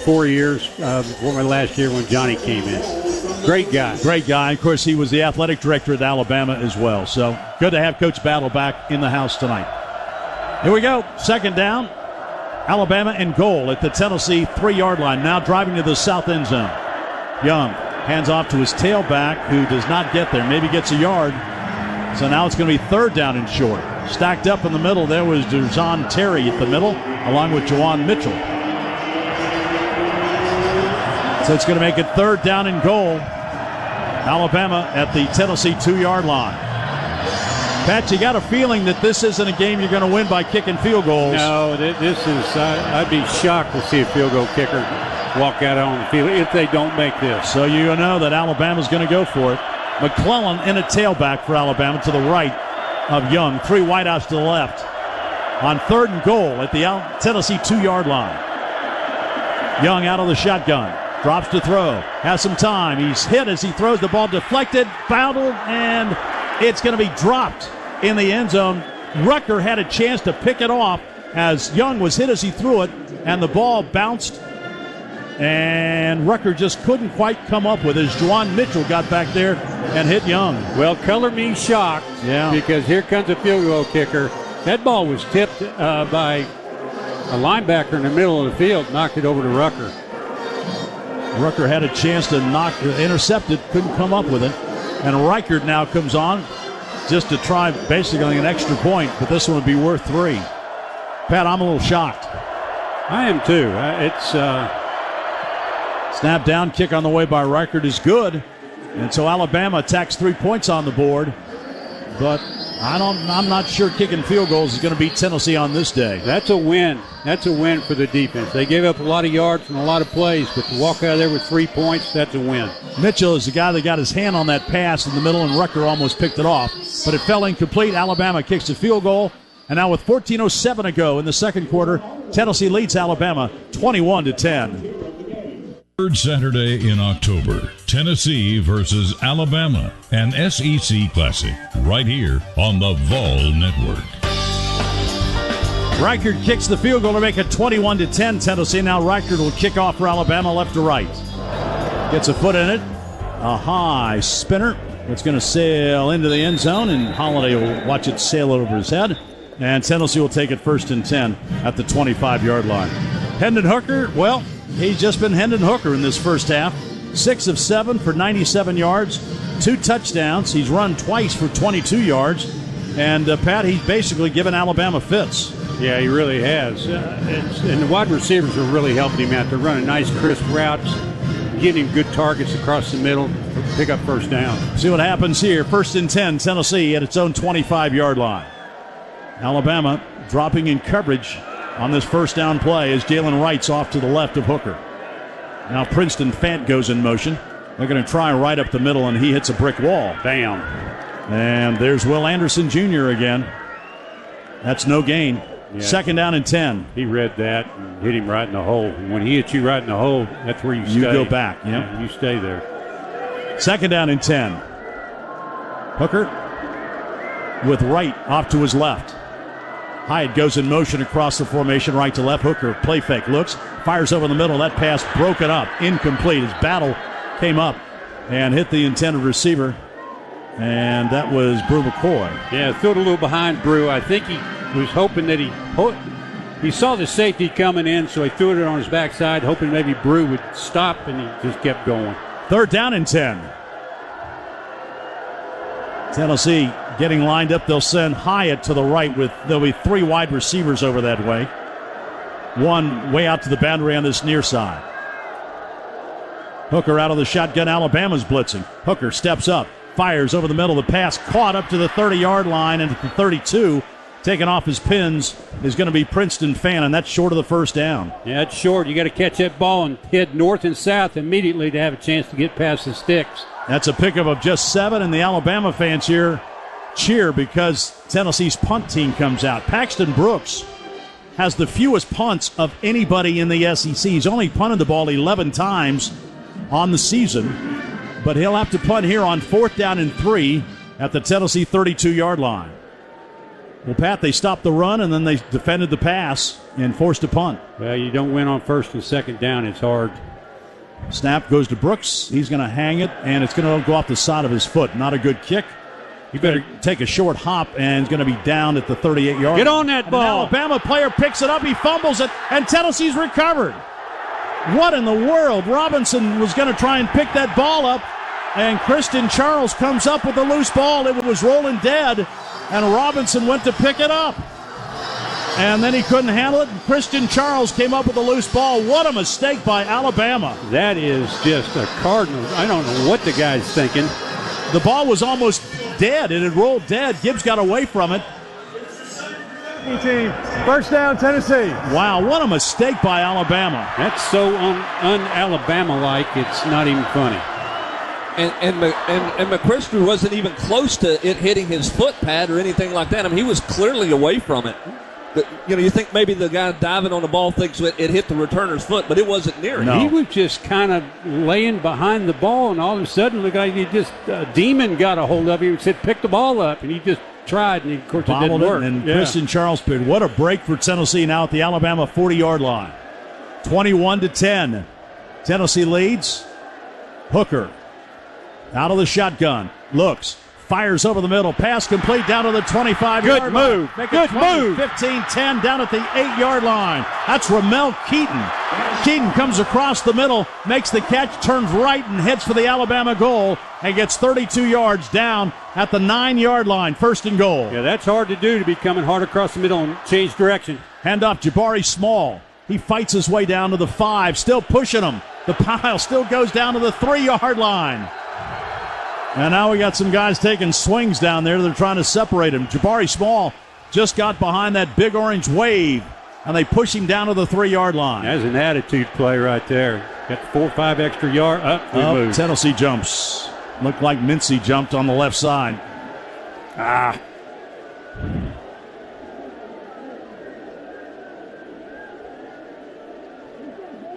[SPEAKER 4] 4 years before my last year when Johnny came in. Great guy.
[SPEAKER 3] Great guy. Of course, he was the athletic director at Alabama as well. So good to have Coach Battle back in the house tonight. Here we go. Second down. Alabama and goal at the Tennessee 3-yard line. Now driving to the south end zone. Young hands off to his tailback, who does not get there. Maybe gets a yard. So now it's going to be third down and short. Stacked up in the middle, there was Derzon Terry at the middle, along with Juwan Mitchell. So it's going to make it third down and goal. Alabama at the Tennessee 2-yard line. Pat, you got a feeling that this isn't a game you're going to win by kicking field goals.
[SPEAKER 4] No, this is. I'd be shocked to see a field goal kicker walk out on the field if they don't make this.
[SPEAKER 3] So you know that Alabama's going to go for it. McClellan in a tailback for Alabama to the right of Young. 3 wideouts to the left. On third and goal at the Tennessee 2-yard line. Young out of the shotgun. Drops to throw. Has some time. He's hit as he throws the ball. Deflected. Fouled. And it's going to be dropped in the end zone. Rucker had a chance to pick it off as Young was hit as he threw it. And the ball bounced. And Rucker just couldn't quite come up with it as Juwan Mitchell got back there and hit Young.
[SPEAKER 4] Well, color me shocked.
[SPEAKER 3] Yeah.
[SPEAKER 4] Because here comes a field goal kicker. That ball was tipped by a linebacker in the middle of the field. Knocked it over to Rucker.
[SPEAKER 3] Rucker had a chance to intercept it, couldn't come up with it. And Reichard now comes on just to try basically an extra point, but this one would be worth 3. Pat, I'm a little shocked.
[SPEAKER 4] I am too. It's
[SPEAKER 3] snap down, kick on the way by Reichard is good. And so Alabama attacks 3 points on the board. But I'm not sure kicking field goals is going to beat Tennessee on this day.
[SPEAKER 4] That's a win. That's a win for the defense. They gave up a lot of yards and a lot of plays, but to walk out of there with 3 points, that's a win.
[SPEAKER 3] Mitchell is the guy that got his hand on that pass in the middle, and Rucker almost picked it off. But it fell incomplete. Alabama kicks a field goal. And now with 14:07 to go in the second quarter, Tennessee leads Alabama 21-10.
[SPEAKER 5] Third Saturday in October, Tennessee versus Alabama, an SEC Classic, right here on the Vol Network.
[SPEAKER 3] Reichard kicks the field goal to make it 21-10 Tennessee. Now Reichard will kick off for Alabama left to right. Gets a foot in it. A high spinner. It's going to sail into the end zone, and Holiday will watch it sail over his head. And Tennessee will take it 1st and 10 at the 25-yard line. Hendon Hooker, well, he's just been Hendon Hooker in this first half. 6 of 7 for 97 yards, 2 touchdowns. He's run twice for 22 yards. And, Pat, he's basically given Alabama fits.
[SPEAKER 4] Yeah, he really has. And the wide receivers are really helping him out. They're running nice, crisp routes, getting him good targets across the middle, pick up first down.
[SPEAKER 3] See what happens here. 1st and 10, Tennessee at its own 25-yard line. Alabama dropping in coverage on this first down play as Jalen Wright's off to the left of Hooker. Now Princeton Fant goes in motion. They're going to try right up the middle, and he hits a brick wall.
[SPEAKER 4] Bam.
[SPEAKER 3] And there's Will Anderson Jr. again. That's no gain. Yeah. 2nd down and 10.
[SPEAKER 4] He read that and hit him right in the hole. And when he hits you right in the hole, that's where you stay.
[SPEAKER 3] You go back. Yep.
[SPEAKER 4] Yeah, you stay there.
[SPEAKER 3] 2nd down and 10. Hooker with Wright off to his left.
[SPEAKER 6] Hyatt goes in motion across the formation, right to left. Hooker, play fake, looks, fires over the middle. That pass broken up, incomplete. His battle came up and hit the intended receiver, and that was Brew McCoy.
[SPEAKER 4] Yeah, threw it a little behind Brew. I think he was hoping that he saw the safety coming in, so he threw it on his backside, hoping maybe Brew would stop, and he just kept going.
[SPEAKER 6] 3rd down and 10. Tennessee getting lined up. They'll send Hyatt to the right. There'll be 3 wide receivers over that way. One way out to the boundary on this near side. Hooker out of the shotgun. Alabama's blitzing. Hooker steps up, fires over the middle. The pass caught up to the 30-yard line and at the 32. Taking off his pins is going to be Princeton Fan, and that's short of the 1st down.
[SPEAKER 4] Yeah, it's short. You got to catch that ball and head north and south immediately to have a chance to get past the sticks.
[SPEAKER 6] That's a pickup of just 7, and the Alabama fans here cheer because Tennessee's punt team comes out. Paxton Brooks has the fewest punts of anybody in the SEC. He's only punted the ball 11 times on the season, but he'll have to punt here on 4th down and 3 at the Tennessee 32-yard line. Well, Pat, they stopped the run, and then they defended the pass and forced a punt.
[SPEAKER 4] Well, you don't win on 1st and 2nd down. It's hard.
[SPEAKER 6] Snap goes to Brooks. He's going to hang it, and it's going to go off the side of his foot. Not a good kick. You better take a short hop, and it's going to be down at the 38-yard line.
[SPEAKER 4] Get on that ball.
[SPEAKER 6] An Alabama player picks it up. He fumbles it, and Tennessee's recovered. What in the world? Robinson was going to try and pick that ball up, and Kristen Charles comes up with a loose ball. It was rolling dead, and Robinson went to pick it up. And then he couldn't handle it, and Christian Charles came up with a loose ball. What a mistake by Alabama.
[SPEAKER 4] That is just a Cardinal. I don't know what the guy's thinking.
[SPEAKER 6] The ball was almost dead. It had rolled dead. Gibbs got away from it.
[SPEAKER 13] Team, 1st down, Tennessee.
[SPEAKER 6] Wow, what a mistake by Alabama.
[SPEAKER 4] That's so un-Alabama-like, it's not even funny.
[SPEAKER 14] And McChrystal wasn't even close to it hitting his foot pad or anything like that. I mean, he was clearly away from it. But, you think maybe the guy diving on the ball thinks it hit the returner's foot, but it wasn't near him.
[SPEAKER 4] No. He was just kind of laying behind the ball, and all of a sudden, the guy, Demon got a hold of him and said, pick the ball up, and he just tried, and of course it didn't work.
[SPEAKER 6] And Christian Charles picked. What a break for Tennessee now at the Alabama 40-yard line. 21-10. Tennessee leads. Hooker out of the shotgun. Looks. Fires over the middle. Pass complete down to the 25-yard line.
[SPEAKER 4] Good move.
[SPEAKER 6] Good move. 15-10 down at the 8-yard line. That's Ramel Keaton. Keaton comes across the middle, makes the catch, turns right, and heads for the Alabama goal and gets 32 yards down at the 9-yard line. 1st and goal.
[SPEAKER 4] Yeah, that's hard to do, to be coming hard across the middle and change direction.
[SPEAKER 6] Handoff Jabari Small. He fights his way down to the 5, still pushing him. The pile still goes down to the 3-yard line. And now we got some guys taking swings down there. They're trying to separate him. Jabari Small just got behind that big orange wave, and they push him down to the 3-yard line.
[SPEAKER 4] That's an attitude play right there. Got 4 or 5 extra yards. Up,
[SPEAKER 6] Tennessee jumps. Looked like Mincy jumped on the left side.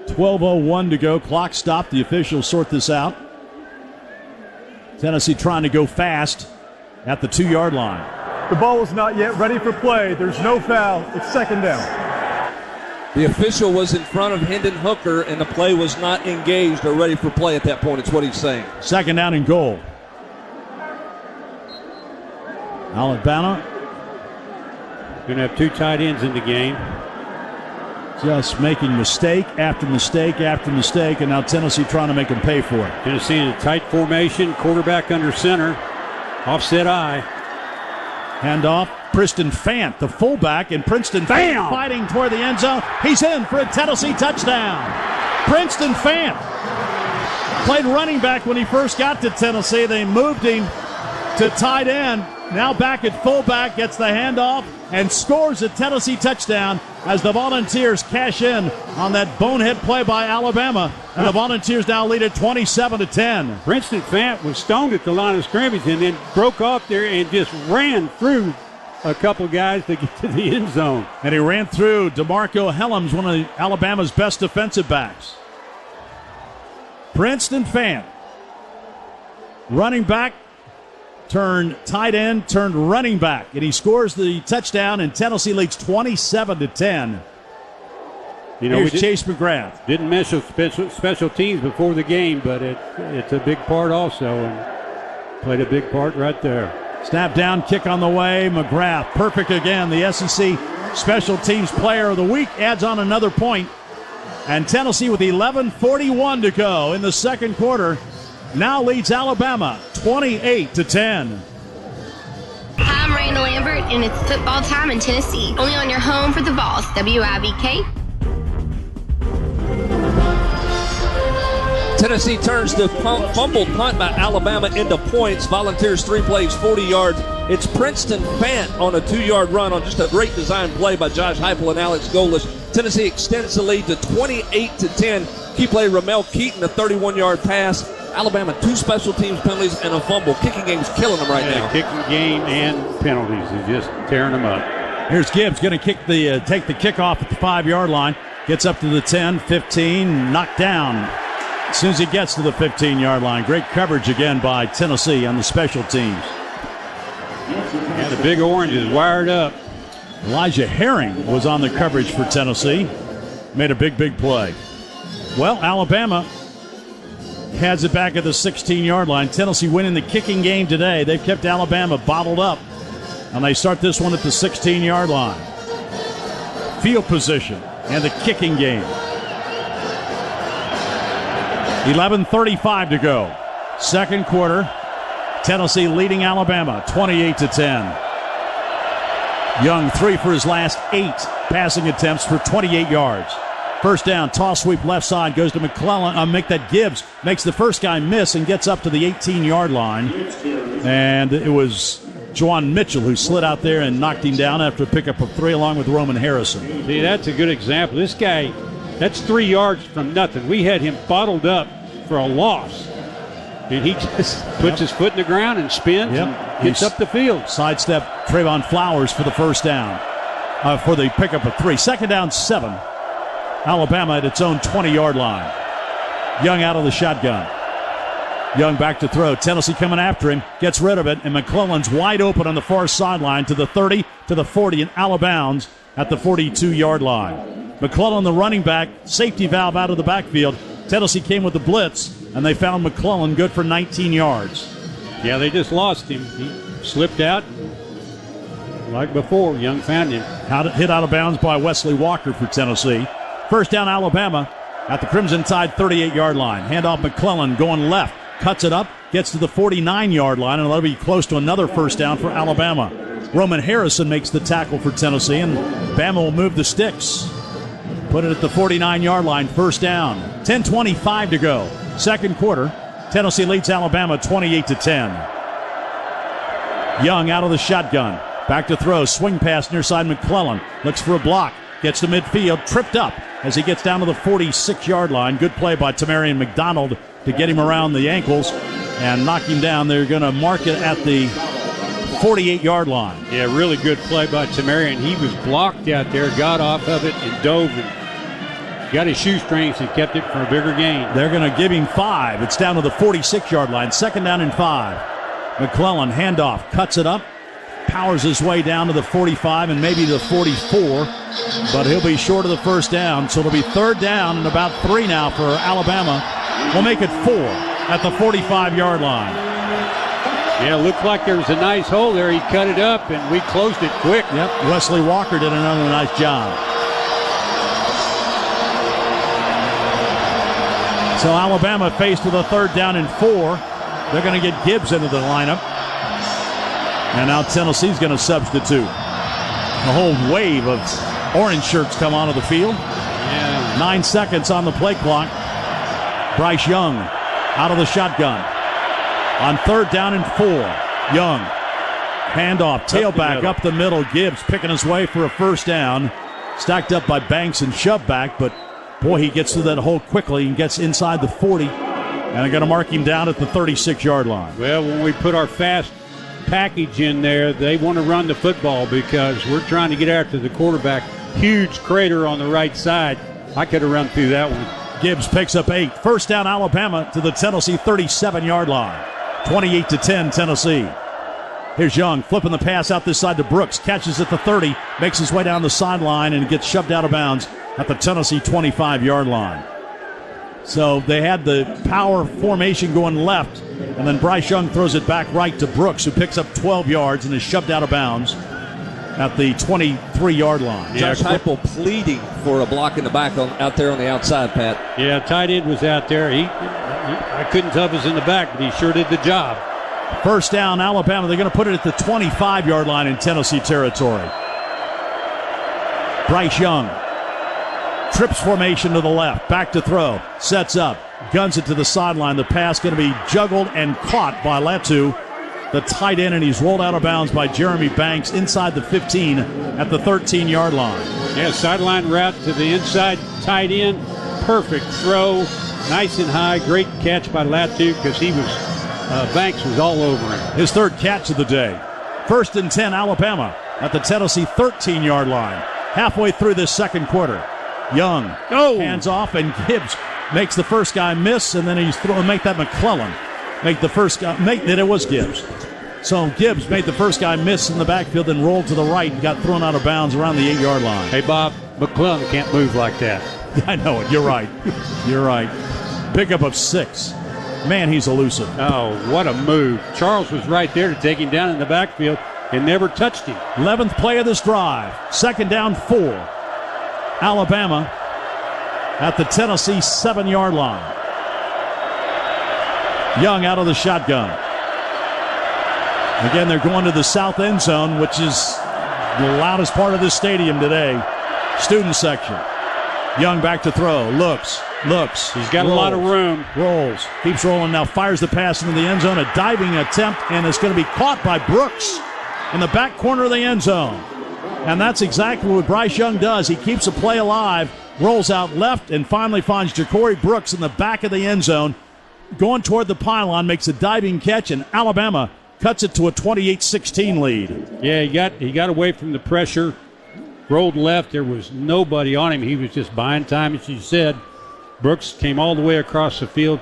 [SPEAKER 6] 12:01 to go. Clock stopped. The officials sort this out. Tennessee trying to go fast at the 2-yard line.
[SPEAKER 13] The ball is not yet ready for play. There's no foul. It's 2nd down.
[SPEAKER 14] The official was in front of Hendon Hooker, and the play was not engaged or ready for play at that point. It's what he's saying.
[SPEAKER 6] 2nd down and goal. Alabama
[SPEAKER 4] going to have 2 tight ends in the game.
[SPEAKER 6] Just making mistake after mistake after mistake, and now Tennessee trying to make them pay for it.
[SPEAKER 4] Tennessee in a tight formation, quarterback under center, offset eye.
[SPEAKER 6] Handoff, Princeton Fant, the fullback, and Princeton Fant fighting toward the end zone. He's in for a Tennessee touchdown. Princeton Fant played running back when he first got to Tennessee. They moved him to tight end. Now back at fullback, gets the handoff and scores a Tennessee touchdown as the Volunteers cash in on that bonehead play by Alabama. And the Volunteers now lead at 27-10.
[SPEAKER 4] Princeton Fant was stoned at the line of scrimmage and then broke off there and just ran through a couple guys to get to the end zone.
[SPEAKER 6] And he ran through DeMarco Helms, one of Alabama's best defensive backs. Princeton Fant, running back
[SPEAKER 3] turned tight end, turned running back, and he scores the touchdown, and Tennessee leads 27-10. Here's Chase McGrath.
[SPEAKER 4] Didn't mess with special teams before the game, but it's a big part also, and played a big part right there.
[SPEAKER 3] Snap down, kick on the way. McGrath, perfect again. The SEC Special Teams Player of the Week adds on another point. And Tennessee, with 11:41 to go in the second quarter, now leads Alabama 28-10.
[SPEAKER 17] Hi, I'm Raina Lambert, and it's football time in Tennessee. Only on your home for the Vols, WIVK.
[SPEAKER 14] Tennessee turns the fumbled punt by Alabama into points. Volunteers 3 plays, 40 yards. It's Princeton Fant on a 2-yard run on just a great design play by Josh Heupel and Alex Golis. Tennessee extends the lead to 28-10. Key play Ramel Keaton, a 31-yard pass. Alabama 2 special teams penalties and a fumble. Kicking game's killing them right now.
[SPEAKER 4] Kicking game and penalties is just tearing them up.
[SPEAKER 3] Here's Gibbs going to take the kickoff at the 5-yard line. Gets up to the 10, 15, knocked down as soon as he gets to the 15-yard line. Great coverage again by Tennessee on the special teams.
[SPEAKER 4] Yeah, the Big Orange is wired up.
[SPEAKER 3] Elijah Herring was on the coverage for Tennessee. Made a big play. Well, Alabama has it back at the 16-yard line. Tennessee winning the kicking game today. They've kept Alabama bottled up, and they start this one at the 16-yard line. Field position and the kicking game. 11:35 to go. Second quarter. Tennessee leading Alabama 28-10. Young 3 for his last 8 passing attempts for 28 yards. First down, toss sweep left side, goes to McClellan. Gibbs makes the first guy miss and gets up to the 18-yard line. And it was Juwan Mitchell who slid out there and knocked him down after a pickup of 3 along with Roman Harrison.
[SPEAKER 4] See, that's a good example. This guy, that's 3 yards from nothing. We had him bottled up for a loss. And he just puts his foot in the ground and spins and gets up the field.
[SPEAKER 3] Sidestep Trayvon Flowers for the first down. For the pickup of 3. Second down, 7. Alabama at its own 20-yard line. Young out of the shotgun. Young back to throw. Tennessee coming after him. Gets rid of it. And McClellan's wide open on the far sideline to the 30, to the 40, and out of bounds at the 42-yard line. McClellan, the running back, safety valve out of the backfield. Tennessee came with the blitz, and they found McClellan good for 19 yards.
[SPEAKER 4] Yeah, they just lost him. He slipped out. Like before, Young found him.
[SPEAKER 3] Hit out of bounds by Wesley Walker for Tennessee. First down, Alabama at the Crimson Tide 38-yard line. Handoff McClellan going left. Cuts it up. Gets to the 49-yard line, and that'll be close to another first down for Alabama. Roman Harrison makes the tackle for Tennessee, and Bama will move the sticks. Put it at the 49-yard line, first down. 10:25 to go. Second quarter. Tennessee leads Alabama 28-10. Young out of the shotgun. Back to throw. Swing pass near side McClellan. Looks for a block. Gets to midfield. Tripped up as he gets down to the 46-yard line. Good play by Tamarian McDonald to get him around the ankles and knock him down. They're going to mark it at the 48-yard line.
[SPEAKER 4] Yeah, really good play by Tamarian. He was blocked out there, got off of it, and dove and got his shoestrings and kept it for a bigger gain.
[SPEAKER 3] They're going to give him 5. It's down to the 46-yard line. Second down and 5. McClellan, handoff, cuts it up, powers his way down to the 45 and maybe the 44, but he'll be short of the first down, so it'll be third down and about 3 now for Alabama. We'll make it 4 at the 45-yard line.
[SPEAKER 4] Yeah, it looked like there was a nice hole there. He cut it up, and we closed it quick.
[SPEAKER 3] Yep, Wesley Walker did another nice job. So Alabama faced with a third down and 4. They're going to get Gibbs into the lineup. And now Tennessee's going to substitute. A whole wave of orange shirts come onto the field.
[SPEAKER 4] Yeah.
[SPEAKER 3] 9 seconds on the play clock. Bryce Young out of the shotgun. On third down and 4. Young. Handoff, tailback up the middle. Gibbs picking his way for a first down. Stacked up by Banks and shoved back, but boy, he gets through that hole quickly and gets inside the 40. And they're going to mark him down at the 36-yard line.
[SPEAKER 4] Well, when we put our fast package in there, they want to run the football because we're trying to get after the quarterback. Huge crater on the right side. I could have run through that one.
[SPEAKER 3] Gibbs picks up 8. First down, Alabama to the Tennessee 37-yard line. 28-10 Tennessee. Here's Young flipping the pass out this side to Brooks. Catches at the 30, makes his way down the sideline, and gets shoved out of bounds at the Tennessee 25-yard line. So they had the power formation going left, and then Bryce Young throws it back right to Brooks, who picks up 12 yards and is shoved out of bounds at the 23-yard line.
[SPEAKER 14] Josh Heupel pleading for a block in the back out there on the outside, Pat.
[SPEAKER 4] Yeah, tight end was out there. I couldn't tell if it was in the back, but he sure did the job.
[SPEAKER 3] First down, Alabama. They're going to put it at the 25-yard line in Tennessee territory. Bryce Young trips formation to the left, back to throw, sets up, guns it to the sideline. The pass going to be juggled and caught by Latu, the tight end, and he's rolled out of bounds by Jeremy Banks inside the 15 at the 13-yard line.
[SPEAKER 4] Yeah, sideline route to the inside tight end. Perfect throw, nice and high. Great catch by Latu because Banks was all over him.
[SPEAKER 3] His third catch of the day. First and 10, Alabama at the Tennessee 13-yard line. Halfway through this second quarter. Young hands off, and Gibbs makes the first guy miss, and then he's make that McClellan make the first guy that it was Gibbs. So Gibbs made the first guy miss in the backfield, then rolled to the right and got thrown out of bounds around the 8-yard line.
[SPEAKER 4] Hey Bob, McClellan can't move like that.
[SPEAKER 3] I know it. You're right. You're right. Pickup of 6. Man, he's elusive.
[SPEAKER 4] Oh, what a move. Charles was right there to take him down in the backfield and never touched him.
[SPEAKER 3] 11th play of this drive. Second down 4. Alabama at the Tennessee 7-yard line. Young out of the shotgun. Again, they're going to the south end zone, which is the loudest part of this stadium today. Student section. Young back to throw. Looks.
[SPEAKER 4] He's got a lot of room.
[SPEAKER 3] Rolls. Keeps rolling now. Fires the pass into the end zone. A diving attempt, and it's going to be caught by Brooks in the back corner of the end zone. And that's exactly what Bryce Young does. He keeps the play alive, rolls out left, and finally finds Ja'Cory Brooks in the back of the end zone. Going toward the pylon, makes a diving catch, and Alabama cuts it to a 28-16 lead.
[SPEAKER 4] Yeah, he got away from the pressure, rolled left. There was nobody on him. He was just buying time, as you said. Brooks came all the way across the field.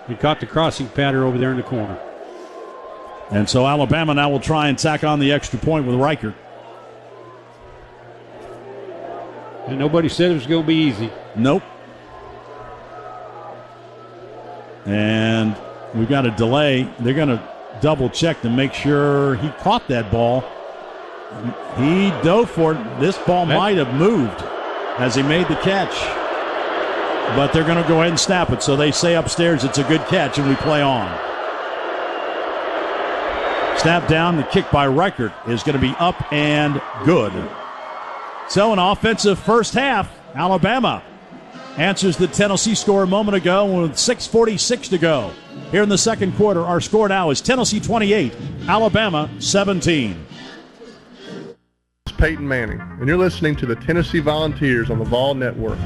[SPEAKER 4] He caught the crossing pattern over there in the corner.
[SPEAKER 3] And so Alabama now will try and tack on the extra point with Reichert.
[SPEAKER 4] And nobody said it was going to be easy.
[SPEAKER 3] Nope. And we've got a delay. They're going to double check to make sure he caught that ball. He dove for it. This ball might have moved as he made the catch. But they're going to go ahead and snap it. So they say upstairs it's a good catch, and we play on. Snap down. The kick by Reichert is going to be up and good. So an offensive first half. Alabama answers the Tennessee score a moment ago with 6:46 to go. Here in the second quarter, our score now is Tennessee 28, Alabama 17.
[SPEAKER 18] It's Peyton Manning, and you're listening to the Tennessee Volunteers on the Vol Network.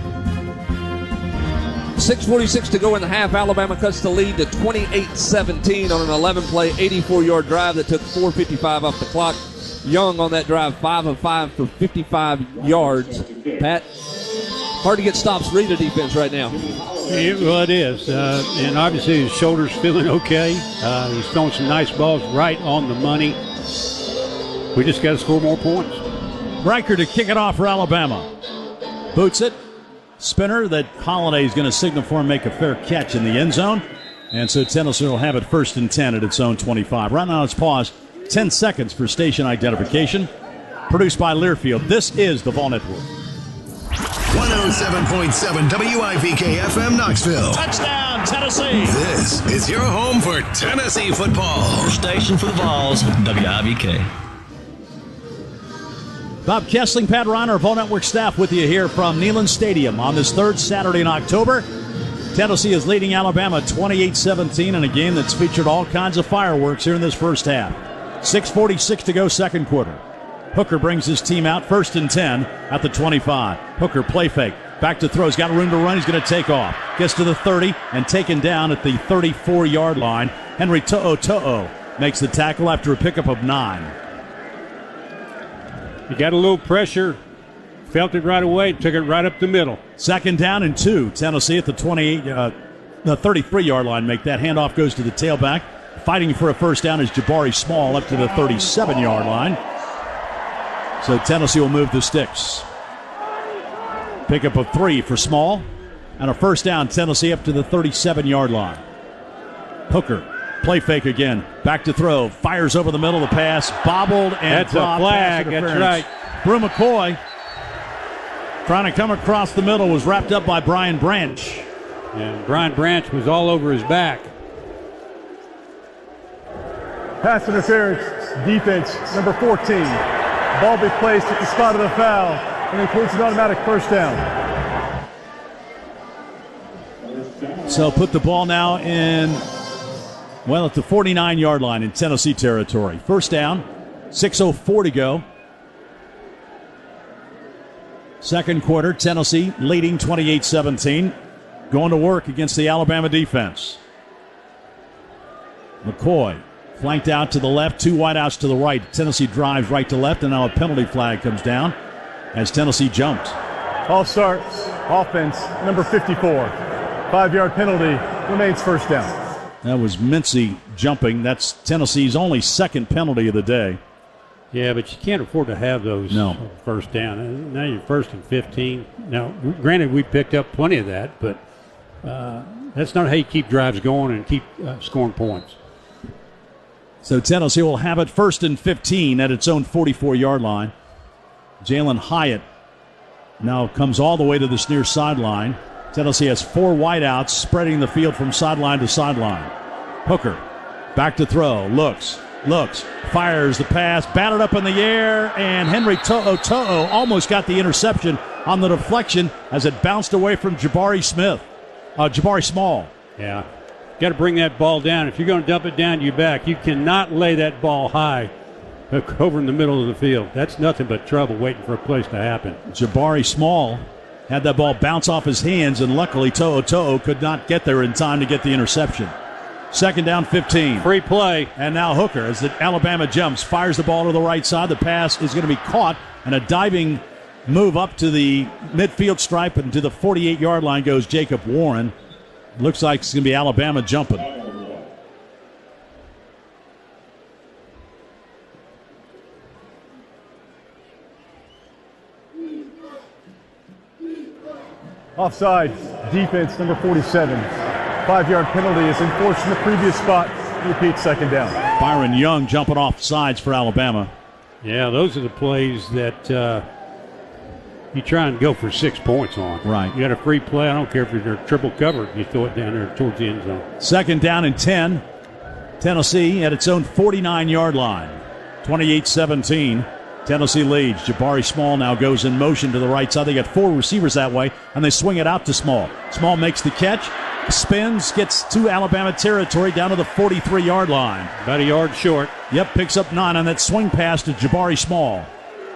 [SPEAKER 14] 6:46 to go in the half. Alabama cuts the lead to 28-17 on an 11-play, 84-yard drive that took 4:55 off the clock. Young on that drive, 5 of 5 for 55 yards. Pat, hard to get stops read a defense right now.
[SPEAKER 4] Well, it is. And obviously his shoulder's feeling okay. He's throwing some nice balls right on the money. We just got to score more points.
[SPEAKER 3] Reichert to kick it off for Alabama. Boots it. Spinner that Holiday is going to signal for him, make a fair catch in the end zone. And so Tennessee will have it first and 10 at its own 25. Right now it's paused. 10 seconds for station identification. Produced by Learfield. This is the Vol Network.
[SPEAKER 11] 107.7 WIVK FM Knoxville.
[SPEAKER 3] Touchdown, Tennessee.
[SPEAKER 11] This is your home for Tennessee football.
[SPEAKER 19] Station for the Vols, WIVK.
[SPEAKER 3] Bob Kessling, Pat Reiner, Vol Network staff with you here from Neyland Stadium on this third Saturday in October. Tennessee is leading Alabama 28-17 in a game that's featured all kinds of fireworks here in this first half. 6:46 to go, second quarter. Hooker brings his team out first and 10 at the 25. Hooker play fake. Back to throw. He's got room to run. He's going to take off. Gets to the 30 and taken down at the 34-yard line. Henry To'o makes the tackle after a pickup of 9.
[SPEAKER 4] He got a little pressure, felt it right away, took it right up the middle.
[SPEAKER 3] Second down and 2. Tennessee at the 33-yard line make that. Handoff goes to the tailback. fighting for a first down is Jabari Small up to the 37-yard line. So Tennessee will move the sticks. Pickup of 3 for Small. And a first down, Tennessee up to the 37-yard line. Hooker, play fake again. Back to throw. Fires over the middle of the pass. Bobbled and
[SPEAKER 4] that's
[SPEAKER 3] dropped.
[SPEAKER 4] A flag. That's right.
[SPEAKER 3] Brew McCoy trying to come across the middle was wrapped up by Brian Branch.
[SPEAKER 4] And Brian Branch was all over his back.
[SPEAKER 13] Pass interference, defense, number 14. Ball be placed at the spot of the foul and includes an automatic first down.
[SPEAKER 3] So put the ball now in, at the 49-yard line in Tennessee territory. First down, 6:04 to go. Second quarter, Tennessee leading 28-17. Going to work against the Alabama defense. McCoy flanked out to the left, 2 wideouts to the right. Tennessee drives right to left, and now a penalty flag comes down as Tennessee jumped.
[SPEAKER 13] All starts, offense, number 54. 5-yard penalty, remains first down.
[SPEAKER 3] That was Mincy jumping. That's Tennessee's only second penalty of the day.
[SPEAKER 4] Yeah, but you can't afford to have those first down. Now you're 1st and 15. Now, granted, we picked up plenty of that, but that's not how you keep drives going and keep scoring points.
[SPEAKER 3] So Tennessee will have it 1st and 15 at its own 44-yard line. Jalin Hyatt now comes all the way to this near sideline. Tennessee has 4 wideouts spreading the field from sideline to sideline. Hooker back to throw. Looks, fires the pass, batted up in the air, and Henry To'o almost got the interception on the deflection as it bounced away from Jabari Small.
[SPEAKER 4] Yeah, got to bring that ball down. If you're going to dump it down to your back, you cannot lay that ball high over in the middle of the field. That's nothing but trouble waiting for a place to happen.
[SPEAKER 3] Jabari Small had that ball bounce off his hands, and luckily To'o could not get there in time to get the interception. Second down, 15.
[SPEAKER 4] Free play.
[SPEAKER 3] And now Hooker, as the Alabama jumps, fires the ball to the right side. The pass is going to be caught, and a diving move up to the midfield stripe and to the 48-yard line goes Jacob Warren. Looks like it's going to be Alabama jumping.
[SPEAKER 13] Offside, defense, number 47. 5-yard penalty is enforced in the previous spot. Repeat, second down.
[SPEAKER 3] Byron Young jumping off sides for Alabama.
[SPEAKER 4] Yeah, those are the plays that you try and go for 6 points on.
[SPEAKER 3] Right.
[SPEAKER 4] You got a free play. I don't care if you're triple covered. You throw it down there towards the end zone.
[SPEAKER 3] Second down and 10. Tennessee at its own 49-yard line. 28-17. Tennessee leads. Jabari Small now goes in motion to the right side. They got 4 receivers that way, and they swing it out to Small. Small makes the catch, spins, gets to Alabama territory down to the 43-yard line.
[SPEAKER 4] About a yard short.
[SPEAKER 3] Yep, picks up 9 on that swing pass to Jabari Small.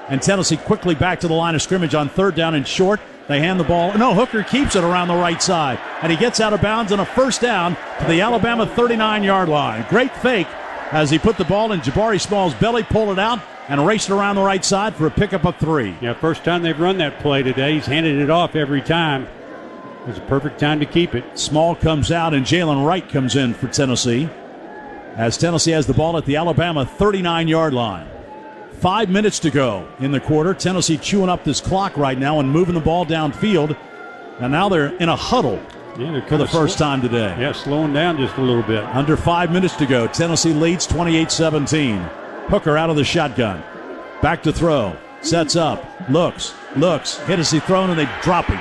[SPEAKER 3] And Tennessee quickly back to the line of scrimmage on 3rd down and short. They hand the ball. No, Hooker keeps it around the right side, and he gets out of bounds on a first down to the Alabama 39-yard line. Great fake as he put the ball in Jabari Small's belly, pulled it out, and raced around the right side for a pickup of 3.
[SPEAKER 4] Yeah, first time they've run that play today. He's handed it off every time. It was a perfect time to keep it.
[SPEAKER 3] Small comes out, and Jalen Wright comes in for Tennessee as Tennessee has the ball at the Alabama 39-yard line. 5 minutes to go in the quarter. Tennessee chewing up this clock right now and moving the ball downfield. And now they're in a huddle for the first time today.
[SPEAKER 4] Yeah, slowing down just a little bit.
[SPEAKER 3] Under 5 minutes to go. Tennessee leads 28-17. Hooker out of the shotgun. Back to throw. Sets up. Looks. Hit as he thrown, and they drop him.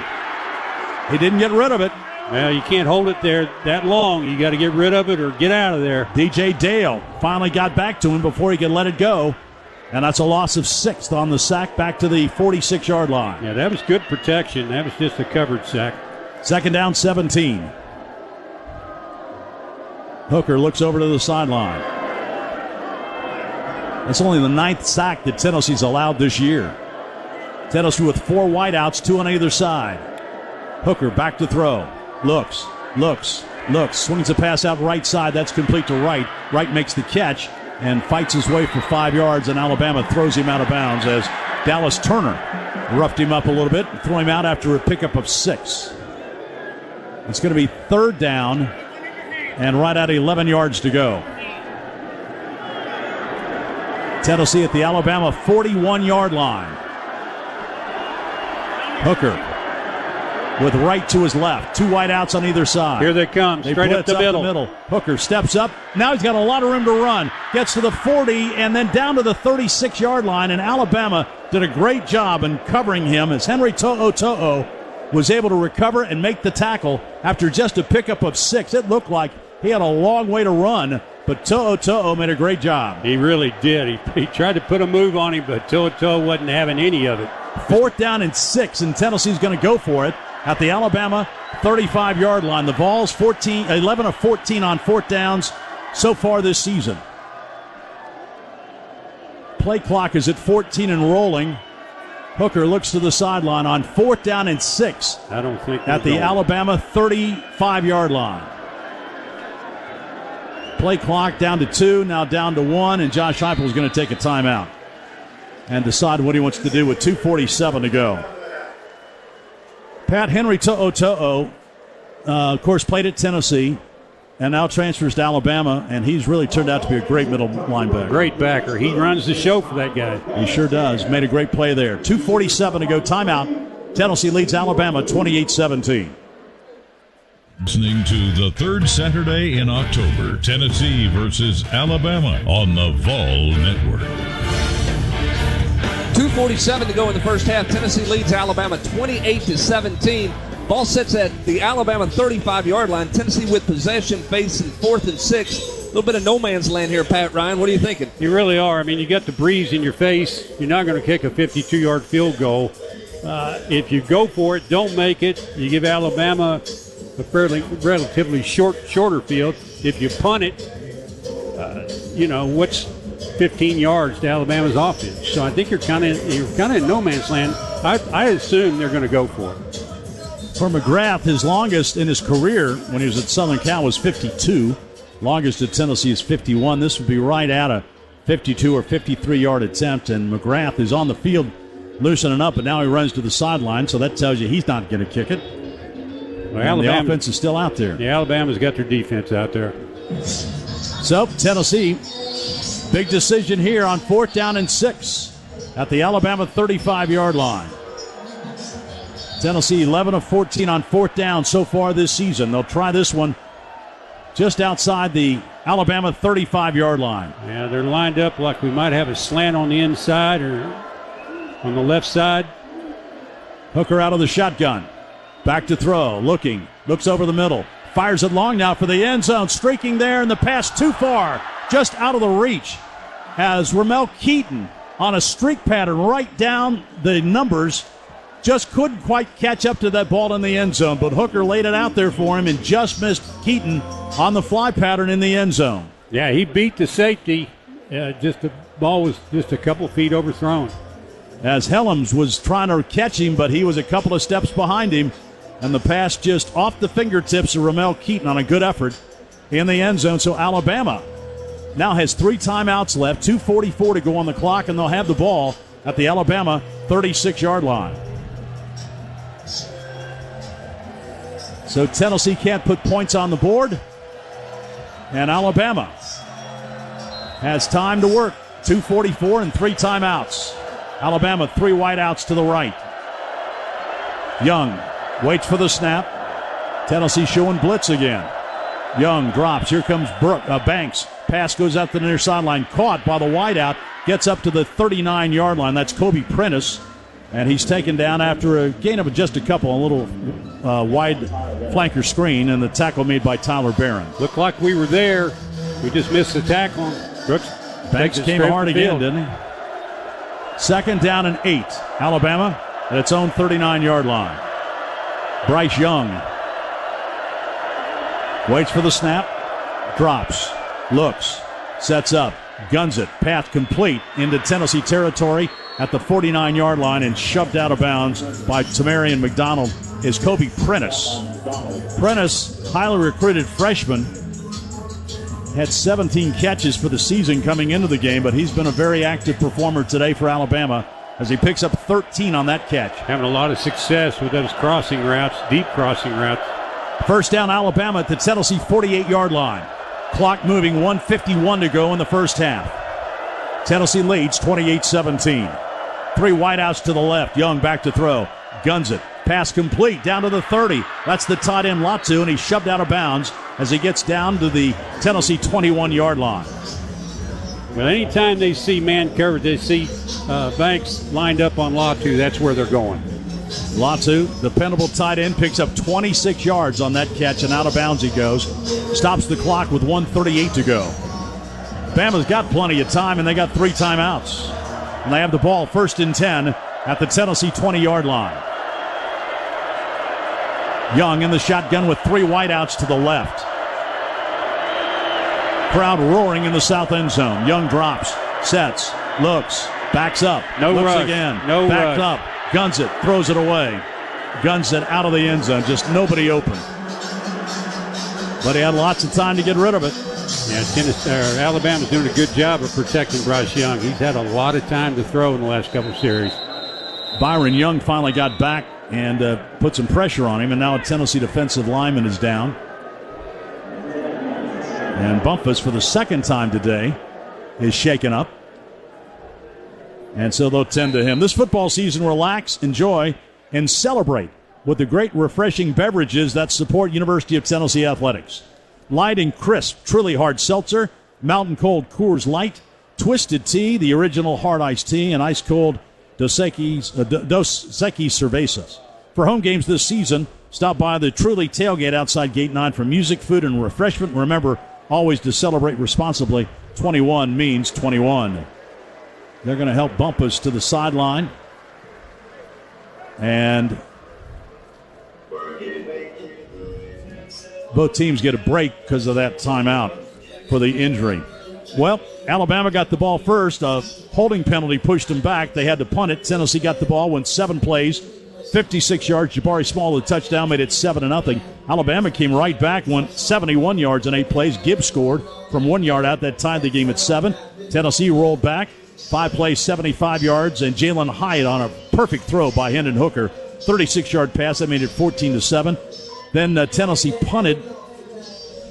[SPEAKER 3] He didn't get rid of it.
[SPEAKER 4] Well, you can't hold it there that long. You got to get rid of it or get out of there.
[SPEAKER 3] DJ Dale finally got back to him before he could let it go. And that's a loss of 6th on the sack back to the 46-yard line.
[SPEAKER 4] Yeah, that was good protection. That was just a covered sack.
[SPEAKER 3] Second down, 17. Hooker looks over to the sideline. That's only the 9th sack that Tennessee's allowed this year. Tennessee with 4 wideouts, 2 on either side. Hooker back to throw. Looks. Swings the pass out right side. That's complete to Wright. Wright makes the catch and fights his way for 5 yards, and Alabama throws him out of bounds as Dallas Turner roughed him up a little bit and threw him out after a pickup of 6. It's going to be 3rd down and right at 11 yards to go. Tennessee at the Alabama 41-yard line. Hooker with right to his left. 2 wideouts on either side.
[SPEAKER 4] Here they come, straight up the middle.
[SPEAKER 3] Hooker steps up. Now he's got a lot of room to run. Gets to the 40 and then down to the 36-yard line. And Alabama did a great job in covering him as Henry To'o was able to recover and make the tackle after just a pickup of 6. It looked like he had a long way to run, but To'o made a great job.
[SPEAKER 4] He really did. He tried to put a move on him, but To'o wasn't having any of it.
[SPEAKER 3] 4th down and 6, and Tennessee's going to go for it at the Alabama 35-yard line. The Vols 11 of 14 on 4th downs so far this season. Play clock is at 14 and rolling. Hooker looks to the sideline on 4th down and 6.
[SPEAKER 4] I don't think
[SPEAKER 3] at the Alabama 35-yard line. Play clock down to 2, now down to 1, and Josh Heupel is going to take a timeout and decide what he wants to do with 2:47 to go. Pat, Henry To'o, of course, played at Tennessee and now transfers to Alabama, and he's really turned out to be a great middle linebacker.
[SPEAKER 4] Great backer. He runs the show for that guy.
[SPEAKER 3] He sure does. Made a great play there. 2:47 to go. Timeout. Tennessee leads Alabama 28-17.
[SPEAKER 5] Listening to the 3rd Saturday in October, Tennessee versus Alabama on the Vol Network.
[SPEAKER 14] 2:47 to go in the first half. Tennessee leads Alabama 28-17. Ball sits at the Alabama 35-yard line. Tennessee with possession, facing 4th and 6. A little bit of no man's land here, Pat Ryan. What are you thinking?
[SPEAKER 4] You really are. I mean, you got the breeze in your face. You're not going to kick a 52-yard field goal. If you go for it, don't make it. You give Alabama a relatively shorter field. If you punt it, what's 15 yards to Alabama's offense? So I think you're kind of in no man's land. I assume they're going to go for it.
[SPEAKER 3] For McGrath, his longest in his career when he was at Southern Cal was 52. Longest at Tennessee is 51. This would be right at a 52 or 53-yard attempt, and McGrath is on the field loosening up, and now he runs to the sideline, so that tells you he's not going to kick it. Well, the offense is still out there.
[SPEAKER 4] Yeah, Alabama's got their defense out there.
[SPEAKER 3] So, Tennessee, big decision here on 4th down and 6 at the Alabama 35-yard line. Tennessee 11 of 14 on 4th down so far this season. They'll try this one just outside the Alabama 35-yard line.
[SPEAKER 4] Yeah, they're lined up like we might have a slant on the inside or on the left side.
[SPEAKER 3] Hooker out of the shotgun. Back to throw. Looks over the middle. Fires it long now for the end zone. Streaking there, and the pass too far. Just out of the reach. As Ramel Keaton on a streak pattern right down the numbers. Just couldn't quite catch up to that ball in the end zone, but Hooker laid it out there for him and just missed Keaton on the fly pattern in the end zone.
[SPEAKER 4] Yeah, he beat the safety. The ball was just a couple feet overthrown.
[SPEAKER 3] As Helms was trying to catch him, but he was a couple of steps behind him, and the pass just off the fingertips of Ramel Keaton on a good effort in the end zone. So Alabama now has 3 timeouts left, 2:44 to go on the clock, and they'll have the ball at the Alabama 36-yard line. So Tennessee can't put points on the board. And Alabama has time to work. 2:44 and 3 timeouts. Alabama 3 wideouts to the right. Young waits for the snap. Tennessee showing blitz again. Young drops. Here comes Banks. Pass goes out to the near sideline. Caught by the wideout. Gets up to the 39-yard line. That's Kobe Prentice. And he's taken down after a gain of just a couple, a little wide flanker screen, and the tackle made by Tyler Barron.
[SPEAKER 4] Looked like we were there. We just missed the tackle. Brooks
[SPEAKER 3] Banks came hard again, didn't he? 2nd down and 8. Alabama at its own 39-yard line. Bryce Young waits for the snap, drops, looks, sets up, guns it, path complete into Tennessee territory at the 49-yard line and shoved out of bounds by Tamarian McDonald is Kobe Prentice. Prentice, highly recruited freshman, had 17 catches for the season coming into the game, but he's been a very active performer today for Alabama as he picks up 13 on that catch.
[SPEAKER 4] Having a lot of success with those crossing routes, deep crossing routes.
[SPEAKER 3] 1st down Alabama at the Tennessee 48-yard line. Clock moving, 1:51 to go in the first half. Tennessee leads 28-17. 3 wideouts to the left. Young back to throw. Guns it. Pass complete down to the 30. That's the tight end Latu, and he's shoved out of bounds as he gets down to the Tennessee 21-yard line.
[SPEAKER 4] Well, anytime they see man coverage, they see Banks lined up on Latu, that's where they're going.
[SPEAKER 3] Latu, dependable tight end, picks up 26 yards on that catch, and out of bounds he goes. Stops the clock with 1:38 to go. Bama's got plenty of time, and they got 3 timeouts. And they have the ball 1st and 10 at the Tennessee 20-yard line. Young in the shotgun with 3 wideouts to the left. Crowd roaring in the south end zone. Young drops, sets, looks, backs up, looks
[SPEAKER 4] rush.
[SPEAKER 3] again,
[SPEAKER 4] No
[SPEAKER 3] backed
[SPEAKER 4] rush.
[SPEAKER 3] up, guns it, throws it away. Guns it out of the end zone, just nobody open. But he had lots of time to get rid of it.
[SPEAKER 4] Yeah, Alabama's doing a good job of protecting Bryce Young. He's had a lot of time to throw in the last couple of series.
[SPEAKER 3] Byron Young finally got back and put some pressure on him, and now a Tennessee defensive lineman is down. And Bumpus, for the second time today, is shaken up. And so they'll tend to him. This football season, relax, enjoy, and celebrate with the great refreshing beverages that support University of Tennessee athletics. Light and crisp, truly hard seltzer, Mountain Cold Coors Light, Twisted Tea, the original hard iced tea, and ice cold Dos Equis Cervezas. For home games this season, stop by the Truly Tailgate outside Gate 9 for music, food, and refreshment. Remember, always to celebrate responsibly. 21 means 21. They're going to help bump us to the sideline. And both teams get a break because of that timeout for the injury. Well, Alabama got the ball first. A holding penalty pushed them back. They had to punt it. Tennessee got the ball, went 7 plays, 56 yards. Jabari Small, the touchdown, made it 7-0. Alabama came right back, went 71 yards in 8 plays. Gibbs scored from 1 yard out. That tied the game at 7. Tennessee rolled back, 5 plays, 75 yards, and Jalin Hyatt on a perfect throw by Hendon Hooker, 36-yard pass. That made it 14-7. Then Tennessee punted,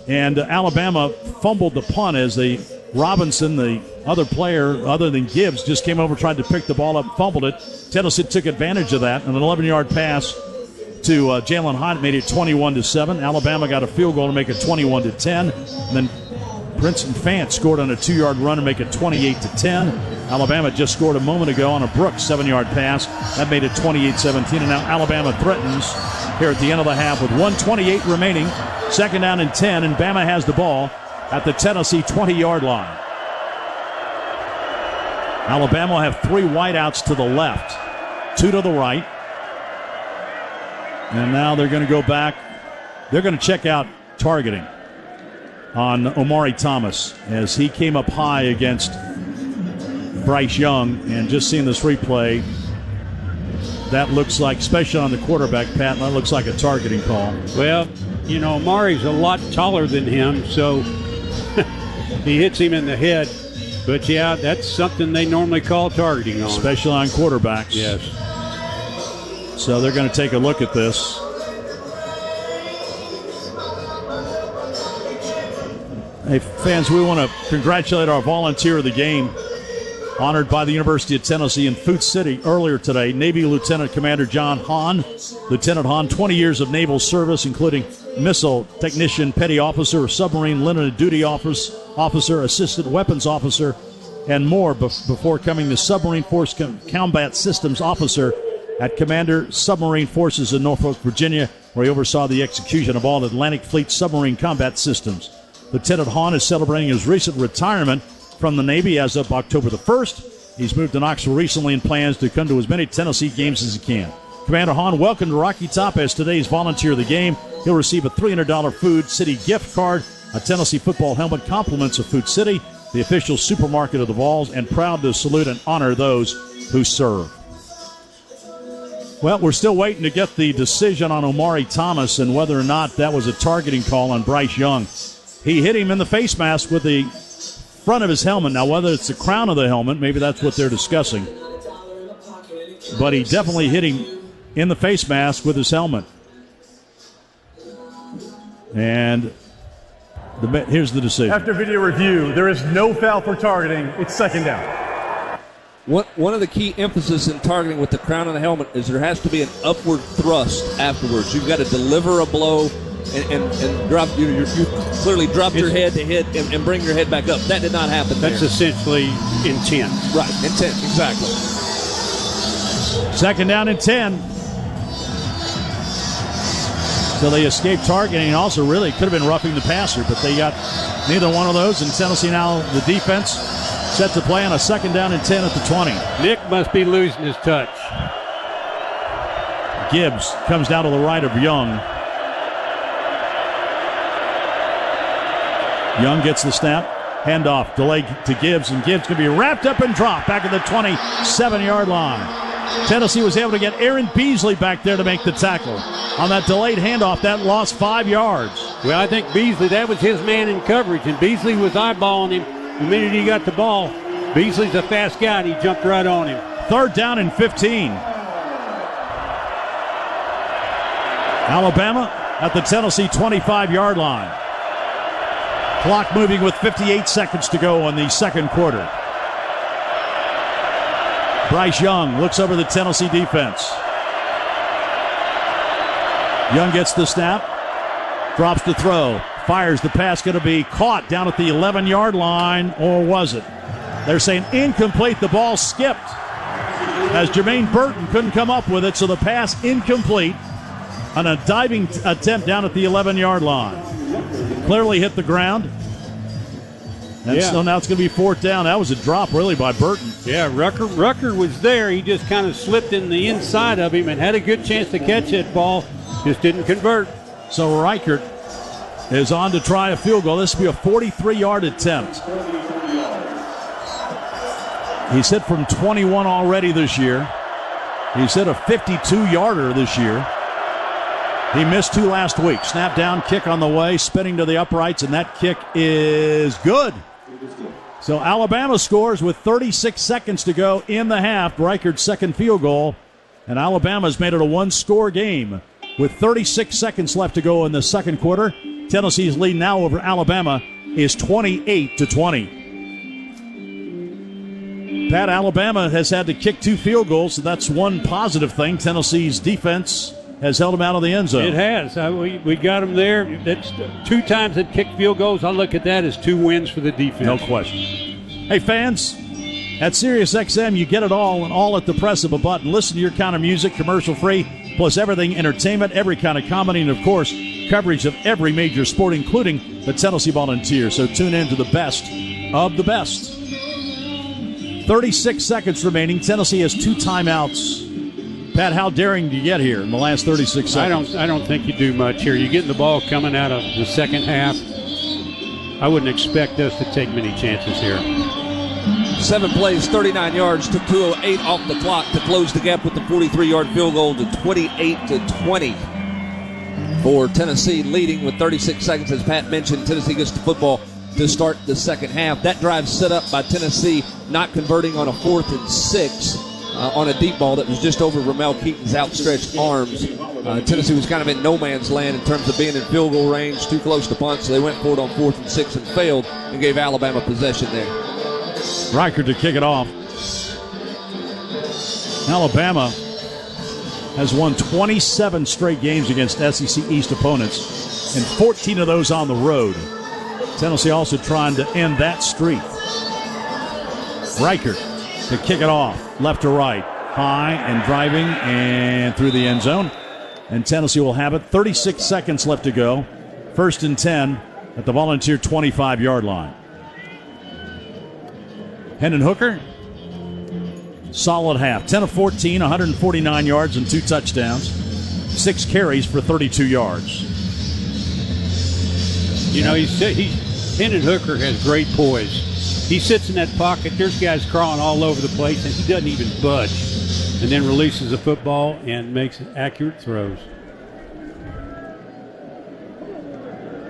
[SPEAKER 3] and Alabama fumbled the punt as Robinson, the other player other than Gibbs, just came over, tried to pick the ball up, fumbled it. Tennessee took advantage of that, and an 11-yard pass to Jalin Hyatt made it 21-7. Alabama got a field goal to make it 21-10. And then Princeton Fant scored on a 2-yard run to make it 28-10. Alabama just scored a moment ago on a Brooks 7-yard pass. That made it 28-17. And now Alabama threatens here at the end of the half with 1:28 remaining. 2nd down and 10, and Bama has the ball at the Tennessee 20-yard line. Alabama will have 3 wideouts to the left, 2 to the right. And now they're going to go back. They're going to check out targeting on Omari Thomas as he came up high against Bryce Young. And just seeing this replay, that looks like, especially on the quarterback, Pat, that looks like a targeting call.
[SPEAKER 4] Well, you know, Omari's a lot taller than him, so he hits him in the head. But, yeah, that's something they normally call targeting on.
[SPEAKER 3] Especially on quarterbacks.
[SPEAKER 4] Yes.
[SPEAKER 3] So they're going to take a look at this. Hey, fans, we want to congratulate our volunteer of the game, honored by the University of Tennessee in Food City earlier today, Navy Lieutenant Commander John Hahn. Lieutenant Hahn, 20 years of naval service, including missile technician, petty officer, submarine limited duty officer, assistant weapons officer, and more before becoming the Submarine Force Combat Systems Officer at Commander Submarine Forces in Norfolk, Virginia, where he oversaw the execution of all Atlantic Fleet submarine combat systems. Lieutenant Hahn is celebrating his recent retirement from the Navy as of October the 1st. He's moved to Knoxville recently and plans to come to as many Tennessee games as he can. Commander Hahn, welcome to Rocky Top as today's volunteer of the game. He'll receive a $300 Food City gift card, a Tennessee football helmet, compliments of Food City, the official supermarket of the Vols, and proud to salute and honor those who serve. Well, we're still waiting to get the decision on Omari Thomas and whether or not that was a targeting call on Bryce Young. He hit him in the face mask with the front of his helmet. Now, whether it's the crown of the helmet, maybe that's what they're discussing. But he definitely hit him in the face mask with his helmet. And Here's the decision.
[SPEAKER 13] After video review, there is no foul for targeting. It's second down.
[SPEAKER 14] One of the key emphasis in targeting with the crown of the helmet is there has to be an upward thrust afterwards. You've got to deliver a blow and drop. You clearly dropped your head to hit and bring your head back up. That did not happen.
[SPEAKER 4] That's essentially intent.
[SPEAKER 14] Right, intent, exactly.
[SPEAKER 3] Second down and 10. So they escaped targeting, and also really could have been roughing the passer, but they got neither one of those. And Tennessee now, the defense, set to play on a second down and 10 at the 20.
[SPEAKER 4] Nick must be losing his touch.
[SPEAKER 3] Gibbs comes down to the right of Young. Young gets the snap. Handoff, delayed to Gibbs, and Gibbs can be wrapped up and dropped back at the 27-yard line. Tennessee was able to get Aaron Beasley back there to make the tackle. On that delayed handoff, that lost 5 yards.
[SPEAKER 4] Well, I think Beasley, that was his man in coverage, and Beasley was eyeballing him. The minute he got the ball, Beasley's a fast guy, and he jumped right on him.
[SPEAKER 3] Third down and 15. Alabama at the Tennessee 25-yard line. Clock moving with 58 seconds to go in the second quarter. Bryce Young looks over the Tennessee defense. Young gets the snap, drops the throw, fires the pass, going to be caught down at the 11-yard line, or was it? They're saying incomplete, the ball skipped as Jermaine Burton couldn't come up with it, so the pass incomplete on a diving attempt down at the 11-yard line. Clearly hit the ground. And so now it's going to be fourth down. That was a drop, really, by Burton.
[SPEAKER 4] Yeah, Rucker was there. He just kind of slipped in the inside of him and had a good chance to catch that ball. Just didn't convert.
[SPEAKER 3] So Reichert is on to try a field goal. This will be a 43-yard attempt. He's hit from 21 already this year. He's hit a 52-yarder this year. He missed 2 last week. Snap down, kick on the way, spinning to the uprights, and that kick is good. So Alabama scores with 36 seconds to go in the half. Reichert's second field goal, and Alabama's made it a one-score game with 36 seconds left to go in the second quarter. Tennessee's lead now over Alabama is 28-20. Pat, Alabama has had to kick 2 field goals, so that's one positive thing. Tennessee's defense has held them out of the end zone.
[SPEAKER 4] It has. We got them there. That's 2 times that kicked field goals. I look at that as 2 wins for the defense.
[SPEAKER 3] No question. Hey, fans, at SiriusXM, you get it all and all at the press of a button. Listen to your kind of music, commercial-free, plus everything entertainment, every kind of comedy, and, of course, coverage of every major sport, including the Tennessee Volunteers. So tune in to the best of the best. 36 seconds remaining. Tennessee has 2 timeouts. Pat, how daring do you get here in the last 36 seconds?
[SPEAKER 4] I don't think you do much here. You're getting the ball coming out of the second half. I wouldn't expect us to take many chances here.
[SPEAKER 14] 7 plays, 39 yards, took 2:08 off the clock to close the gap with the 43-yard field goal to 28-20 for Tennessee, leading with 36 seconds. As Pat mentioned, Tennessee gets the football to start the second half. That drive set up by Tennessee not converting on a 4th and 6 on a deep ball that was just over Ramel Keaton's outstretched arms. Tennessee was kind of in no man's land in terms of being in field goal range, too close to punt, so they went for it on 4th and 6 and failed and gave Alabama possession there.
[SPEAKER 3] Reichert to kick it off. Alabama has won 27 straight games against SEC East opponents, and 14 of those on the road. Tennessee also trying to end that streak. Reichert to kick it off, left to right, high and driving and through the end zone. And Tennessee will have it. 36 seconds left to go. 1st and 10 at the Volunteer 25-yard line. Hendon Hooker, solid half. 10 of 14, 149 yards and 2 touchdowns. 6 carries for 32 yards.
[SPEAKER 4] You know, Hendon Hooker has great poise. He sits in that pocket. There's guys crawling all over the place, and he doesn't even budge. And then releases the football and makes accurate throws.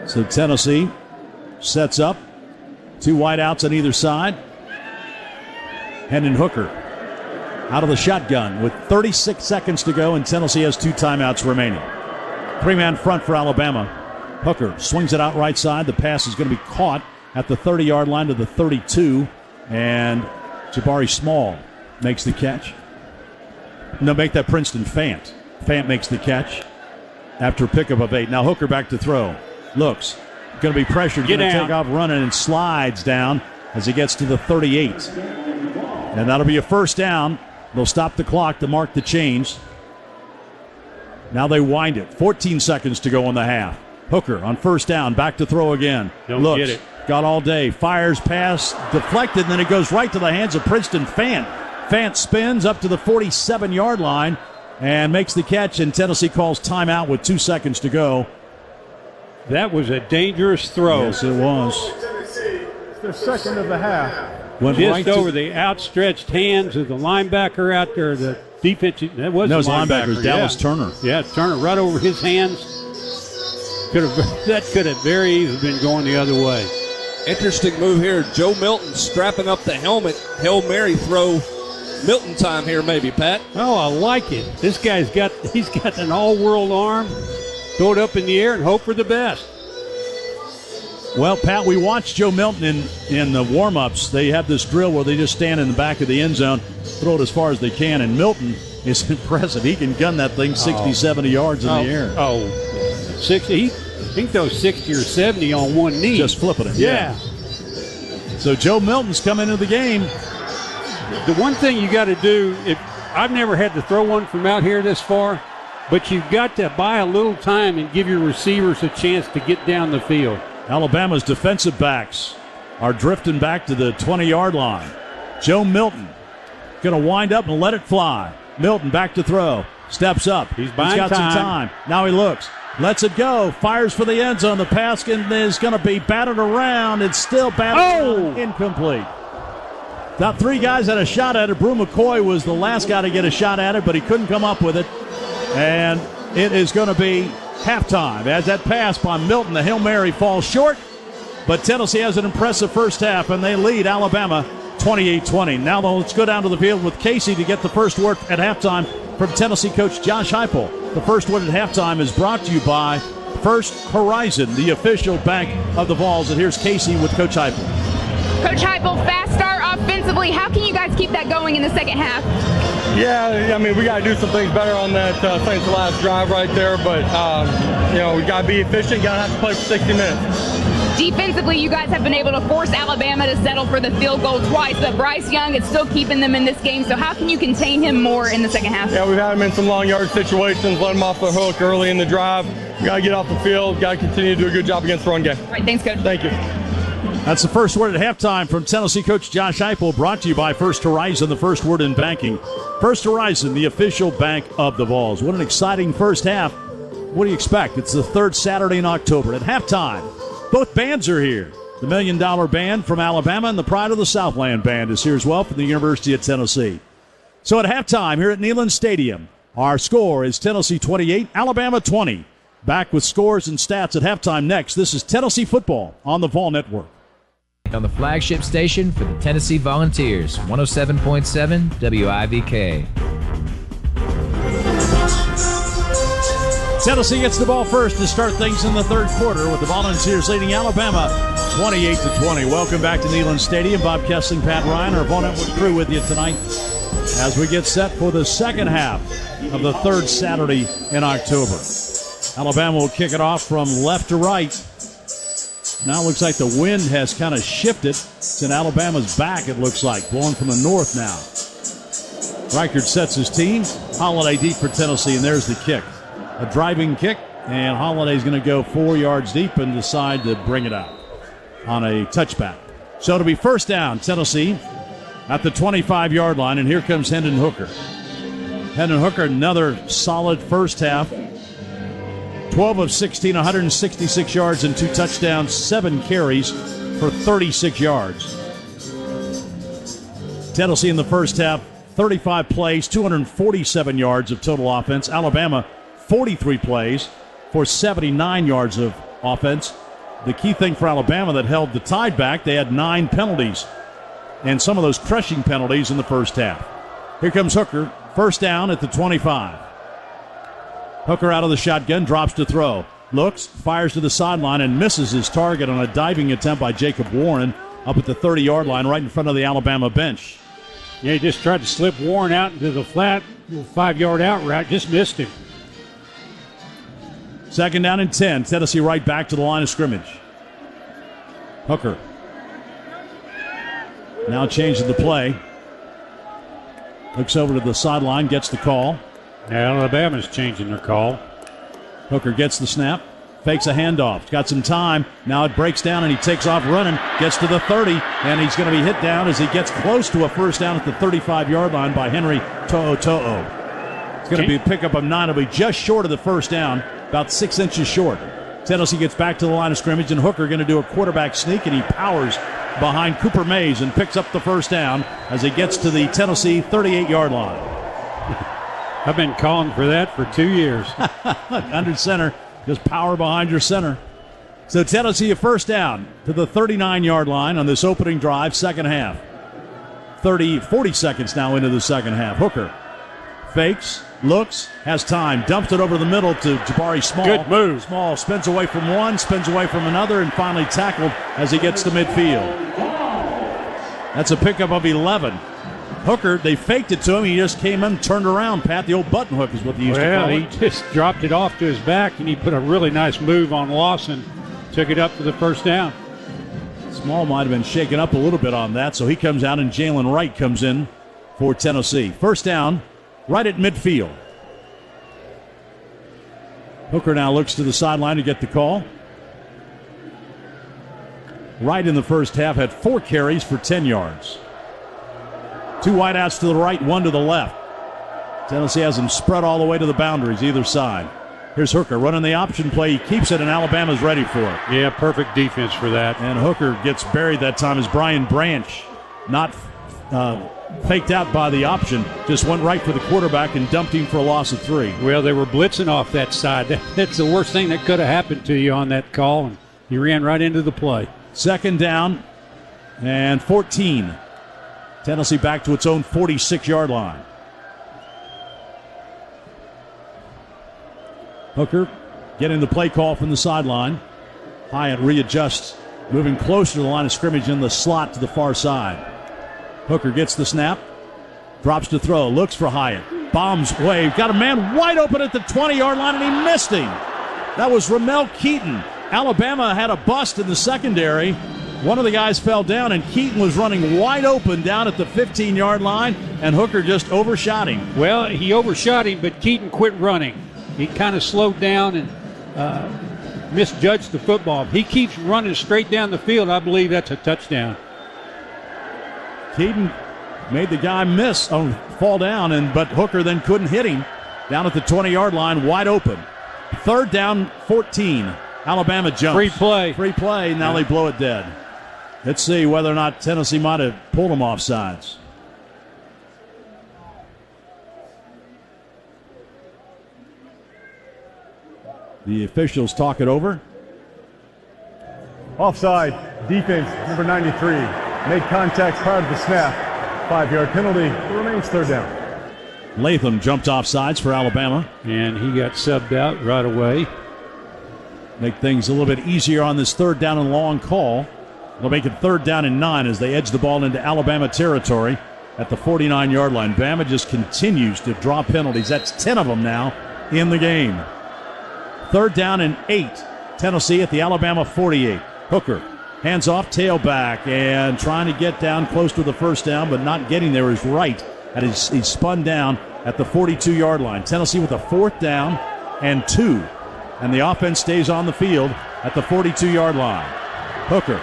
[SPEAKER 3] So Tennessee sets up. 2 wideouts on either side. Hendon Hooker out of the shotgun with 36 seconds to go, and Tennessee has 2 timeouts remaining. 3-man front for Alabama. Hooker swings it out right side. The pass is going to be caught at the 30-yard line to the 32. And Jabari Small makes the catch. No, make that Princeton Fant. Fant makes the catch after a pickup of 8. Now Hooker back to throw. Looks. Going to be pressured. Going to take off running and slides down as he gets to the 38. And that'll be a first down. They'll stop the clock to mark the change. Now they wind it. 14 seconds to go in the half. Hooker on first down. Back to throw again.
[SPEAKER 4] Don't get it.
[SPEAKER 3] Got all day. Fires pass. Deflected. And then it goes right to the hands of Princeton Fant. Fant spins up to the 47-yard line and makes the catch. And Tennessee calls timeout with 2 seconds to go.
[SPEAKER 4] That was a dangerous throw.
[SPEAKER 3] Yes, it was.
[SPEAKER 13] It's their second of the half.
[SPEAKER 4] Went just right over the outstretched hands of the linebacker out there. The defensive. That was
[SPEAKER 3] the linebacker. Dallas Turner.
[SPEAKER 4] Yeah, Turner right over his hands. That could have very easily been going the other way.
[SPEAKER 14] Interesting move here. Joe Milton strapping up the helmet. Hail Mary throw. Milton time here, maybe, Pat.
[SPEAKER 4] Oh, I like it. This guy's got an all-world arm. Throw it up in the air and hope for the best.
[SPEAKER 3] Well, Pat, we watched Joe Milton in the warm-ups. They have this drill where they just stand in the back of the end zone, throw it as far as they can, and Milton is impressive. He can gun that thing 60, 70 yards in the air.
[SPEAKER 4] 60. He can throw 60 or 70 on one knee.
[SPEAKER 3] Just flipping it.
[SPEAKER 4] Yeah.
[SPEAKER 3] So Joe Milton's coming into the game.
[SPEAKER 4] The one thing you got to do, I've never had to throw one from out here this far, but you've got to buy a little time and give your receivers a chance to get down the field.
[SPEAKER 3] Alabama's defensive backs are drifting back to the 20-yard line. Joe Milton going to wind up and let it fly. Milton back to throw. Steps up.
[SPEAKER 4] He's
[SPEAKER 3] got some time. Now he looks. Lets it go. Fires for the end zone. The pass is going to be batted around. It's still batted around. Incomplete. About 3 guys had a shot at it. Brew McCoy was the last guy to get a shot at it, but he couldn't come up with it. And it is going to be halftime as that pass by Milton, the Hail Mary, falls short. But Tennessee has an impressive first half, and they lead Alabama 28-20. Now let's go down to the field with Casey to get the first word at halftime from Tennessee coach Josh Heupel. The first word at halftime is brought to you by First Horizon, the official bank of the Vols. And here's Casey with Coach Heupel.
[SPEAKER 12] Coach Heupel, fast start offensively. How can you guys keep that going in the second half?
[SPEAKER 20] Yeah, I mean, we got to do some things better on that second to last drive right there. But, we got to be efficient. Got to have to play for 60 minutes.
[SPEAKER 12] Defensively, you guys have been able to force Alabama to settle for the field goal twice, but Bryce Young is still keeping them in this game. So how can you contain him more in the second half?
[SPEAKER 20] Yeah, we've had him in some long yard situations, let him off the hook early in the drive. We got to get off the field, got to continue to do a good job against the run game.
[SPEAKER 12] All right, thanks, Coach.
[SPEAKER 20] Thank you.
[SPEAKER 3] That's the first word at halftime from Tennessee coach Josh Heupel, brought to you by First Horizon, the first word in banking. First Horizon, the official bank of the Vols. What an exciting first half. What do you expect? It's the third Saturday in October. At halftime, both bands are here. The $1 Million Band from Alabama and the Pride of the Southland Band is here as well from the University of Tennessee. So at halftime here at Neyland Stadium, our score is Tennessee 28, Alabama 20. Back with scores and stats at halftime next. This is Tennessee football on the Vol Network.
[SPEAKER 21] On the flagship station for the Tennessee Volunteers, 107.7 WIVK.
[SPEAKER 3] Tennessee gets the ball first to start things in the third quarter with the Volunteers leading Alabama 28-20. Welcome back to Neyland Stadium. Bob Kessling, Pat Ryan, our Vol Network crew with you tonight as we get set for the second half of the third Saturday in October. Alabama will kick it off from left to right. Now it looks like the wind has kind of shifted. It's in Alabama's back, it looks like, blowing from the north now. Reichert sets his team. Holiday deep for Tennessee, and there's the kick. A driving kick, and Holiday's going to go 4 yards deep and decide to bring it out on a touchback. So it'll be first down, Tennessee, at the 25-yard line, and here comes Hendon Hooker. Hendon Hooker, another solid first half. 12 of 16, 166 yards and 2 touchdowns, 7 carries for 36 yards. Tennessee in the first half, 35 plays, 247 yards of total offense. Alabama, 43 plays for 79 yards of offense. The key thing for Alabama that held the Tide back, they had 9 penalties, and some of those crushing penalties in the first half. Here comes Hooker, first down at the 25. Hooker out of the shotgun, drops to throw. Looks, fires to the sideline, and misses his target on a diving attempt by Jacob Warren up at the 30-yard line right in front of the Alabama bench.
[SPEAKER 4] Yeah, he just tried to slip Warren out into the flat 5-yard out route. Just missed him.
[SPEAKER 3] 2nd down and 10. Tennessee right back to the line of scrimmage. Hooker. Now changes the play. Looks over to the sideline, gets the call.
[SPEAKER 4] Alabama's changing their call.
[SPEAKER 3] Hooker gets the snap, fakes a handoff. Got some time. Now it breaks down and he takes off running, gets to the 30, and he's going to be hit down as he gets close to a first down at the 35-yard line by Henry To'o. It's going to be a pickup of 9. It'll be just short of the first down, about 6 inches short. Tennessee gets back to the line of scrimmage, and Hooker going to do a quarterback sneak, and he powers behind Cooper Mays and picks up the first down as he gets to the Tennessee 38-yard line.
[SPEAKER 4] I've been calling for that for 2 years.
[SPEAKER 3] Under center, just power behind your center. So Tennessee a first down to the 39-yard line on this opening drive, second half. 40 seconds now into the second half. Hooker fakes, looks, has time, dumps it over the middle to Jabari Small.
[SPEAKER 4] Good move.
[SPEAKER 3] Small spins away from one, spins away from another, and finally tackled as he gets to midfield. That's a pickup of 11. Hooker, they faked it to him. He just came in, turned around. Pat, the old button hook is what they used to call it.
[SPEAKER 4] He just dropped it off to his back, and he put a really nice move on Lawson. Took it up for the first down.
[SPEAKER 3] Small might have been shaken up a little bit on that, so he comes out, and Jalin Hyatt comes in for Tennessee. First down, right at midfield. Hooker now looks to the sideline to get the call. Wright in the first half had 4 carries for 10 yards. 2 wideouts to the right, 1 to the left. Tennessee has them spread all the way to the boundaries, either side. Here's Hooker running the option play. He keeps it, and Alabama's ready for it.
[SPEAKER 4] Yeah, perfect defense for that.
[SPEAKER 3] And Hooker gets buried that time as Brian Branch, not faked out by the option, just went right for the quarterback and dumped him for a loss of 3.
[SPEAKER 4] Well, they were blitzing off that side. That's the worst thing that could have happened to you on that call, and he ran right into the play.
[SPEAKER 3] 2nd down and 14. Tennessee back to its own 46-yard line. Hooker getting the play call from the sideline. Hyatt readjusts, moving closer to the line of scrimmage in the slot to the far side. Hooker gets the snap, drops to throw, looks for Hyatt, bombs away, got a man wide open at the 20-yard line, and he missed him. That was Ramel Keaton. Alabama had a bust in the secondary. One of the guys fell down, and Keaton was running wide open down at the 15-yard line, and Hooker just overshot him.
[SPEAKER 4] Well, he overshot him, but Keaton quit running. He kind of slowed down and misjudged the football. If he keeps running straight down the field, I believe that's a touchdown.
[SPEAKER 3] Keaton made the guy fall down, but Hooker then couldn't hit him down at the 20-yard line, wide open. 3rd down, 14. Alabama jumps. Free play. Now they blow it dead. Let's see whether or not Tennessee might have pulled them off sides. The officials talk it over.
[SPEAKER 13] Offside, defense, number 93. Made contact prior to the snap. 5-yard penalty. It remains 3rd down.
[SPEAKER 3] Latham jumped off sides for Alabama.
[SPEAKER 4] And he got subbed out right away.
[SPEAKER 3] Make things a little bit easier on this 3rd down and long call. They'll make it 3rd down and 9 as they edge the ball into Alabama territory at the 49-yard line. Bama just continues to draw penalties. That's 10 of them now in the game. 3rd down and 8. Tennessee at the Alabama 48. Hooker hands off, tailback, and trying to get down close to the first down, but not getting there is Wright. He's spun down at the 42-yard line. Tennessee with a 4th down and 2. And the offense stays on the field at the 42-yard line. Hooker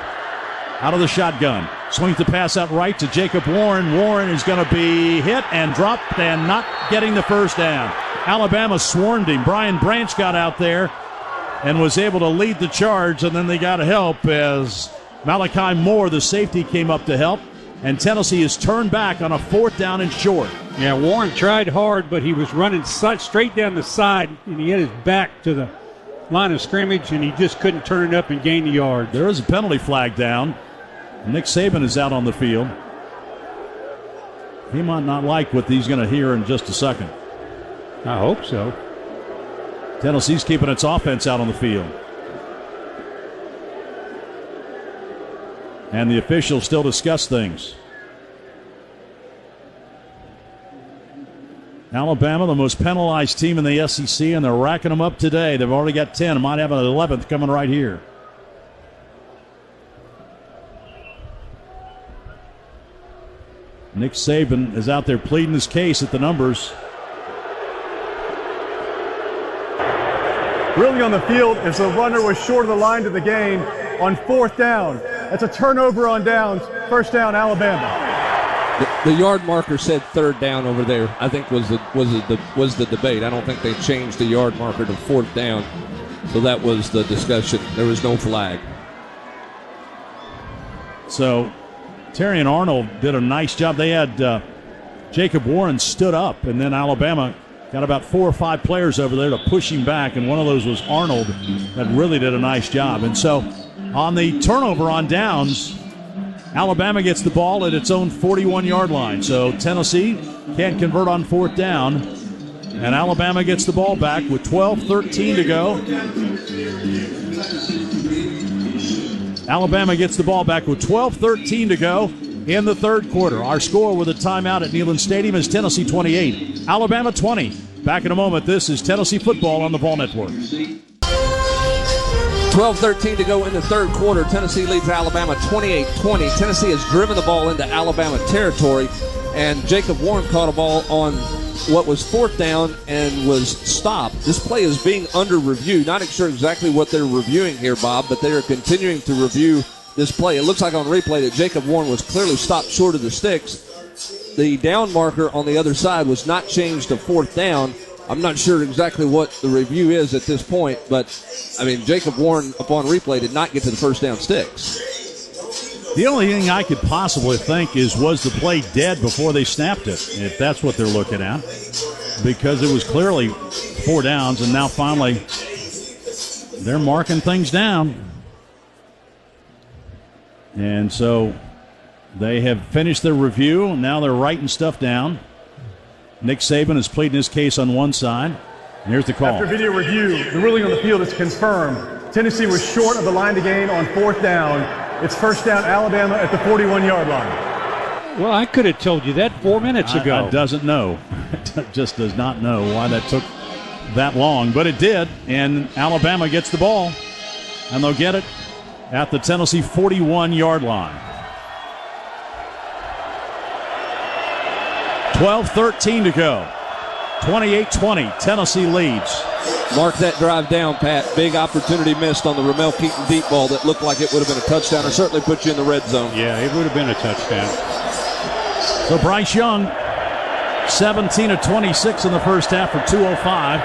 [SPEAKER 3] out of the shotgun. Swings the pass out right to Jacob Warren. Warren is going to be hit and dropped and not getting the first down. Alabama swarmed him. Brian Branch got out there and was able to lead the charge, and then they got help as Malachi Moore, the safety, came up to help. And Tennessee is turned back on a 4th down and short.
[SPEAKER 4] Yeah, Warren tried hard, but he was running straight down the side, and he had his back to the line of scrimmage, and he just couldn't turn it up and gain the yard.
[SPEAKER 3] There is a penalty flag down. Nick Saban is out on the field. He might not like what he's going to hear in just a second.
[SPEAKER 4] I hope so.
[SPEAKER 3] Tennessee's keeping its offense out on the field. And the officials still discuss things. Alabama, the most penalized team in the SEC, and they're racking them up today. They've already got 10. Might have an 11th coming right here. Nick Saban is out there pleading his case at the numbers.
[SPEAKER 13] Really on the field is the runner was short of the line to the gain on 4th down. That's a turnover on downs. First down, Alabama.
[SPEAKER 14] The yard marker said 3rd down over there. I think was the debate. I don't think they changed the yard marker to 4th down. So that was the discussion. There was no flag.
[SPEAKER 3] So Terry and Arnold did a nice job. They had Jacob Warren stood up, and then Alabama got about 4 or 5 players over there to push him back, and one of those was Arnold that really did a nice job. And so on the turnover on downs, Alabama gets the ball at its own 41-yard line. So Tennessee can't convert on 4th down, and Alabama gets the ball back with 12:13 to go. Alabama gets the ball back with 12:13 to go in the 3rd quarter. Our score with a timeout at Neyland Stadium is Tennessee 28, Alabama 20. Back in a moment. This is Tennessee football on the Vol Network.
[SPEAKER 14] 12:13 to go in the 3rd quarter. Tennessee leads Alabama 28-20. Tennessee has driven the ball into Alabama territory, and Jacob Warren caught a ball on what was 4th down and was stopped. This play is being under review. Not sure exactly what they're reviewing here, Bob, but they are continuing to review this play. It looks like on replay that Jacob Warren was clearly stopped short of the sticks. The down marker on the other side was not changed to 4th down. I'm not sure exactly what the review is at this point, but, I mean, Jacob Warren, upon replay, did not get to the first down sticks.
[SPEAKER 3] The only thing I could possibly think is, was the play dead before they snapped it, if that's what they're looking at, because it was clearly 4 downs, and now finally they're marking things down. And so they have finished their review, and now they're writing stuff down. Nick Saban is pleading his case on one side. And here's the call.
[SPEAKER 13] After video review, the ruling on the field is confirmed. Tennessee was short of the line to gain on 4th down. It's first down, Alabama at the 41-yard line.
[SPEAKER 4] Well, I could have told you that 4 minutes ago.
[SPEAKER 3] It doesn't know. It just does not know why that took that long, but it did. And Alabama gets the ball, and they'll get it at the Tennessee 41-yard line. 12:13 to go. 28-20. Tennessee leads.
[SPEAKER 14] Mark that drive down, Pat. Big opportunity missed on the Ramel Keaton deep ball that looked like it would have been a touchdown, or certainly put you in the red zone.
[SPEAKER 4] Yeah, it would have been a touchdown.
[SPEAKER 3] So Bryce Young, 17 of 26 in the first half for 205,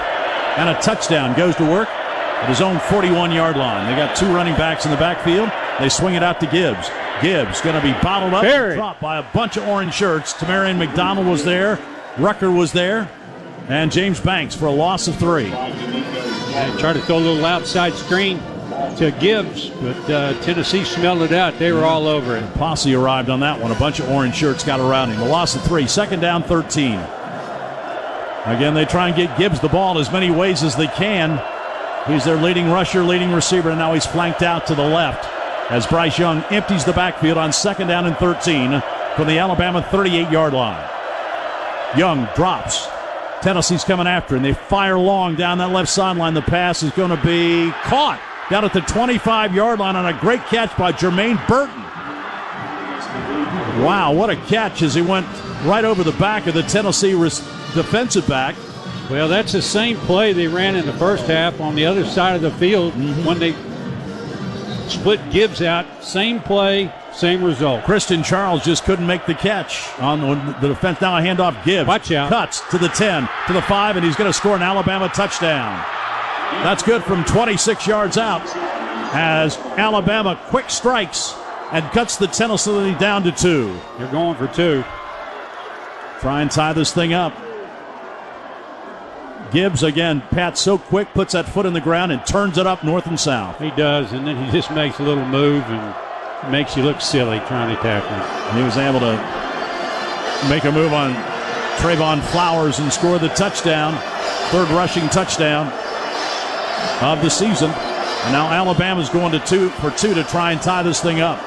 [SPEAKER 3] and a touchdown. Goes to work at his own 41-yard line. They got 2 running backs in the backfield. They swing it out to Gibbs. Gibbs going to be bottled up and dropped by a bunch of orange shirts. Tamarian McDonald was there. Rucker was there. And James Banks for a loss of 3.
[SPEAKER 4] They tried to throw a little outside screen to Gibbs, but Tennessee smelled it out. They were all over it.
[SPEAKER 3] Posse arrived on that one. A bunch of orange shirts got around him. A loss of 3. Second down, 13. Again, they try and get Gibbs the ball in as many ways as they can. He's their leading rusher, leading receiver, and now he's flanked out to the left as Bryce Young empties the backfield on second down and 13 from the Alabama 38-yard line. Young drops. Tennessee's coming after, and they fire long down that left sideline. The pass is going to be caught down at the 25-yard line on a great catch by Jermaine Burton. Wow, what a catch as he went right over the back of the Tennessee defensive back.
[SPEAKER 4] Well, that's the same play they ran in the first half on the other side of the field when they split Gibbs out. Same play, same result.
[SPEAKER 3] Christian Charles just couldn't make the catch on the defense. Now a handoff. Gibbs.
[SPEAKER 4] Watch out.
[SPEAKER 3] Cuts to the 10, to the 5, and he's going to score an Alabama touchdown. That's good from 26 yards out as Alabama quick strikes and cuts the Tennessee down to 2.
[SPEAKER 4] They're going for 2.
[SPEAKER 3] Try and tie this thing up. Gibbs, again, Pat, so quick, puts that foot in the ground and turns it up north and south.
[SPEAKER 4] He does, and then he just makes a little move and makes you look silly trying to tackle him.
[SPEAKER 3] He was able to make a move on Trayvon Flowers and score the touchdown. 3rd rushing touchdown of the season. And now Alabama's going to 2 for 2 to try and tie this thing up.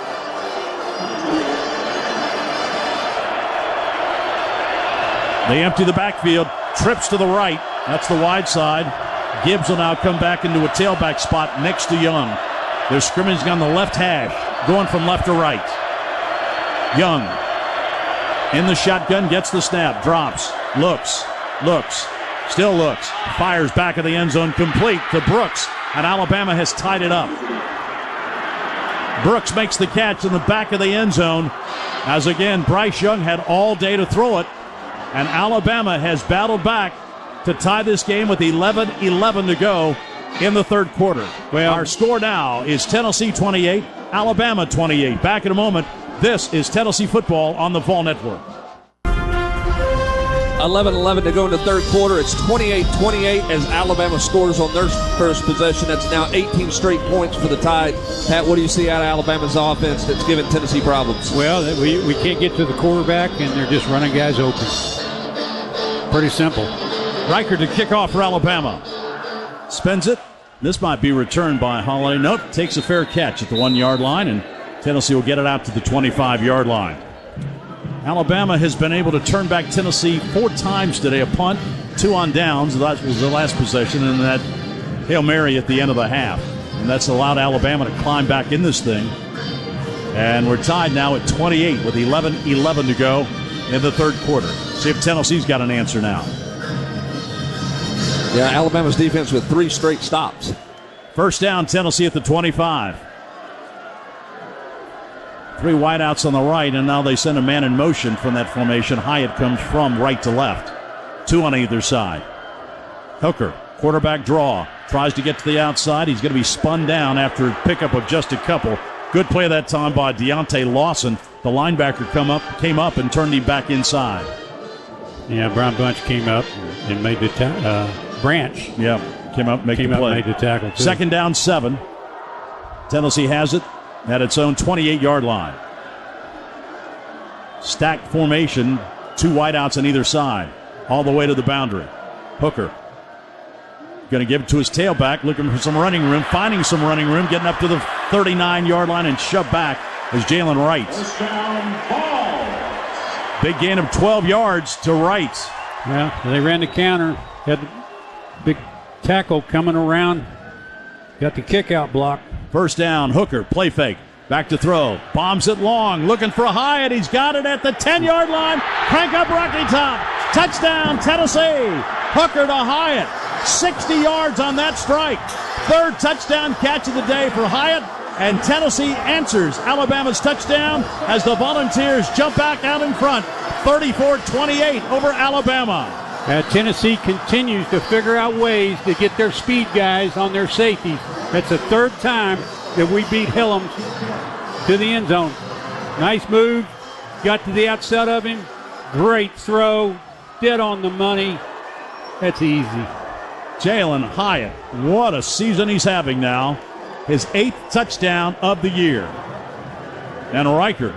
[SPEAKER 3] They empty the backfield. Trips to the right. That's the wide side. Gibbs will now come back into a tailback spot next to Young. They're scrimmaging on the left hash, going from left to right. Young in the shotgun, gets the snap, drops, looks, still looks, fires back of the end zone, complete to Brooks, and Alabama has tied it up. Brooks makes the catch in the back of the end zone, as again Bryce Young had all day to throw it, and Alabama has battled back to tie this game with 11:11 to go in the third quarter. Well, our score now is Tennessee 28, Alabama 28. Back in a moment. This is Tennessee football on the Vol Network.
[SPEAKER 14] 11:11 to go in the third quarter. It's 28-28 as Alabama scores on their first possession. That's now 18 straight points for the Tide. Pat, what do you see out of Alabama's offense that's giving Tennessee problems?
[SPEAKER 4] Well, we can't get to the quarterback, and they're just running guys open. Pretty simple.
[SPEAKER 3] Riker to kick off for Alabama. Spins it. This might be returned by Holiday. Nope, takes a fair catch at the 1-yard line, and Tennessee will get it out to the 25-yard line. Alabama has been able to turn back Tennessee 4 times today. A punt, 2 on downs. That was the last possession, and that Hail Mary at the end of the half. And that's allowed Alabama to climb back in this thing. And we're tied now at 28 with 11:11 to go in the third quarter. See if Tennessee's got an answer now.
[SPEAKER 14] Yeah, Alabama's defense with 3 straight stops.
[SPEAKER 3] First down, Tennessee at the 25. 3 wideouts on the right, and now they send a man in motion from that formation. Hyatt comes from right to left. 2 on either side. Hooker, quarterback draw, tries to get to the outside. He's going to be spun down after a pickup of just a couple. Good play that time by Deontay Lawson. The linebacker came up and turned him back inside.
[SPEAKER 4] Yeah, Brown Bunch came up and made the Branch.
[SPEAKER 3] Yeah, came up, made the play.
[SPEAKER 4] Made the tackle too.
[SPEAKER 3] Second down, 7. Tennessee has it at its own 28-yard line. Stacked formation, 2 wideouts on either side, all the way to the boundary. Hooker going to give it to his tailback, looking for some running room, finding some running room, getting up to the 39-yard line and shoved back is Jalin Hyatt. Big gain of 12 yards to Wright.
[SPEAKER 4] Well, they ran the counter, had the big tackle coming around, got the kick-out block.
[SPEAKER 3] First down, Hooker, play fake, back to throw, bombs it long, looking for Hyatt. He's got it at the 10-yard line. Crank up Rocky Top. Touchdown, Tennessee. Hooker to Hyatt. 60 yards on that strike. Third touchdown catch of the day for Hyatt. And Tennessee answers Alabama's touchdown as the Volunteers jump back out in front. 34-28 over Alabama.
[SPEAKER 4] Tennessee continues to figure out ways to get their speed guys on their safeties. That's the 3rd time that we beat Hillams to the end zone. Nice move. Got to the outside of him. Great throw. Dead on the money. That's easy.
[SPEAKER 3] Jalin Hyatt, what a season he's having now. His 8th touchdown of the year. And Riker,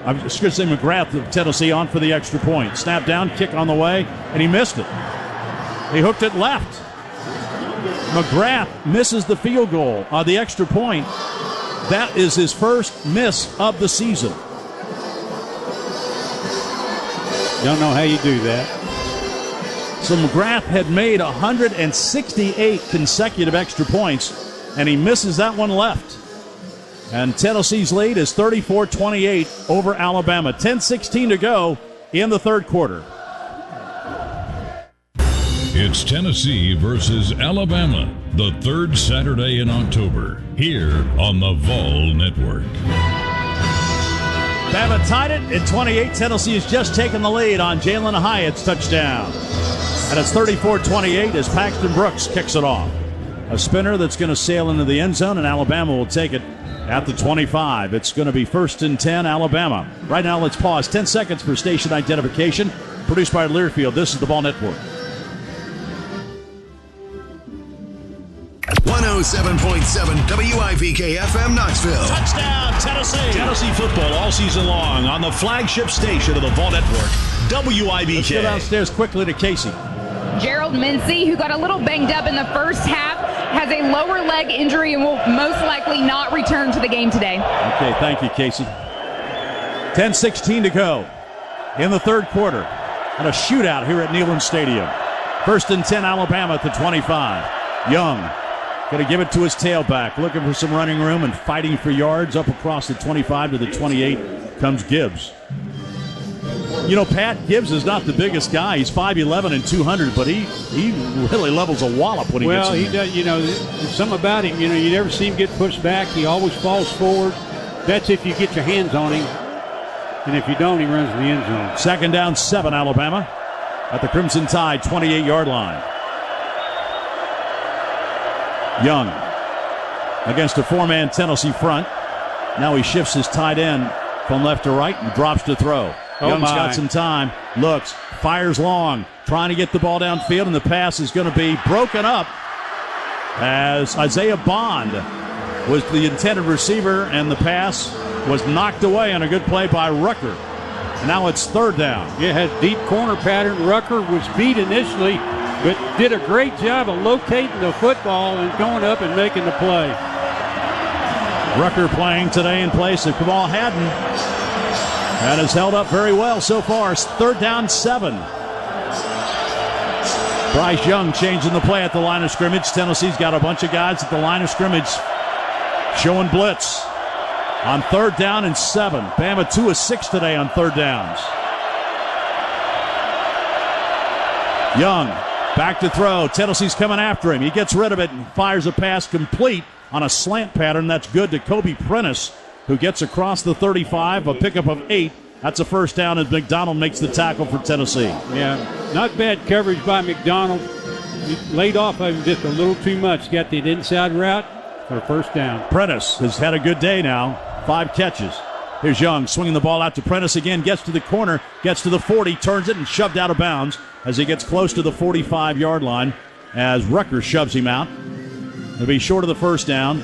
[SPEAKER 3] I'm just going to say McGrath of Tennessee on for the extra point. Snap down, kick on the way, and he missed it. He hooked it left. McGrath misses the field goal on the extra point. That is his first miss of the season.
[SPEAKER 4] Don't know how you do that.
[SPEAKER 3] So McGrath had made 168 consecutive extra points, and he misses that one left. And Tennessee's lead is 34-28 over Alabama. 10:16 to go in the third quarter.
[SPEAKER 5] It's Tennessee versus Alabama, the 3rd Saturday in October, here on the Vol Network.
[SPEAKER 3] Bama tied it at 28. Tennessee has just taken the lead on Jalin Hyatt's touchdown. And it's 34-28 as Paxton Brooks kicks it off. A spinner that's going to sail into the end zone, and Alabama will take it at the 25. It's going to be 1st and 10, Alabama. Right now, let's pause 10 seconds for station identification. Produced by Learfield. This is the Vol Network.
[SPEAKER 11] 107.7 WIVK-FM Knoxville.
[SPEAKER 3] Touchdown, Tennessee.
[SPEAKER 6] Tennessee football all season long on the flagship station of the Vol Network, WIVK.
[SPEAKER 3] Let's go downstairs quickly to Casey.
[SPEAKER 12] Gerald Mincy, who got a little banged up in the first half, has a lower leg injury and will most likely not return to the game today.
[SPEAKER 3] Okay, thank you, Casey. 10:16 to go in the third quarter. And a shootout here at Neyland Stadium. 1st and 10, Alabama at the 25. Young going to give it to his tailback, looking for some running room and fighting for yards. Up across the 25 to the 28 comes Gibbs. You know, Pat Gibbs is not the biggest guy. He's 5'11" and 200, but he really levels a wallop when he gets in.
[SPEAKER 4] Well, he does. You know, there's something about him. You know, you never see him get pushed back. He always falls forward. That's if you get your hands on him. And if you don't, he runs to the end zone.
[SPEAKER 3] 2nd down, 7, Alabama at the Crimson Tide 28-yard line. Young against a 4-man Tennessee front. Now he shifts his tight end from left to right and drops to throw. Young's got some time, looks, fires long, trying to get the ball downfield, and the pass is going to be broken up as Isaiah Bond was the intended receiver, and the pass was knocked away on a good play by Rucker. Now it's 3rd down.
[SPEAKER 4] Yeah, has deep corner pattern. Rucker was beat initially, but did a great job of locating the football and going up and making the play.
[SPEAKER 3] Rucker playing today in place of Kamal Haddon. That has held up very well so far. It's 3rd down, 7. Bryce Young changing the play at the line of scrimmage. Tennessee's got a bunch of guys at the line of scrimmage showing blitz. On 3rd down and 7. Bama 2 of 6 today on 3rd downs. Young back to throw. Tennessee's coming after him. He gets rid of it and fires a pass complete on a slant pattern. That's good to Kobe Prentice, who gets across the 35, a pickup of 8. That's a 1st down as McDonald makes the tackle for Tennessee.
[SPEAKER 4] Yeah, not bad coverage by McDonald. He laid off of him just a little too much. Got the inside route for a 1st down.
[SPEAKER 3] Prentice has had a good day now. 5 catches. Here's Young swinging the ball out to Prentice again. Gets to the corner, gets to the 40, turns it and shoved out of bounds as he gets close to the 45-yard line as Rucker shoves him out. He'll be short of the 1st down.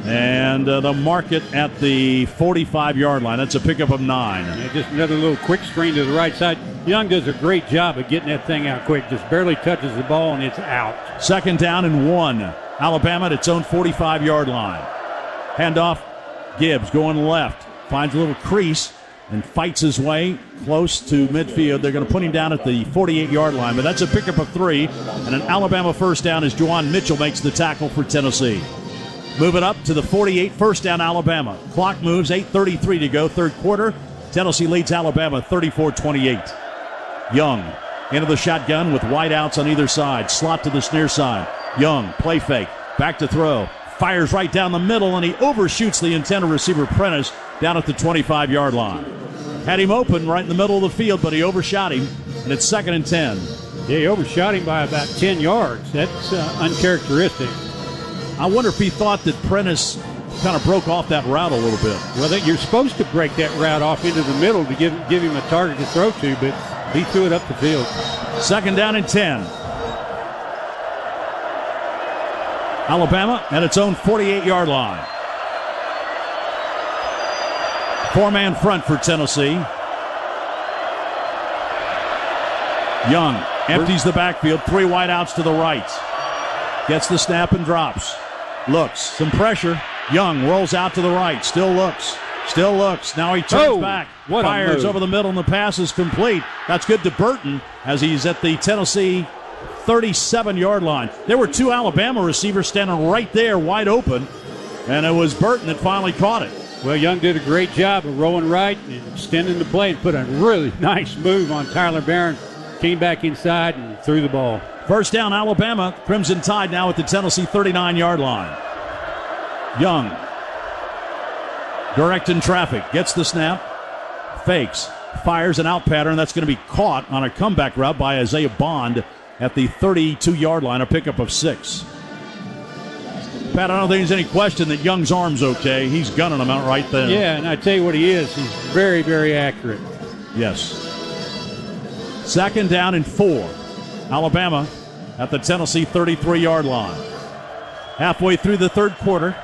[SPEAKER 3] And they'll mark it at the 45-yard line. That's a pickup of 9.
[SPEAKER 4] Yeah, just another little quick screen to the right side. Young does a great job of getting that thing out quick. Just barely touches the ball, and it's out.
[SPEAKER 3] 2nd down and 1. Alabama at its own 45-yard line. Handoff. Gibbs going left. Finds a little crease and fights his way close to midfield. They're going to put him down at the 48-yard line. But that's a pickup of 3. And an Alabama 1st down as Juwan Mitchell makes the tackle for Tennessee. Move it up to the 48, 1st down Alabama. Clock moves, 8:33 to go, 3rd quarter. Tennessee leads Alabama 34-28. Young into the shotgun with wide outs on either side. Slot to the near side. Young, play fake, back to throw. Fires right down the middle, and he overshoots the intended receiver Prentice down at the 25-yard line. Had him open right in the middle of the field, but he overshot him, and it's 2nd and 10.
[SPEAKER 4] Yeah, he overshot him by about 10 yards. That's uncharacteristic.
[SPEAKER 3] I wonder if he thought that Prentice kind of broke off that route a little bit.
[SPEAKER 4] Well, you're supposed to break that route off into the middle to give him a target to throw to, but he threw it up the field.
[SPEAKER 3] 2nd down and 10. Alabama at its own 48-yard line. 4-man front for Tennessee. Young empties the backfield. 3 wideouts to the right. Gets the snap and drops. Looks. Some pressure. Young rolls out to the right. Still looks. Still looks. Now he turns back. Fires over the middle, and the pass is complete. That's good to Burton as he's at the Tennessee 37-yard line. There were 2 Alabama receivers standing right there wide open, and it was Burton that finally caught it.
[SPEAKER 4] Well, Young did a great job of rolling right and extending the play and put a really nice move on Tyler Barron. Came back inside and threw the ball.
[SPEAKER 3] 1st down, Alabama. Crimson Tide now at the Tennessee 39-yard line. Young directing traffic. Gets the snap. Fakes. Fires an out pattern. That's going to be caught on a comeback route by Isaiah Bond at the 32-yard line, a pickup of 6. Pat, I don't think there's any question that Young's arm's okay. He's gunning him out right there.
[SPEAKER 4] Yeah, and I tell you what he is. He's very, very accurate.
[SPEAKER 3] Yes. 2nd down and 4. Alabama at the Tennessee 33-yard line. Halfway through the 3rd quarter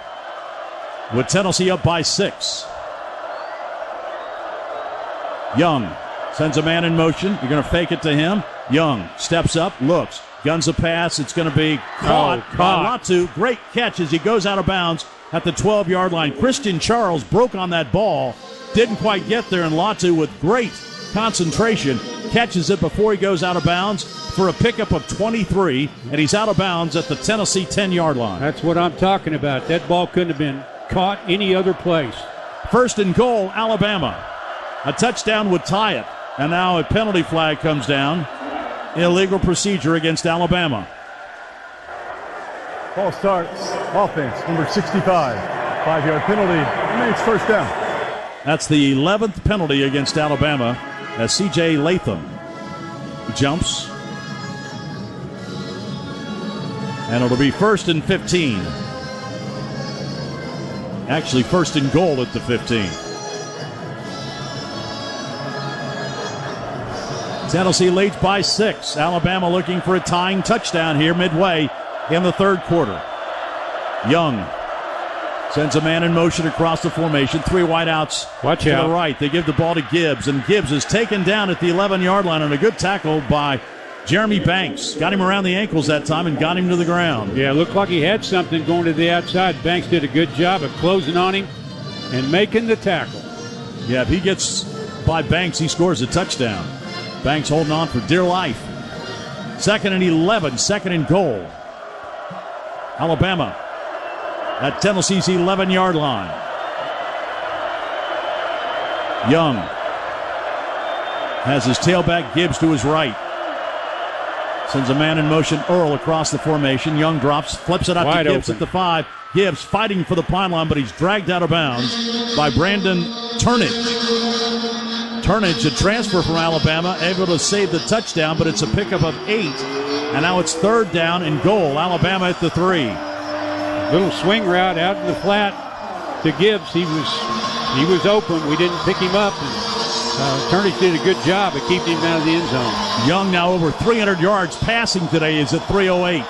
[SPEAKER 3] with Tennessee up by 6. Young sends a man in motion. You're going to fake it to him. Young steps up, looks, Guns a pass. It's going to be caught by Latu. Great catch as he goes out of bounds at the 12-yard line. Christian Charles broke on that ball. Didn't quite get there, and Latu with great concentration catches it before he goes out of bounds for a pickup of 23, and he's out of bounds at the Tennessee 10-yard line.
[SPEAKER 4] That's what I'm talking about. That ball couldn't have been caught any other place.
[SPEAKER 3] First and goal, Alabama. A touchdown would tie it, and now a penalty flag comes down. Illegal procedure against Alabama.
[SPEAKER 13] Ball starts. Offense, number 65. 5-yard penalty. Remains first down.
[SPEAKER 3] That's the 11th penalty against Alabama as C.J. Latham jumps. And it'll be first and 15. Actually, first and goal at the 15. Tennessee leads by 6. Alabama looking for a tying touchdown here midway in the third quarter. Young sends a man in motion across the formation. 3 wideouts to the right. They give the ball to Gibbs, and Gibbs is taken down at the 11-yard line on a good tackle by Jeremy Banks. Got him around the ankles that time and got him to the ground.
[SPEAKER 4] Yeah, looked like he had something going to the outside. Banks did a good job of closing on him and making the tackle.
[SPEAKER 3] Yeah, if he gets by Banks, he scores a touchdown. Banks holding on for dear life. 2nd and 11, 2nd and goal. Alabama at Tennessee's 11-yard line. Young has his tailback Gibbs to his right. Sends a man in motion, Earl, across the formation. Young drops, flips it out to Gibbs at the 5. Gibbs fighting for the pylon, but he's dragged out of bounds by Brandon Turnage. Turnage, a transfer from Alabama, able to save the touchdown, but it's a pickup of 8. And now it's 3rd down and goal. Alabama at the 3.
[SPEAKER 4] Little swing route out in the flat to Gibbs. He was open. We didn't pick him up. Turnage did a good job of keeping him out of the end zone.
[SPEAKER 3] Young now over 300 yards passing today is at 308.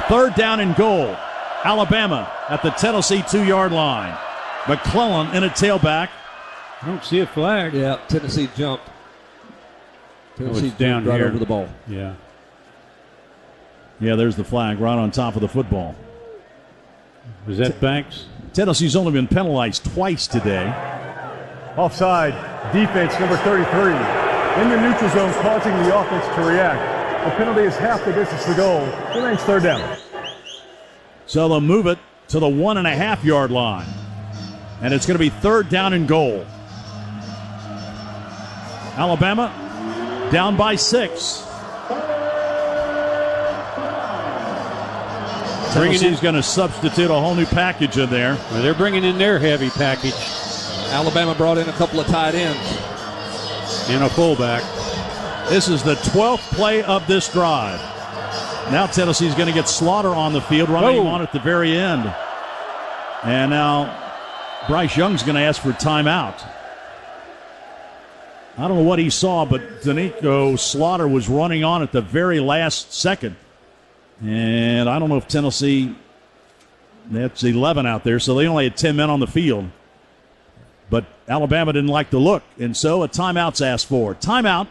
[SPEAKER 3] 3rd down and goal. Alabama at the Tennessee 2-yard line. McClellan in a tailback.
[SPEAKER 4] I don't see a flag.
[SPEAKER 14] Yeah, Tennessee jumped.
[SPEAKER 4] Tennessee down
[SPEAKER 14] right
[SPEAKER 4] here
[SPEAKER 14] over the ball.
[SPEAKER 4] Yeah.
[SPEAKER 3] Yeah, there's the flag right on top of the football.
[SPEAKER 4] Was that Banks?
[SPEAKER 3] Tennessee's only been penalized twice today.
[SPEAKER 13] Offside, defense number 33. In the neutral zone, causing the offense to react. The penalty is half the distance to goal. Remains 3rd down.
[SPEAKER 3] So they'll move it to the 1.5-yard line. And it's going to be 3rd down and goal. Alabama down by 6. Tennessee's going to substitute a whole new package in there.
[SPEAKER 4] Well, they're bringing in their heavy package.
[SPEAKER 14] Alabama brought in a couple of tight ends.
[SPEAKER 4] And a fullback.
[SPEAKER 3] This is the 12th play of this drive. Now Tennessee's going to get Slaughter on the field, running him on at the very end. And now Bryce Young's going to ask for a timeout. I don't know what he saw, but Danico Slaughter was running on at the very last second. And I don't know if Tennessee, that's 11 out there, so they only had 10 men on the field. But Alabama didn't like the look, and so a timeout's asked for. Timeout,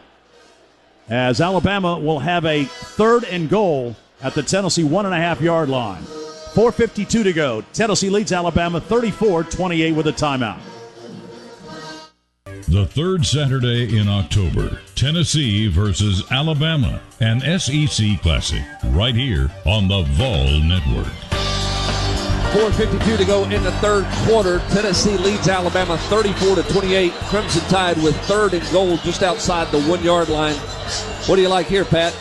[SPEAKER 3] as Alabama will have a 3rd and goal at the Tennessee 1.5-yard line. 4:52 to go. Tennessee leads Alabama 34-28 with a timeout.
[SPEAKER 5] The 3rd Saturday in October, Tennessee versus Alabama, an SEC Classic, right here on the Vol Network.
[SPEAKER 14] 4:52 to go in the third quarter. Tennessee leads Alabama 34-28. Crimson Tide with 3rd and goal just outside the 1-yard line. What do you like here, Pat?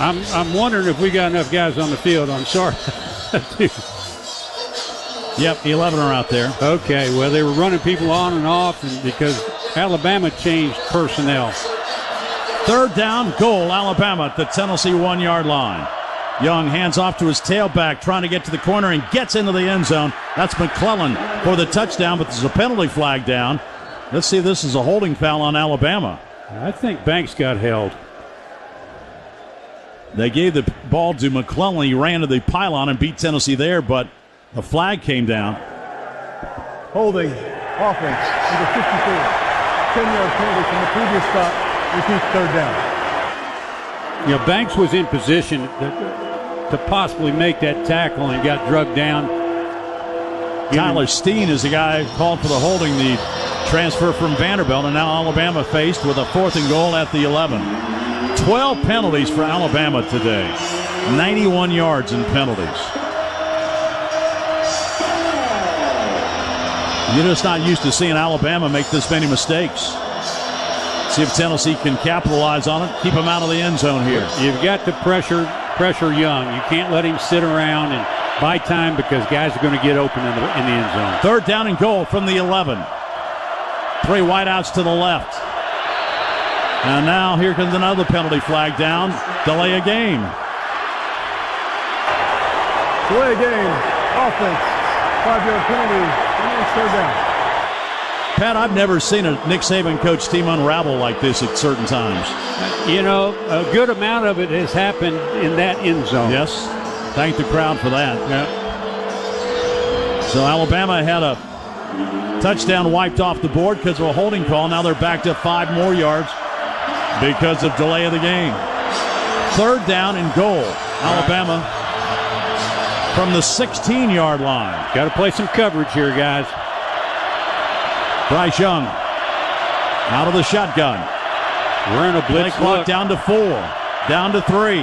[SPEAKER 4] I'm wondering if we got enough guys on the field. I'm sorry.
[SPEAKER 3] Yep, 11 are out there.
[SPEAKER 4] Okay, well, they were running people on and off and because Alabama changed personnel.
[SPEAKER 3] 3rd down, goal, Alabama at the Tennessee 1-yard line. Young hands off to his tailback, trying to get to the corner and gets into the end zone. That's McClellan for the touchdown, but there's a penalty flag down. Let's see if this is a holding foul on Alabama.
[SPEAKER 4] I think Banks got held.
[SPEAKER 3] They gave the ball to McClellan. He ran to the pylon and beat Tennessee there, but a flag came down.
[SPEAKER 13] Holding, offense, number 54. 10-yard penalty from the previous stop. Repeat 3rd down.
[SPEAKER 4] Banks was in position to possibly make that tackle and got drugged down.
[SPEAKER 3] Tyler Steen is the guy called for the holding, the transfer from Vanderbilt, and now Alabama faced with a 4th and goal at the 11. 12 penalties for Alabama today. 91 yards in penalties. You're just not used to seeing Alabama make this many mistakes. See if Tennessee can capitalize on it, keep him out of the end zone here.
[SPEAKER 4] You've got to pressure Young. You can't let him sit around and buy time because guys are going to get open in the end zone.
[SPEAKER 3] 3rd down and goal from the 11. 3 wideouts to the left. And now here comes another penalty flag down. Delay a game.
[SPEAKER 13] Delay a game. Offense. 5-yard penalty. And 3rd down.
[SPEAKER 3] Pat, I've never seen a Nick Saban coach team unravel like this at certain times.
[SPEAKER 4] A good amount of it has happened in that end zone.
[SPEAKER 3] Yes. Thank the crowd for that.
[SPEAKER 4] Yeah.
[SPEAKER 3] So Alabama had a touchdown wiped off the board because of a holding call. Now they're back to 5 more yards because of delay of the game. 3rd down and goal. Alabama from the 16-yard line.
[SPEAKER 4] Got to play some coverage here, guys.
[SPEAKER 3] Bryce Young out of the shotgun.
[SPEAKER 4] We're in a blitz
[SPEAKER 3] clock down to 4, down to 3,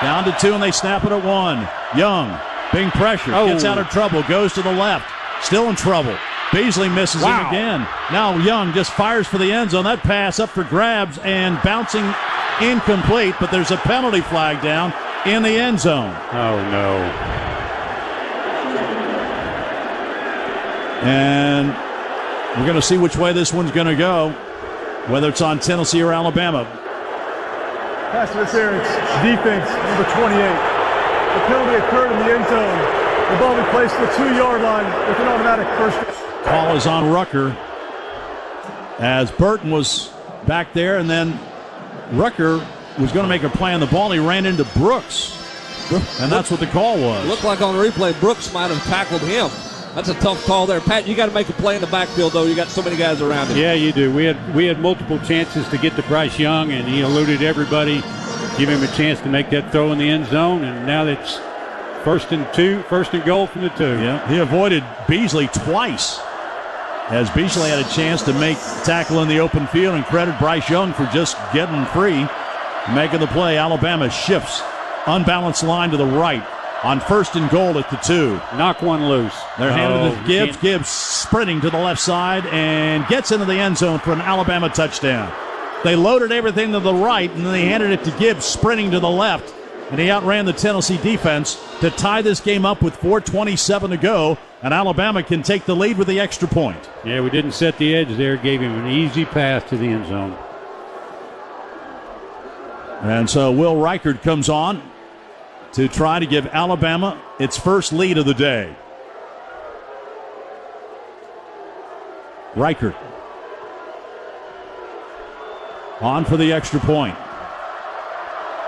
[SPEAKER 3] down to 2, and they snap it at 1. Young being pressured, gets out of trouble, goes to the left, still in trouble. Beasley misses him again. Now Young just fires for the end zone. That pass up for grabs and bouncing incomplete, but there's a penalty flag down in the end zone.
[SPEAKER 4] Oh, no.
[SPEAKER 3] And we're going to see which way this one's going to go, whether it's on Tennessee or Alabama.
[SPEAKER 13] Pass interference, defense, number 28. The penalty occurred in the end zone. The ball will be placed at the 2-yard line with an automatic first.
[SPEAKER 3] Call is on Rucker as Burton was back there, and then Rucker was going to make a play on the ball. He ran into Brooks, and that's what the call was.
[SPEAKER 14] Looked like on the replay Brooks might have tackled him. That's a tough call there. Pat, you got to make a play in the backfield, though. You got so many guys around him.
[SPEAKER 4] Yeah, you do. We had multiple chances to get to Bryce Young, and he eluded everybody, give him a chance to make that throw in the end zone, and now that's 1st and goal from the 2.
[SPEAKER 3] Yeah, he avoided Beasley twice as Beasley had a chance to make tackle in the open field, and credit Bryce Young for just getting free, making the play. Alabama shifts, unbalanced line to the right. On 1st and goal at the 2.
[SPEAKER 4] Knock one loose.
[SPEAKER 3] They're handed to Gibbs. Gibbs sprinting to the left side and gets into the end zone for an Alabama touchdown. They loaded everything to the right, and then they handed it to Gibbs sprinting to the left. And he outran the Tennessee defense to tie this game up with 4:27 to go. And Alabama can take the lead with the extra point.
[SPEAKER 4] Yeah, we didn't set the edge there. Gave him an easy pass to the end zone.
[SPEAKER 3] And so Will Reichard comes on to try to give Alabama its first lead of the day. Reichard on for the extra point.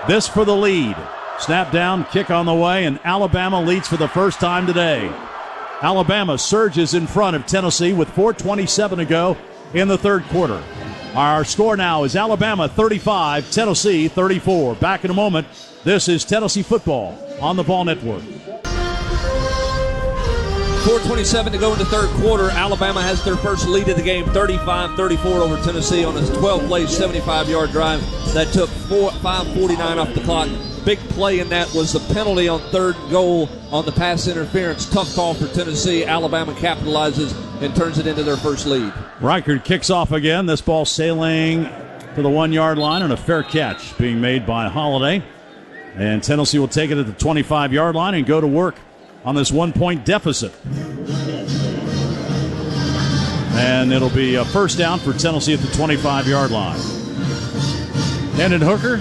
[SPEAKER 3] This for the lead. Snap down, kick on the way, and Alabama leads for the first time today. Alabama surges in front of Tennessee with 4:27 to go in the 3rd quarter. Our score now is Alabama 35, Tennessee 34. Back in a moment. This is Tennessee football on the Vol Network.
[SPEAKER 14] 4:27 to go in the 3rd quarter. Alabama has their first lead of the game, 35-34 over Tennessee on a 12-play, 75-yard drive that took 5:49 off the clock. Big play in that was the penalty on 3rd goal on the pass interference. Tough call for Tennessee. Alabama capitalizes and turns it into their first lead.
[SPEAKER 3] Reichard kicks off again. This ball sailing to the 1-yard line, and a fair catch being made by Holiday. And Tennessee will take it at the 25-yard line and go to work on this 1-point deficit. And it'll be a first down for Tennessee at the 25-yard line. Hendon Hooker,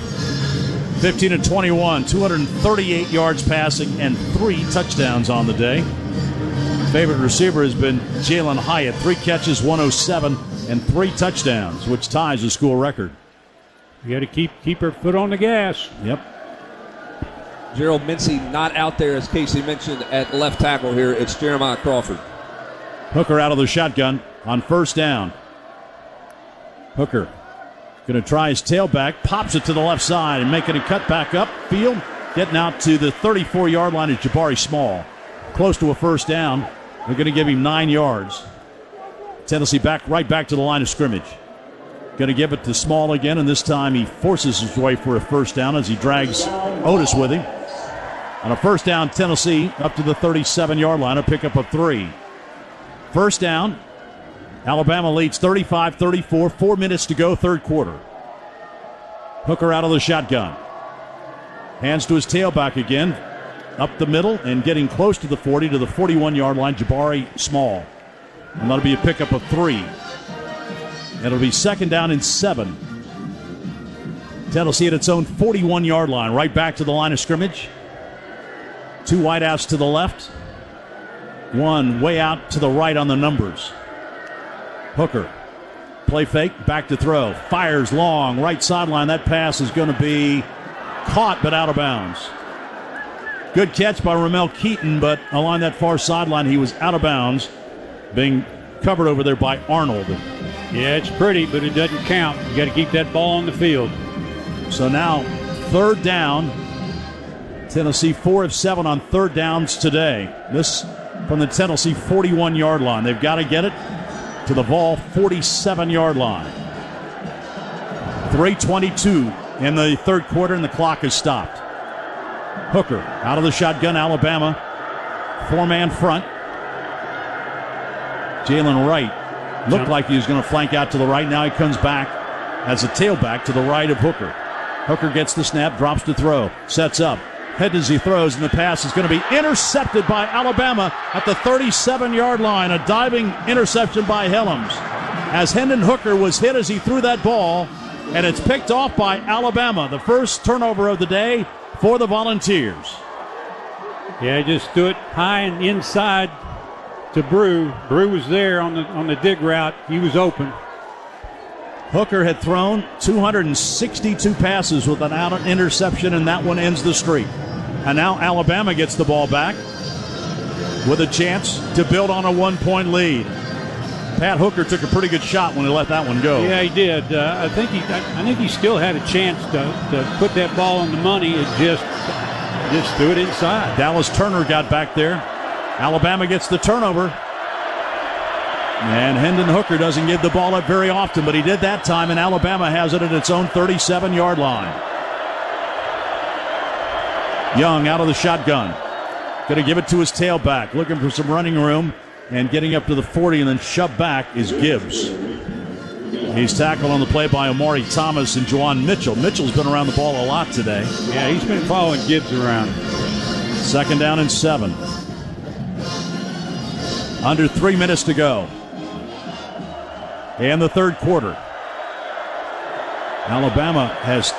[SPEAKER 3] 15-21, 238 yards passing and 3 touchdowns on the day. Favorite receiver has been Jalin Hyatt, 3 catches, 107, and 3 touchdowns, which ties the school record.
[SPEAKER 4] You got to keep her foot on the gas.
[SPEAKER 3] Yep.
[SPEAKER 14] Gerald Mincy not out there, as Casey mentioned, at left tackle here. It's Jeremiah Crawford.
[SPEAKER 3] Hooker out of the shotgun on 1st down. Hooker Going to try his tailback, pops it to the left side and making a cut back up field. Getting out to the 34-yard line is Jabari Small. Close to a first down. They're going to give him 9 yards. Tennessee right back to the line of scrimmage. Going to give it to Small again, and this time he forces his way for a first down as he drags Otis with him. On a first down, Tennessee up to the 37-yard line, a pickup of 3. First down, Alabama leads 35-34, 4 minutes to go, third quarter. Hooker out of the shotgun. Hands to his tailback again, up the middle and getting close to the 40 to the 41-yard line, Jabari Small. And that'll be a pickup of 3. It'll be second down and 7. Tennessee at its own 41-yard line, right back to the line of scrimmage. 2 wideouts to the left. 1 way out to the right on the numbers. Hooker, play fake, back to throw. Fires long, right sideline. That pass is going to be caught but out of bounds. Good catch by Ramel Keaton, but along that far sideline, he was out of bounds, being covered over there by Arnold.
[SPEAKER 4] Yeah, it's pretty, but it doesn't count. You got to keep that ball on the field.
[SPEAKER 3] So now, third down. Tennessee 4 of 7 on third downs today. This from the Tennessee 41-yard line. They've got to get it to the Vol 47-yard line. 3:22 in the third quarter, and the clock is stopped. Hooker out of the shotgun, Alabama. 4-man front. Jalen Wright looked like he was going to flank out to the right. Now he comes back as a tailback to the right of Hooker. Hooker gets the snap, drops to throw, sets up. Head as he throws, and the pass is going to be intercepted by Alabama at the 37-yard line. A diving interception by Helms. As Hendon Hooker was hit as he threw that ball, and it's picked off by Alabama. The first turnover of the day for the Volunteers.
[SPEAKER 4] Yeah, he just threw it high and inside to Brew. Brew was there on the dig route. He was open.
[SPEAKER 3] Hooker had thrown 262 passes without an interception, and that one ends the streak. And now Alabama gets the ball back with a chance to build on a 1-point lead. Pat Hooker took a pretty good shot when he let that one go.
[SPEAKER 4] Yeah, he did. I think he still had a chance to put that ball on the money. It just threw it inside.
[SPEAKER 3] Dallas Turner got back there. Alabama gets the turnover. And Hendon Hooker doesn't give the ball up very often, but he did that time, and Alabama has it at its own 37-yard line. Young out of the shotgun. Going to give it to his tailback, looking for some running room, and getting up to the 40 and then shoved back is Gibbs. He's tackled on the play by Amari Thomas and Juwan Mitchell. Mitchell's been around the ball a lot today.
[SPEAKER 4] Yeah, he's been following Gibbs around.
[SPEAKER 3] Second down and 7. Under 3 minutes to go in the third quarter. Alabama has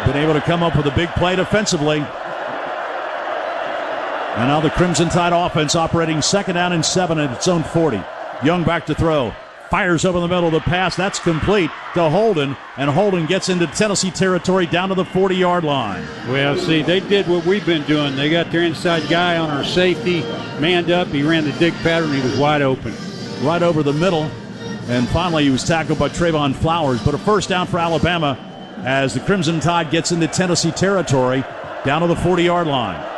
[SPEAKER 3] been able to come up with a big play defensively. And now the Crimson Tide offense operating second down and 7 at its own 40. Young back to throw. Fires over the middle of the pass. That's complete to Holden. And Holden gets into Tennessee territory down to the 40-yard line.
[SPEAKER 4] Well, see, they did what we've been doing. They got their inside guy on our safety, manned up. He ran the dig pattern. He was wide open.
[SPEAKER 3] Right over the middle. And finally, he was tackled by Trayvon Flowers. But a first down for Alabama as the Crimson Tide gets into Tennessee territory down to the 40-yard line.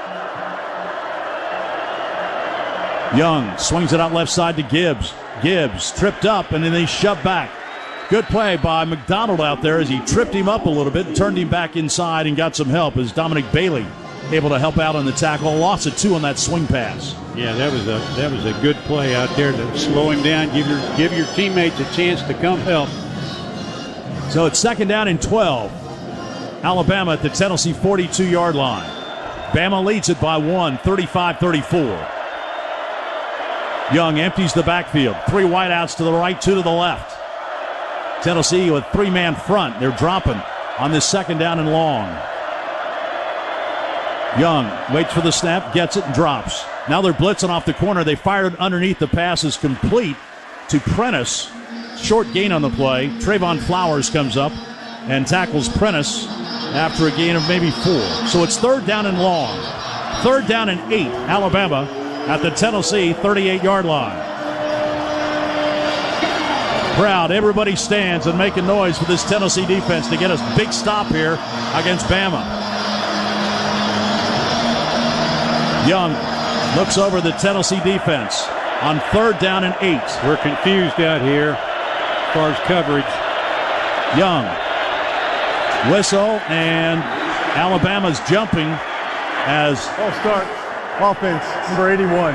[SPEAKER 3] Young swings it out left side to Gibbs. Gibbs tripped up, and then they shove back. Good play by McDonald out there as he tripped him up a little bit and turned him back inside and got some help as Dominic Bailey able to help out on the tackle. A loss of 2 on that swing pass.
[SPEAKER 4] Yeah, that was a good play out there to slow him down, give your teammates a chance to come help.
[SPEAKER 3] So it's second down and 12. Alabama at the Tennessee 42-yard line. Bama leads it by 1, 35-34. Young empties the backfield. 3 wideouts to the right, 2 to the left. Tennessee with 3-man front. They're dropping on this second down and long. Young waits for the snap, gets it, and drops. Now they're blitzing off the corner. They fired underneath. The pass is complete to Prentice. Short gain on the play. Trayvon Flowers comes up and tackles Prentice after a gain of maybe 4. So it's third down and long. Third down and 8, Alabama at the Tennessee 38-yard line. Crowd, everybody stands and making noise for this Tennessee defense to get a big stop here against Bama. Young looks over the Tennessee defense on 3rd down and 8.
[SPEAKER 4] We're confused out here as far as coverage.
[SPEAKER 3] Young, whistle, and Alabama's jumping as...
[SPEAKER 13] False start. Offense, number 81.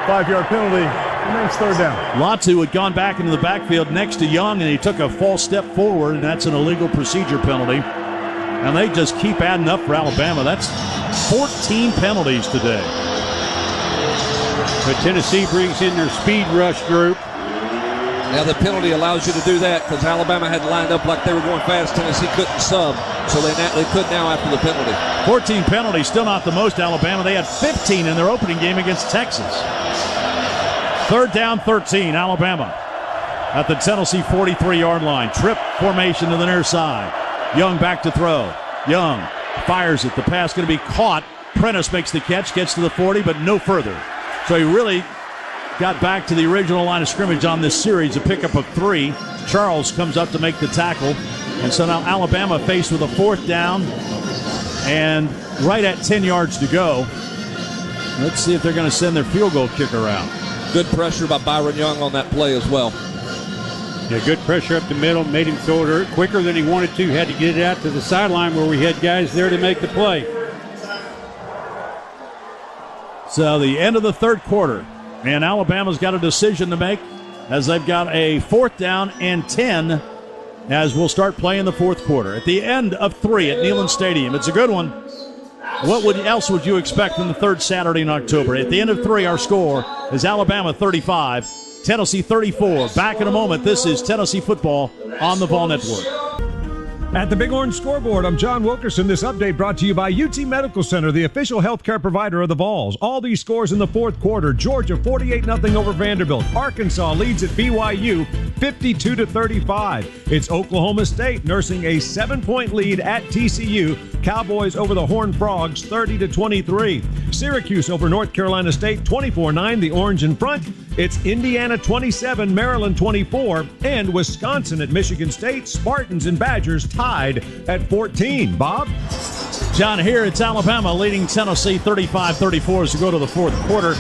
[SPEAKER 13] 5-yard penalty. Remains 3rd down.
[SPEAKER 3] Latu had gone back into the backfield next to Young, and he took a false step forward, and that's an illegal procedure penalty. And they just keep adding up for Alabama. That's 14 penalties today.
[SPEAKER 4] But Tennessee brings in their speed rush group.
[SPEAKER 14] Now the penalty allows you to do that because Alabama had lined up like they were going fast. Tennessee couldn't sub, so they could now after the penalty.
[SPEAKER 3] 14 penalties, still not the most Alabama. They had 15 in their opening game against Texas. 3rd down, 13, Alabama at the Tennessee 43-yard line. Trip formation to the near side. Young back to throw. Young fires it. The pass going to be caught. Prentice makes the catch, gets to the 40, but no further. So he really got back to the original line of scrimmage on this series, a pickup of 3. Charles comes up to make the tackle. And so now Alabama faced with a 4th down and right at 10 yards to go. Let's see if they're going to send their field goal kicker out.
[SPEAKER 14] Good pressure by Byron Young on that play as well.
[SPEAKER 4] Yeah, good pressure up the middle, made him throw it quicker than he wanted to. Had to get it out to the sideline where we had guys there to make the play.
[SPEAKER 3] So the end of the 3rd quarter, and Alabama's got a decision to make as they've got a 4th down and 10 as we'll start playing the 4th quarter. At the end of 3 at Neyland Stadium. It's a good one. What else would you expect from the 3rd Saturday in October? At the end of 3, our score is Alabama 35, Tennessee 34. Back in a moment. This is Tennessee football on the Vol Network.
[SPEAKER 16] At the Big Orange Scoreboard, I'm John Wilkerson. This update brought to you by UT Medical Center, the official healthcare provider of the Vols. All these scores in the 4th quarter. Georgia 48-0 over Vanderbilt. Arkansas leads at BYU 52-35. It's Oklahoma State nursing a 7-point lead at TCU. Cowboys over the Horned Frogs 30-23. Syracuse over North Carolina State 24-9. The Orange in front. It's Indiana 27, Maryland 24, and Wisconsin at Michigan State. Spartans and Badgers tied at 14. Bob?
[SPEAKER 3] John, here it's Alabama leading Tennessee 35-34 as we go to the 4th quarter.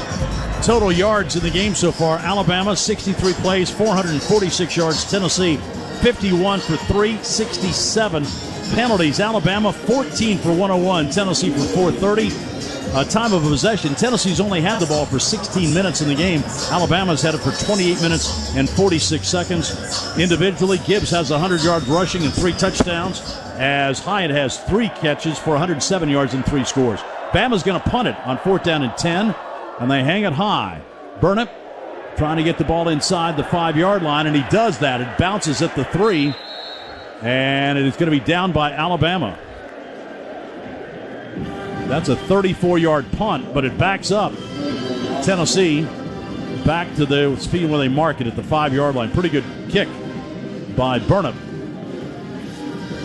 [SPEAKER 3] Total yards in the game so far, Alabama 63 plays, 446 yards. Tennessee 51 for 367. Penalties, Alabama 14 for 101, Tennessee for 430. Time of possession, Tennessee's only had the ball for 16 minutes in the game. Alabama's had it for 28 minutes and 46 seconds. Individually, Gibbs has 100 yards rushing and 3 touchdowns, as Hyatt has 3 catches for 107 yards and 3 scores. Bama's going to punt it on 4th down and 10, and they hang it high. Burnett trying to get the ball inside the 5-yard line, and he does that. It bounces at the 3, and it is going to be down by Alabama. That's a 34-yard punt, but it backs up Tennessee back to the speed where they mark it at the 5-yard line. Pretty good kick by Burnham.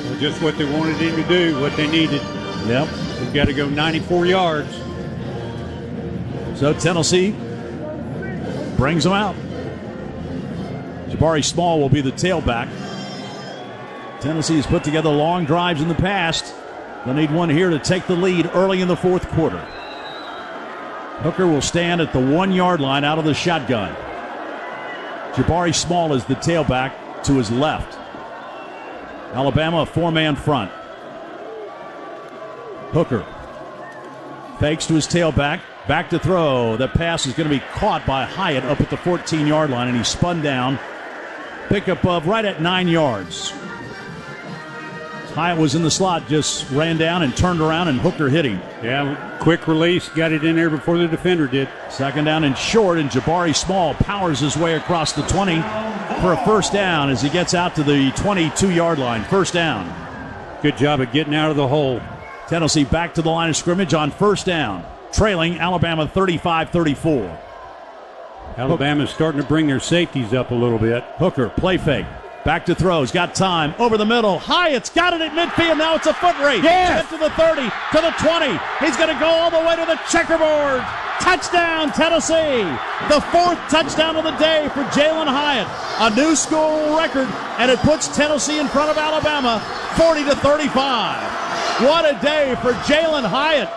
[SPEAKER 4] Well, just what they wanted him to do, what they needed.
[SPEAKER 3] Yep.
[SPEAKER 4] They've got to go 94 yards.
[SPEAKER 3] So Tennessee brings them out. Jabari Small will be the tailback. Tennessee has put together long drives in the past. They'll need one here to take the lead early in the 4th quarter. Hooker will stand at the 1-yard line out of the shotgun. Jabari Small is the tailback to his left. Alabama, a 4-man front. Hooker fakes to his tailback. Back to throw. The pass is going to be caught by Hyatt up at the 14-yard line, and he spun down. Pickup of right at 9 yards. Hyatt was in the slot, just ran down and turned around, and Hooker hit him.
[SPEAKER 4] Yeah, quick release, got it in there before the defender did.
[SPEAKER 3] 2nd down and short, and Jabari Small powers his way across the 20 for a 1st down as he gets out to the 22-yard line. 1st down.
[SPEAKER 4] Good job of getting out of the hole.
[SPEAKER 3] Tennessee back to the line of scrimmage on 1st down, trailing Alabama 35-34.
[SPEAKER 4] Alabama's starting to bring their safeties up a little bit.
[SPEAKER 3] Hooker, play fake. Back to throw. He's got time. Over the middle. Hyatt's got it at midfield. Now it's a foot race.
[SPEAKER 4] Yes!
[SPEAKER 3] To the 30, to the 20. He's going to go all the way to the checkerboard. Touchdown, Tennessee. The 4th touchdown of the day for Jalin Hyatt. a new school record, and it puts Tennessee in front of Alabama 40-35. What a day for Jalin Hyatt.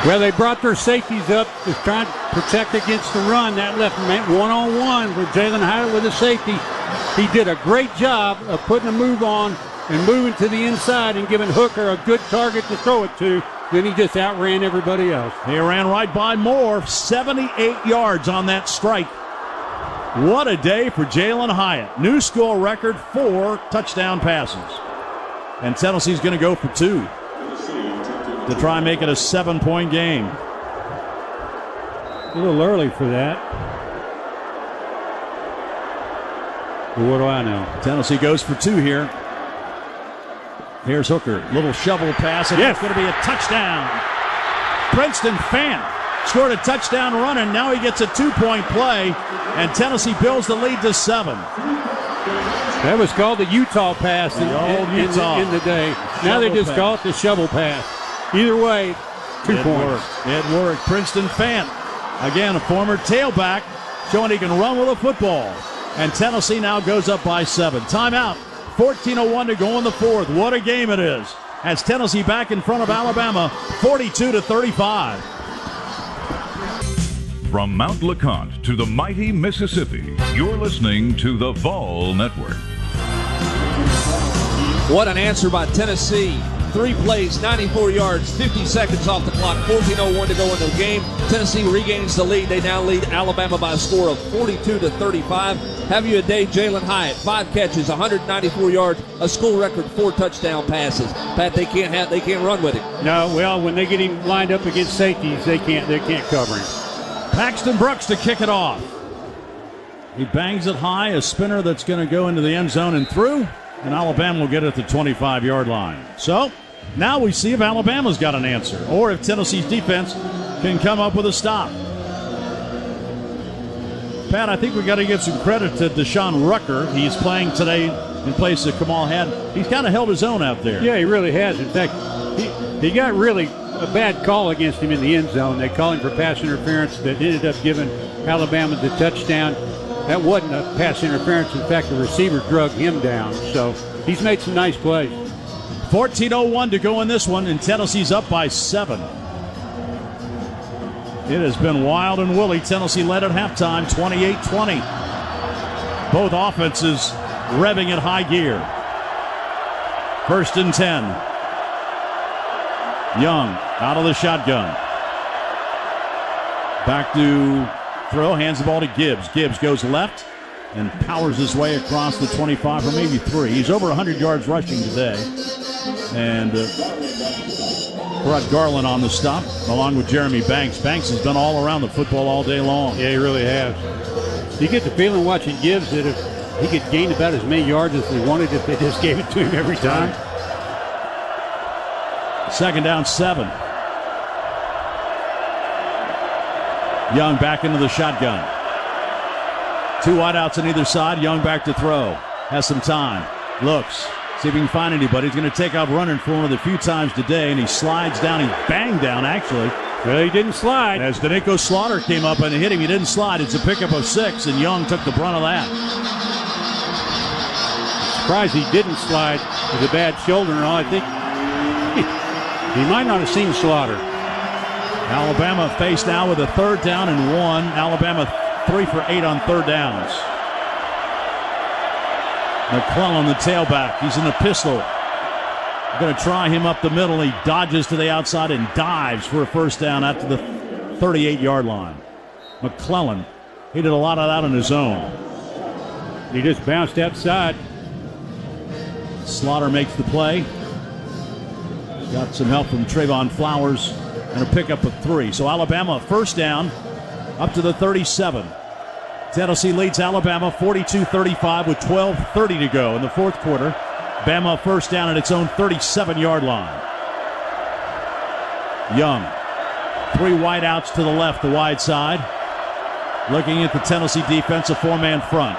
[SPEAKER 4] Well, they brought their safeties up to try to protect against the run. That left him one-on-one with Jalin Hyatt with a safety. He did a great job of putting a move on and moving to the inside and giving Hooker a good target to throw it to. Then he just outran everybody else.
[SPEAKER 3] He ran right by Moore, 78 yards on that strike. What a day for Jalin Hyatt. New school record, 4 touchdown passes. And Tennessee's going to go for 2 to try and make it a 7-point game.
[SPEAKER 4] A little early for that. But what do I know?
[SPEAKER 3] Tennessee goes for 2 here. Here's Hooker. Little shovel pass. And it's going to be a touchdown. Princeton Fant scored a touchdown run, and now he gets a 2-point play. And Tennessee builds the lead to 7.
[SPEAKER 4] That was called the Utah pass in the day. Now they just call it the shovel pass. Either way, 2 points.
[SPEAKER 3] It worked. Princeton Fant, again, a former tailback, showing he can run with a football. And Tennessee now goes up by 7. Timeout. 14:01 to go in the fourth. What a game it is. As Tennessee back in front of Alabama, 42-35.
[SPEAKER 5] From Mount LeConte to the mighty Mississippi, you're listening to the Vol Network.
[SPEAKER 14] What an answer by Tennessee. 3 plays, 94 yards, 50 seconds off the clock, 14:01 to go in the game. Tennessee regains the lead. They now lead Alabama by a score of 42-35. Have you a day, Jalin Hyatt, 5 catches, 194 yards, a school record, 4 touchdown passes. Pat, they can't run with him.
[SPEAKER 4] No, well, when they get him lined up against safeties, they can't cover him.
[SPEAKER 3] Paxton Brooks to kick it off. He bangs it high, a spinner that's going to go into the end zone and through, and Alabama will get it at the 25-yard line. So now we see if Alabama's got an answer, or if Tennessee's defense can come up with a stop. Pat, I think we got to give some credit to Deshaun Rucker. He's playing today in place of Kamal Hadd. He's kind of held his own out there.
[SPEAKER 4] Yeah, he really has. In fact, he got really a bad call against him in the end zone. They called him for pass interference that ended up giving Alabama the touchdown. That wasn't a pass interference. In fact, the receiver drug him down. So he's made some nice plays.
[SPEAKER 3] 14:01 to go in this one, and Tennessee's up by 7. It has been wild and woolly. Tennessee led at halftime, 28-20. Both offenses revving at high gear. 1st and 10. Young out of the shotgun. Back to throw, hands the ball to Gibbs. Gibbs goes left and powers his way across the 25 or maybe 3. He's over 100 yards rushing today. And Brett Garland on the stop, along with Jeremy Banks. Banks has been all around the football all day long.
[SPEAKER 4] Yeah, he really has. You get the feeling watching Gibbs that if he could gain about as many yards as they wanted if they just gave it to him every time.
[SPEAKER 3] 2nd down, 7. Young back into the shotgun. 2 wideouts on either side. Young back to throw. Has some time. Looks. See if he can find anybody. He's going to take out running for one of the few times today, and he slides down. He banged down, actually.
[SPEAKER 4] Well, he didn't slide.
[SPEAKER 3] As Danico Slaughter came up and hit him, he didn't slide. It's a pickup of 6, and Young took the brunt of that.
[SPEAKER 4] Surprised he didn't slide with a bad shoulder and all. I think he might not have seen Slaughter.
[SPEAKER 3] Alabama faced now with a 3rd down and 1. Alabama 3 for 8 on 3rd downs. McClellan, the tailback. He's in a pistol. Going to try him up the middle. He dodges to the outside and dives for a 1st down out to the 38-yard line. McClellan, he did a lot of that on his own.
[SPEAKER 4] He just bounced outside.
[SPEAKER 3] Slaughter makes the play. Got some help from Trayvon Flowers and a pickup of 3. So Alabama 1st down up to the 37. Tennessee leads Alabama 42-35 with 12:30 to go in the 4th quarter. Bama 1st down at its own 37-yard line. Young, 3 wideouts to the left, the wide side. Looking at the Tennessee defense, a 4-man front.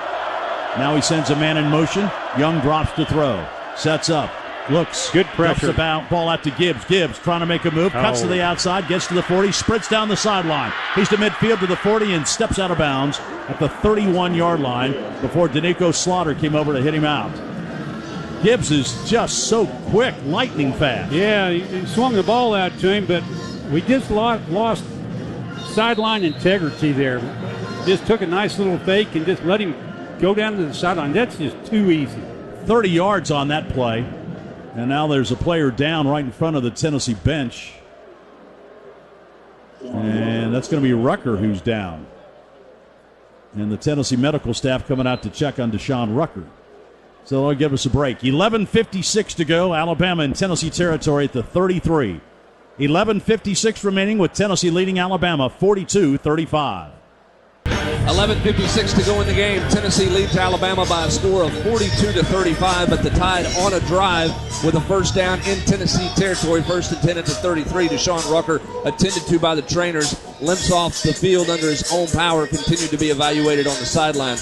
[SPEAKER 3] Now he sends a man in motion. Young drops to throw. Sets up.
[SPEAKER 6] Looks.
[SPEAKER 3] Good pressure.
[SPEAKER 6] The ball out to Gibbs. Gibbs trying to make a move. Cuts to the outside. Gets to the 40. Sprints down the sideline. He's to midfield to the 40 and steps out of bounds at the 31-yard line before Danico Slaughter came over to hit him out. Gibbs is just so quick, lightning fast.
[SPEAKER 4] Yeah, he swung the ball out to him, but we just lost sideline integrity there. Just took a nice little fake and just let him go down to the sideline. That's just too easy.
[SPEAKER 6] 30 yards on that play. And now there's a player down right in front of the Tennessee bench. And that's going to be Rucker who's down. And the Tennessee medical staff coming out to check on Deshaun Rucker. So they'll give us a break. 11:56 to go. Alabama in Tennessee territory at the 33. 11:56 remaining with Tennessee leading Alabama 42-35.
[SPEAKER 14] 11:56 to go in the game. Tennessee leads Alabama by a score of 42-35, but the Tide on a drive with a first down in Tennessee territory. First and 10 at the 33. Deshaun Rucker, attended to by the trainers, limps off the field under his own power, continued to be evaluated on the sideline.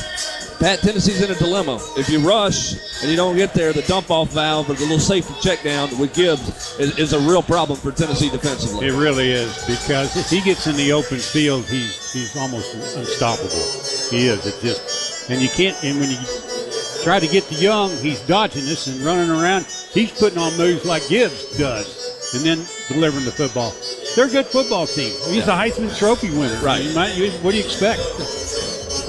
[SPEAKER 14] Pat, Tennessee's in a dilemma. If you rush and you don't get there, the dump-off valve or the little safety check down with Gibbs is a real problem for Tennessee defensively.
[SPEAKER 4] It really is, because if he gets in the open field, he's almost unstoppable. He is. It just, and you can't. And when you try to get to Young, he's dodging this and running around. He's putting on moves like Gibbs does, and then delivering the football. They're a good football team. He's a Heisman Trophy winner.
[SPEAKER 14] Right.
[SPEAKER 4] What do you expect?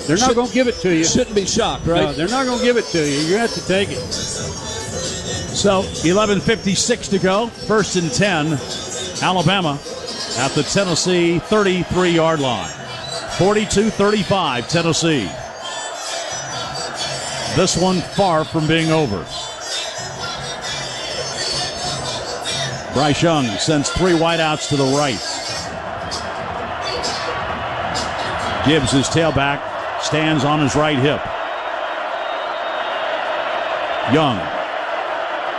[SPEAKER 4] They're not going to give it to you.
[SPEAKER 14] Shouldn't be shocked, right?
[SPEAKER 4] No, they're not going to give it to you. You have to take it.
[SPEAKER 6] So 11:56 to go. First and 10. Alabama at the Tennessee 33-yard line. 42-35 Tennessee. This one far from being over. Bryce Young sends three wideouts to the right. Gibbs, his tailback, stands on his right hip. Young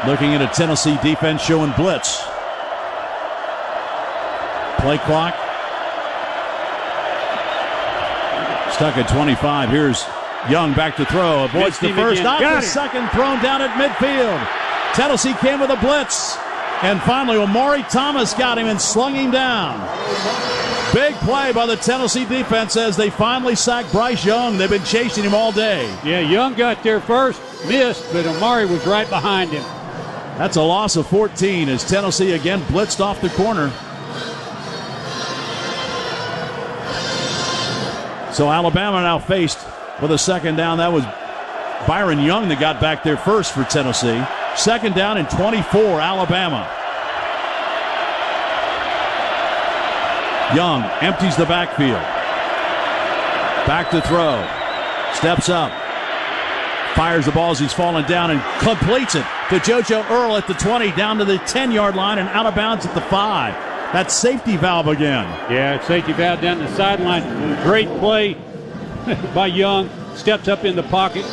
[SPEAKER 6] looking at a Tennessee defense showing blitz. Play clock stuck at 25. Here's Young back to throw. Avoids the first, not the second, thrown down at midfield. Tennessee came with a blitz. And finally, Omari Thomas got him and slung him down. Big play by the Tennessee defense as they finally sacked Bryce Young. They've been chasing him all day.
[SPEAKER 4] Yeah, Young got there first, missed, but Omari was right behind him.
[SPEAKER 6] That's a loss of 14 as Tennessee again blitzed off the corner. So Alabama now faced with a second down. That was Byron Young that got back there first for Tennessee. Second down and 24, Alabama. Young empties the backfield. Back to throw. Steps up. Fires the ball as he's falling down and completes it to JoJo Earl at the 20, down to the 10-yard line and out of bounds at the 5. That's safety valve again.
[SPEAKER 4] Yeah, it's safety valve down the sideline. Great play by Young. Steps up in the pocket,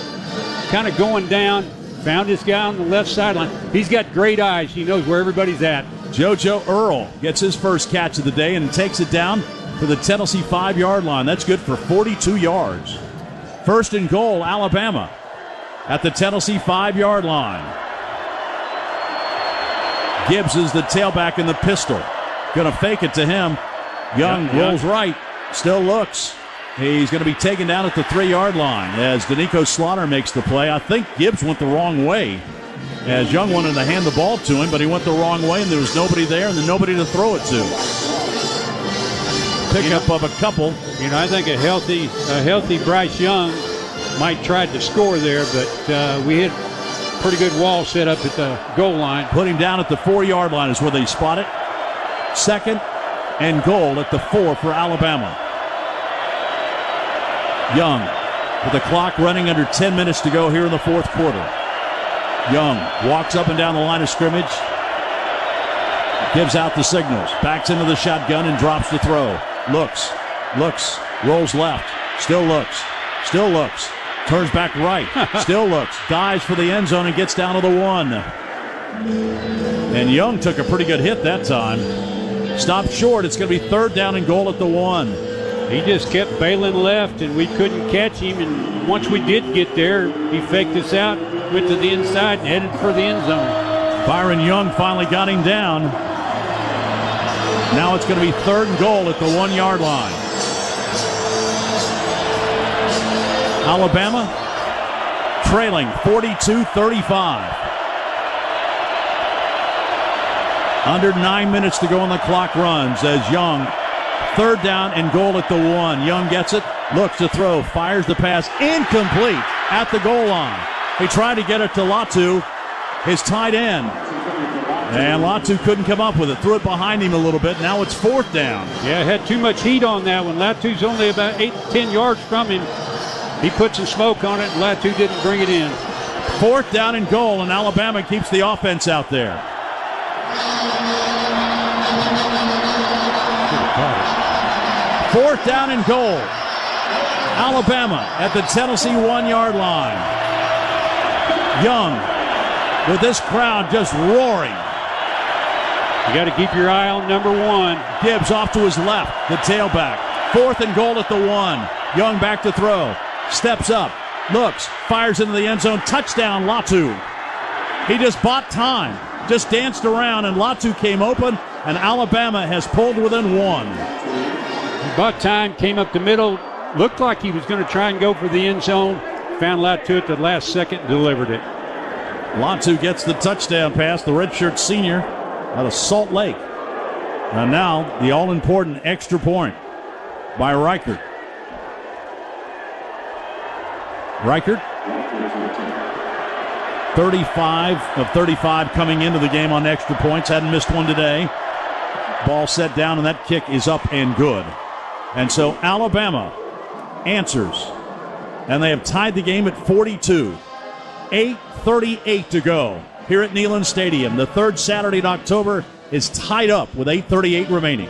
[SPEAKER 4] kind of going down. Found this guy on the left sideline. He's got great eyes. He knows where everybody's at.
[SPEAKER 6] JoJo Earl gets his first catch of the day and takes it down to the Tennessee 5-yard line. That's good for 42 yards. First and goal, Alabama at the Tennessee 5-yard line. Gibbs is the tailback in the pistol. Going to fake it to him. Young rolls right. Still looks. He's going to be taken down at the 3-yard line as Danico Slaughter makes the play. I think Gibbs went the wrong way as Young wanted to hand the ball to him, but he went the wrong way, and there was nobody there and then nobody to throw it to. Pickup of a couple.
[SPEAKER 4] You know, I think a healthy Bryce Young might try to score there, but we had a pretty good wall set up at the goal line.
[SPEAKER 6] Put him down at the 4-yard line is where they spot it. Second and goal at the 4 for Alabama. Young with the clock running under 10 minutes to go here in the fourth quarter. Young walks up and down the line of scrimmage. Gives out the signals. Backs into the shotgun and drops the throw. Looks, rolls left. Still looks. Turns back right. Still looks. Dives for the end zone and gets down to the 1. And Young took a pretty good hit that time. Stopped short. It's going to be third down and goal at the 1.
[SPEAKER 4] He just kept bailing left, and we couldn't catch him. And once we did get there, he faked us out, went to the inside, and headed for the end zone.
[SPEAKER 3] Byron Young finally got him down. Now it's going to be 3rd and goal at the 1-yard line. Alabama trailing 42-35. Under 9 minutes to go on the clock runs as Young, 3rd down and goal at the 1. Young gets it, looks to throw, fires the pass, incomplete at the goal line. He tried to get it to Latu, his tight end. And Latu couldn't come up with it. Threw it behind him a little bit. Now it's 4th down.
[SPEAKER 4] Yeah, had too much heat on that one. Latu's only about 8-10 yards from him. He put some smoke on it, and Latu didn't bring it in.
[SPEAKER 3] 4th down and goal, and Alabama keeps the offense out there. 4th down and goal. Alabama at the Tennessee 1-yard line. Young with this crowd just roaring.
[SPEAKER 4] You got to keep your eye on number 1.
[SPEAKER 3] Gibbs off to his left, the tailback. 4th and goal at the 1. Young back to throw. Steps up, looks, fires into the end zone. Touchdown, Latu. He just bought time, just danced around, and Latu came open, and Alabama has pulled within 1.
[SPEAKER 4] He bought time, came up the middle, looked like he was going to try and go for the end zone. Found Latu at the last second and delivered it.
[SPEAKER 3] Latu gets the touchdown pass, the redshirt senior out of Salt Lake. And now the all-important extra point by Reichert. Reichert, 35 of 35 coming into the game on extra points. Hadn't missed one today. Ball set down, and that kick is up and good. And so Alabama answers, and they have tied the game at 42. 8:38 to go here at Neyland Stadium. The 3rd Saturday in October is tied up with 8:38 remaining.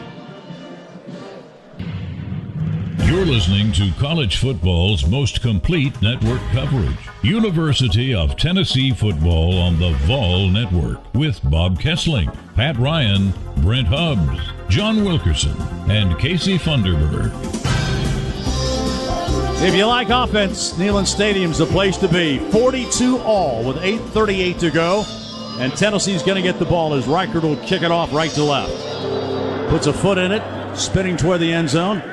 [SPEAKER 5] You're listening to college football's most complete network coverage. University of Tennessee football on the Vol Network with Bob Kessling, Pat Ryan, Brent Hubbs, John Wilkerson, and Casey Funderburg.
[SPEAKER 3] If you like offense, Neyland Stadium's the place to be. 42-all with 8:38 to go. And Tennessee's going to get the ball as Reichert will kick it off right to left. Puts a foot in it, spinning toward the end zone.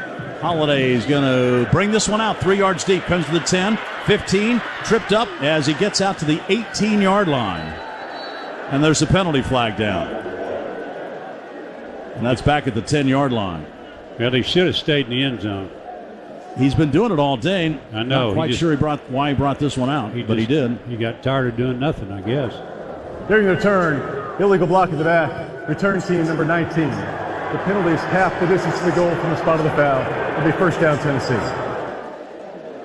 [SPEAKER 3] Holiday is going to bring this one out 3 yards deep. Comes to the 10, 15, tripped up as he gets out to the 18-yard line. And there's a penalty flag down. And that's back at the 10-yard line.
[SPEAKER 4] Well, he should have stayed in the end zone.
[SPEAKER 3] He's been doing it all day.
[SPEAKER 4] I know.
[SPEAKER 3] Not quite sure why he brought this one out, but he did.
[SPEAKER 4] He got tired of doing nothing, I guess.
[SPEAKER 13] During the return, illegal block in the back, return team number 19. The penalty is half the distance to the goal from the spot of the foul. It'll be 1st down, Tennessee.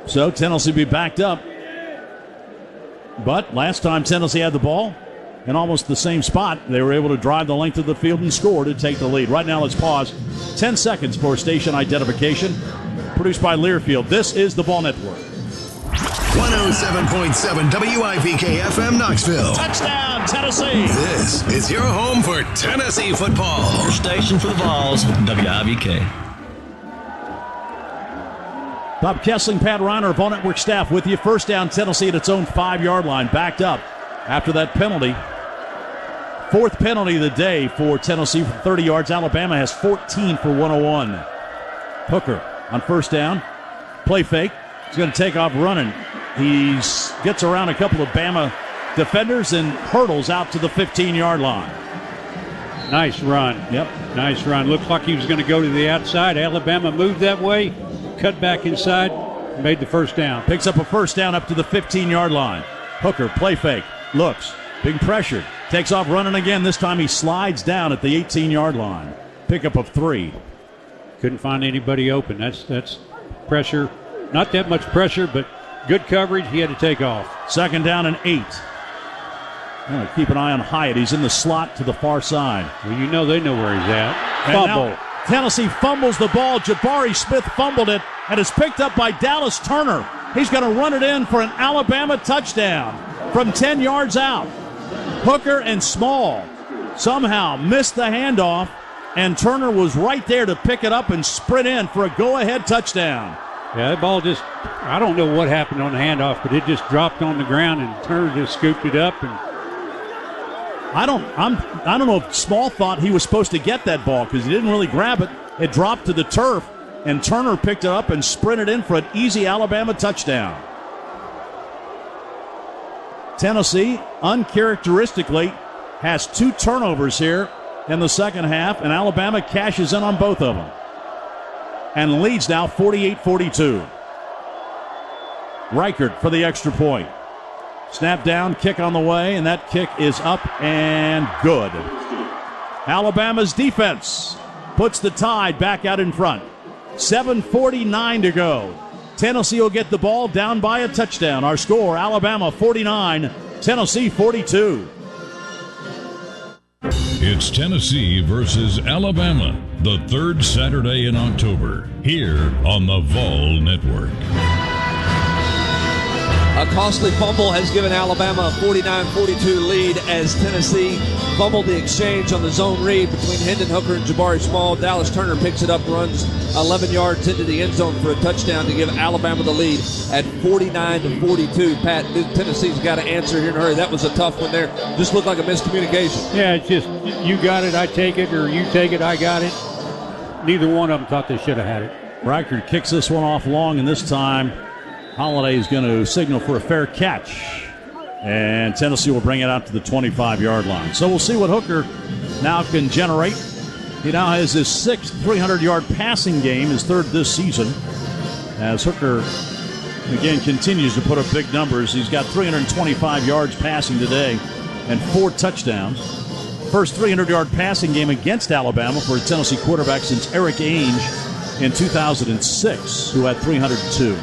[SPEAKER 3] So Tennessee will be backed up. But last time Tennessee had the ball in almost the same spot, they were able to drive the length of the field and score to take the lead. Right now, let's pause 10 seconds for station identification. Produced by Learfield. This is the Ball Network.
[SPEAKER 11] 107.7 WIVK FM Knoxville.
[SPEAKER 3] Touchdown, Tennessee.
[SPEAKER 11] This is your home for Tennessee football.
[SPEAKER 19] Your station for the Vols, WIVK.
[SPEAKER 3] Bob Kessling, Pat Reiner, Ball Network staff with you. 1st down, Tennessee at its own 5-yard line. Backed up after that penalty. 4th penalty of the day for Tennessee from 30 yards. Alabama has 14 for 101. Hooker on 1st down. Play fake. He's going to take off running. He gets around a couple of Bama defenders and hurdles out to the 15-yard line.
[SPEAKER 4] Nice run.
[SPEAKER 3] Yep.
[SPEAKER 4] Nice run. Looks like he was going to go to the outside. Alabama moved that way, cut back inside, made the 1st down.
[SPEAKER 3] Picks up a 1st down up to the 15-yard line. Hooker, play fake, looks, being pressured, takes off running again. This time he slides down at the 18-yard line. Pickup of 3.
[SPEAKER 4] Couldn't find anybody open. That's pressure. Not that much pressure, but good coverage. He had to take off.
[SPEAKER 3] 2nd down and 8. Keep an eye on Hyatt. He's in the slot to the far side.
[SPEAKER 4] Well, you know they know where he's at.
[SPEAKER 3] Fumble. Tennessee fumbles the ball. Jabari Smith fumbled it, and it's picked up by Dallas Turner. He's going to run it in for an Alabama touchdown from 10 yards out. Hooker and Small somehow missed the handoff, and Turner was right there to pick it up and sprint in for a go-ahead touchdown.
[SPEAKER 4] Yeah, that ball just, I don't know what happened on the handoff, but it just dropped on the ground, and Turner just scooped it up. And
[SPEAKER 3] I don't know if Small thought he was supposed to get that ball because he didn't really grab it. It dropped to the turf, and Turner picked it up and sprinted in for an easy Alabama touchdown. Tennessee, uncharacteristically, has 2 turnovers here in the second half, and Alabama cashes in on both of them and leads now 48-42. Reichert for the extra point. Snap down, kick on the way, and that kick is up and good. Alabama's defense puts the Tide back out in front. 7:49 to go. Tennessee will get the ball down by a touchdown. Our score, Alabama 49, Tennessee 42.
[SPEAKER 5] It's Tennessee versus Alabama, the 3rd Saturday in October, here on the Vol Network.
[SPEAKER 14] A costly fumble has given Alabama a 49-42 lead as Tennessee fumbled the exchange on the zone read between Hendon Hooker and Jabari Small. Dallas Turner picks it up, runs 11 yards into the end zone for a touchdown to give Alabama the lead at 49-42. Pat, Tennessee's got to answer here in a hurry. That was a tough one there. Just looked like a miscommunication.
[SPEAKER 4] Yeah, it's just you got it, I take it, or you take it, I got it. Neither one of them thought they should have had it.
[SPEAKER 3] Reichert kicks this one off long, and this time Holiday is going to signal for a fair catch. And Tennessee will bring it out to the 25-yard line. So we'll see what Hooker now can generate. He now has his 6th 300-yard passing game, his 3rd this season. As Hooker, again, continues to put up big numbers. He's got 325 yards passing today and 4 touchdowns. First 300-yard passing game against Alabama for a Tennessee quarterback since Eric Ainge in 2006, who had 302.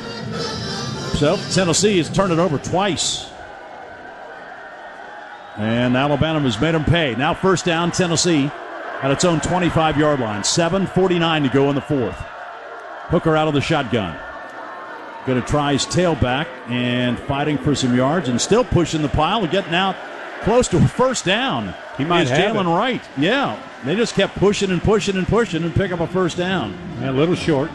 [SPEAKER 3] So Tennessee has turned it over twice. And Alabama has made them pay. Now first down, Tennessee at its own 25-yard line. 7:49 to go in the 4th. Hooker out of the shotgun. Going to try his tailback and fighting for some yards and still pushing the pile and getting out close to a first down.
[SPEAKER 4] He might have
[SPEAKER 3] Jalin Hyatt. Yeah, they just kept pushing and pushing and pushing and pick up a first down.
[SPEAKER 4] Yeah, a little short.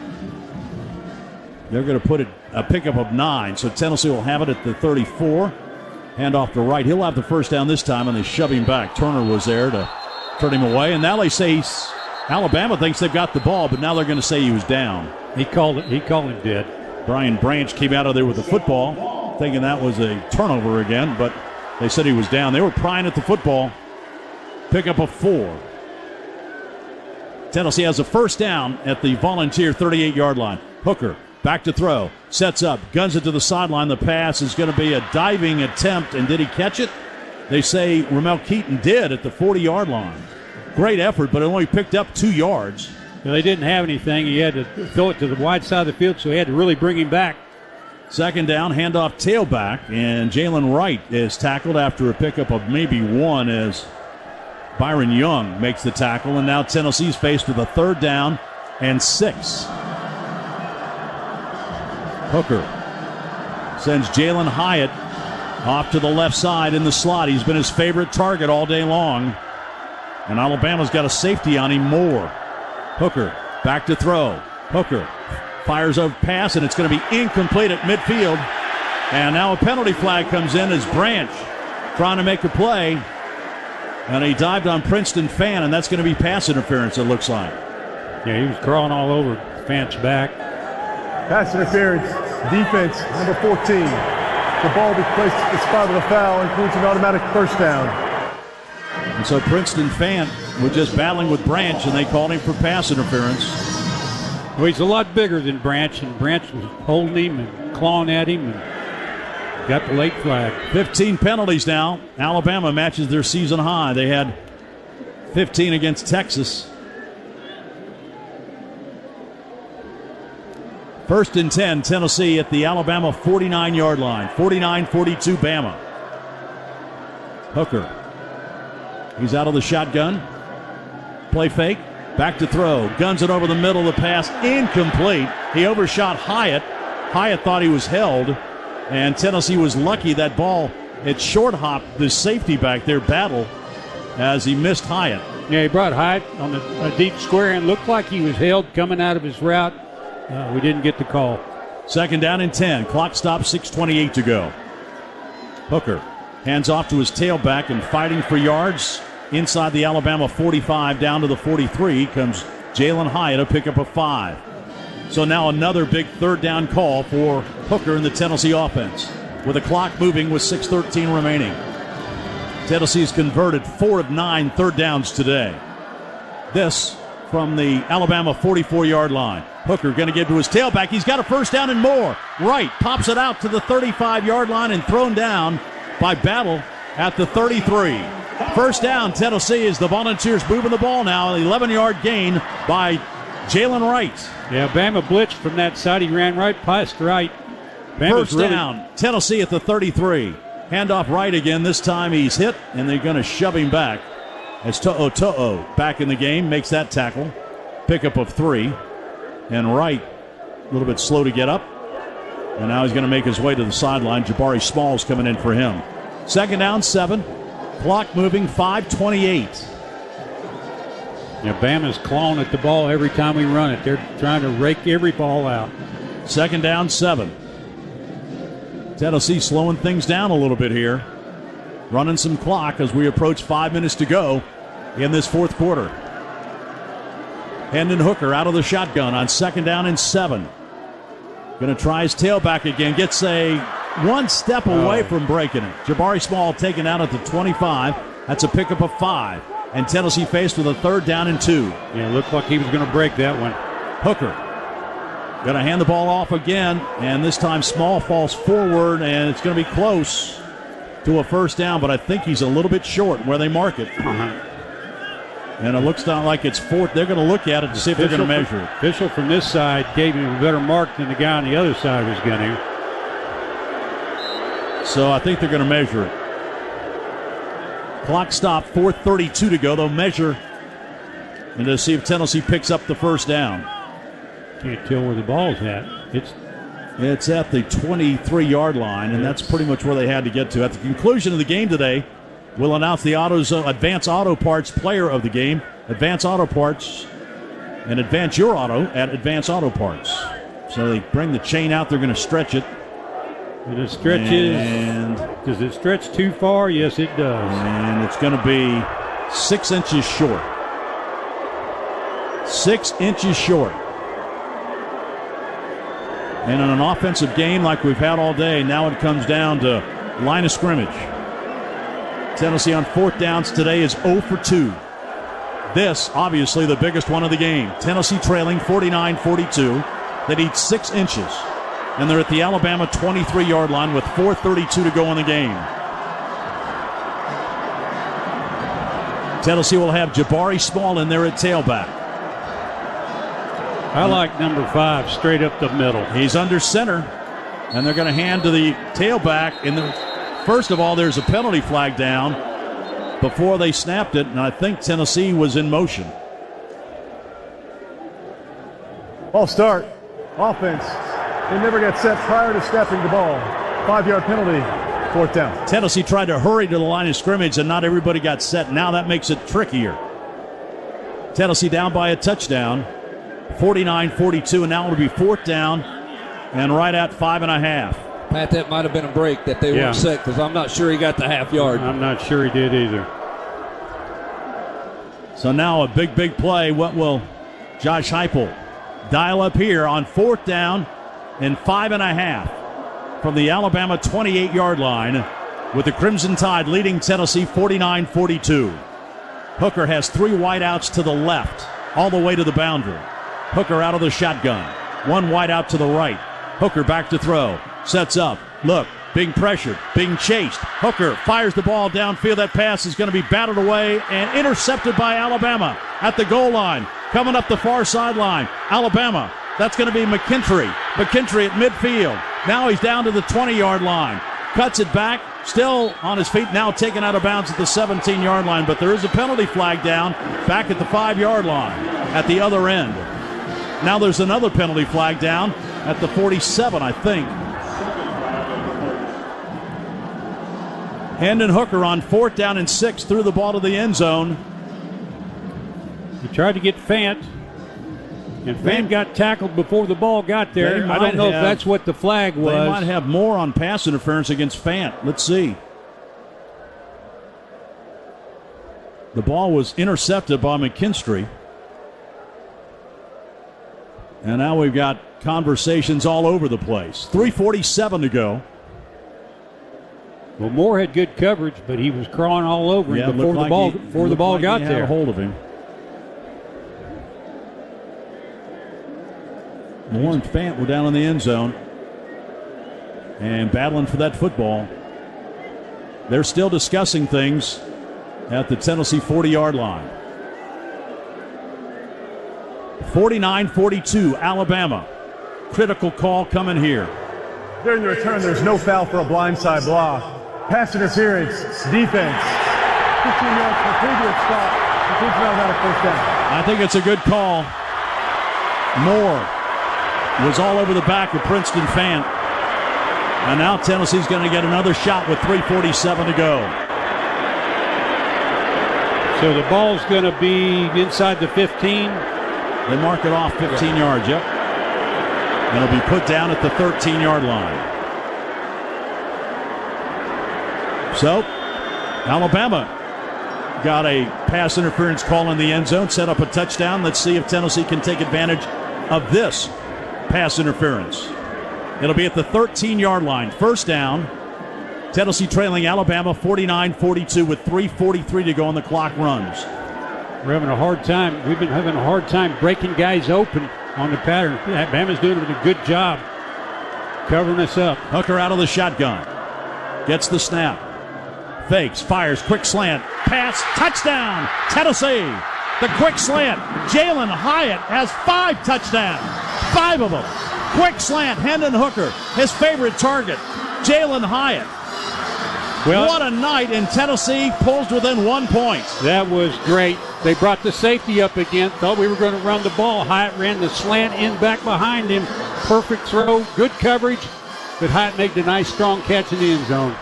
[SPEAKER 3] They're going to put a pickup of 9, so Tennessee will have it at the 34. Hand off to Wright. He'll have the first down this time, and they shove him back. Turner was there to turn him away, and now they say Alabama thinks they've got the ball, but now they're going to say he was down.
[SPEAKER 4] He called him dead.
[SPEAKER 3] Brian Branch came out of there with the football, thinking that was a turnover again, but they said he was down. They were prying at the football. Pickup of 4. Tennessee has a first down at the Volunteer 38-yard line. Hooker back to throw. Sets up. Guns it to the sideline. The pass is going to be a diving attempt. And did he catch it? They say Ramel Keaton did at the 40-yard line. Great effort, but it only picked up 2 yards.
[SPEAKER 4] They didn't have anything. He had to throw it to the wide side of the field, so he had to really bring him back.
[SPEAKER 3] Second down, handoff tailback. And Jalin Wright is tackled after a pickup of maybe 1 as Byron Young makes the tackle. And now Tennessee's faced with a 3rd down and 6. Hooker sends Jalin Hyatt off to the left side in the slot. He's been his favorite target all day long. And Alabama's got a safety on him, Moore. Hooker back to throw. Hooker fires a pass, and it's going to be incomplete at midfield. And now a penalty flag comes in as Branch trying to make a play. And he dived on Princeton Fan, and that's going to be pass interference, it looks like.
[SPEAKER 4] Yeah, he was crawling all over Fant's back.
[SPEAKER 13] Pass interference, defense, number 14. The ball will be placed at the spot of the foul, includes an automatic first down.
[SPEAKER 3] And so Princeton Fant was just battling with Branch, and they called him for pass interference.
[SPEAKER 4] Well, he's a lot bigger than Branch, and Branch was holding him and clawing at him and got the late flag.
[SPEAKER 3] 15 penalties now. Alabama matches their season high. They had 15 against Texas. 1st and 10, Tennessee at the Alabama 49-yard line. 49-42 Bama. Hooker. He's out of the shotgun. Play fake. Back to throw. Guns it over the middle of the pass. Incomplete. He overshot Hyatt. Hyatt thought he was held. And Tennessee was lucky that ball, it short hopped the safety back there, Battle, as he missed Hyatt.
[SPEAKER 4] Yeah, he brought Hyatt on a deep square and looked like he was held coming out of his route. We didn't get the call.
[SPEAKER 3] 2nd down and 10. Clock stops, 6:28 to go. Hooker Hands off to his tailback and fighting for yards inside the Alabama 45 down to the 43 comes Jalin Hyatt, a pickup of 5. So now another big third down call for Hooker in the Tennessee offense. With the clock moving with 6:13 remaining. Tennessee's converted 4 of 9 third downs today. This from the Alabama 44-yard line. Hooker going to get to his tailback. He's got a first down and more. Right, pops it out to the 35-yard line and thrown down by Battle at the 33. First down, Tennessee, as the Volunteers moving the ball now. An 11-yard gain by Jalin Wright.
[SPEAKER 4] Yeah, Bama blitzed from that side. He ran right past Wright. Bama's
[SPEAKER 3] First down, Tennessee at the 33. Handoff Wright again. This time he's hit, and they're going to shove him back. As To'o back in the game, makes that tackle. Pickup of 3. And Wright, a little bit slow to get up. And now he's going to make his way to the sideline. Jabari Small's coming in for him. Second down, 7. Clock moving, 5:28.
[SPEAKER 4] Yeah, Bama's clawing at the ball every time we run it. They're trying to rake every ball out.
[SPEAKER 3] Second down, 7. Tennessee slowing things down a little bit here. Running some clock as we approach 5 minutes to go in this fourth quarter. Hendon Hooker out of the shotgun on second down and 7. Going to try his tailback again. Gets a one step away from breaking it. Jabari Small taken out at the 25. That's a pickup of 5. And Tennessee faced with a third down and 2.
[SPEAKER 4] Yeah, looked like he was going to break that one.
[SPEAKER 3] Hooker going to hand the ball off again. And this time Small falls forward, and it's going to be close to a first down. But I think he's a little bit short where they mark it. And it looks not like it's fourth. They're going to look at it to see if they're going to measure it.
[SPEAKER 4] Official from this side gave him a better mark than the guy on the other side was going to.
[SPEAKER 3] So I think they're going to measure it. Clock stopped, 4:32 to go. They'll measure and to see if Tennessee picks up the first down.
[SPEAKER 4] Can't tell where the ball's at.
[SPEAKER 3] It's at the 23-yard line, and that's pretty much where they had to get to. At the conclusion of the game today, we'll announce the Advance Auto Parts player of the game. Advance Auto Parts, and advance your auto at Advance Auto Parts. So they bring the chain out. They're going to stretch it.
[SPEAKER 4] And it stretches. And does it stretch too far? Yes, it does.
[SPEAKER 3] And it's going to be 6 inches short. 6 inches short. And in an offensive game like we've had all day, now it comes down to line of scrimmage. Tennessee on fourth downs today is 0 for 2. This, obviously, the biggest one of the game. Tennessee trailing 49-42. They need 6 inches. And they're at the Alabama 23-yard line with 4:32 to go in the game. Tennessee will have Jabari Small in there at tailback.
[SPEAKER 4] I like number 5 straight up the middle.
[SPEAKER 3] He's under center, and they're going to hand to the tailback. And first of all, there's a penalty flag down before they snapped it, and I think Tennessee was in motion.
[SPEAKER 13] Ball start. Offense. They never get set prior to snapping the ball. 5-yard penalty. Fourth down.
[SPEAKER 3] Tennessee tried to hurry to the line of scrimmage, and not everybody got set. Now that makes it trickier. Tennessee down by a touchdown. 49-42, and now it'll be fourth down and right at 5.5.
[SPEAKER 14] Pat, that might have been a break that they weren't set, because I'm not sure he got the half yard.
[SPEAKER 4] I'm not sure he did either.
[SPEAKER 3] So now a big play. What will Josh Heupel dial up here on fourth down and 5.5 from the Alabama 28-yard line, with the Crimson Tide leading Tennessee 49-42. Hooker has 3 wideouts to the left, all the way to the boundary. Hooker out of the shotgun. 1 wide out to the right. Hooker back to throw. Sets up. Look, being pressured, being chased. Hooker fires the ball downfield. That pass is going to be batted away and intercepted by Alabama at the goal line. Coming up the far sideline. Alabama. That's going to be McKinstry. McKinstry at midfield. Now he's down to the 20-yard line. Cuts it back. Still on his feet. Now taken out of bounds at the 17-yard line. But there is a penalty flag down back at the 5-yard line at the other end. Now there's another penalty flag down at the 47, I think. Hendon Hooker on fourth down and 6 threw the ball to the end zone.
[SPEAKER 4] He tried to get Fant, and Fant got tackled before the ball got there. I don't know if that's what the flag was.
[SPEAKER 3] They might have more on pass interference against Fant. Let's see. The ball was intercepted by McKinstry. And now we've got conversations all over the place. 3:47 to go.
[SPEAKER 4] Well, Moore had good coverage, but he was crawling all over him before the ball got there.
[SPEAKER 3] Had a hold of him. Moore and Fant were down in the end zone and battling for that football. They're still discussing things at the Tennessee 40-yard line. 49-42, Alabama. Critical call coming here.
[SPEAKER 13] During the return, there's no foul for a blindside block. Pass interference, defense. 15 yards for previous stop. The team's now got a first down.
[SPEAKER 3] I think it's a good call. Moore was all over the back of Princeton Fant. And now Tennessee's going to get another shot with 3:47 to go.
[SPEAKER 4] So the ball's going to be inside the 15.
[SPEAKER 3] They mark it off 15 yards, yep. And it'll be put down at the 13-yard line. So, Alabama got a pass interference call in the end zone, set up a touchdown. Let's see if Tennessee can take advantage of this pass interference. It'll be at the 13-yard line. First down. Tennessee trailing Alabama 49-42 with 3:43 to go on the clock runs.
[SPEAKER 4] We're having a hard time. We've been having a hard time breaking guys open on the pattern. Alabama's doing a good job covering us up.
[SPEAKER 3] Hooker out of the shotgun. Gets the snap. Fakes, fires, quick slant, pass, touchdown, Tennessee. The quick slant. Jalin Hyatt has 5 touchdowns. 5 of them. Quick slant, Hendon Hooker, his favorite target. Jalin Hyatt. Well, what a night, and Tennessee pulls within 1 point.
[SPEAKER 4] That was great. They brought the safety up again. Thought we were going to run the ball. Hyatt ran the slant in back behind him. Perfect throw, good coverage. But Hyatt made a nice, strong catch in the end zone.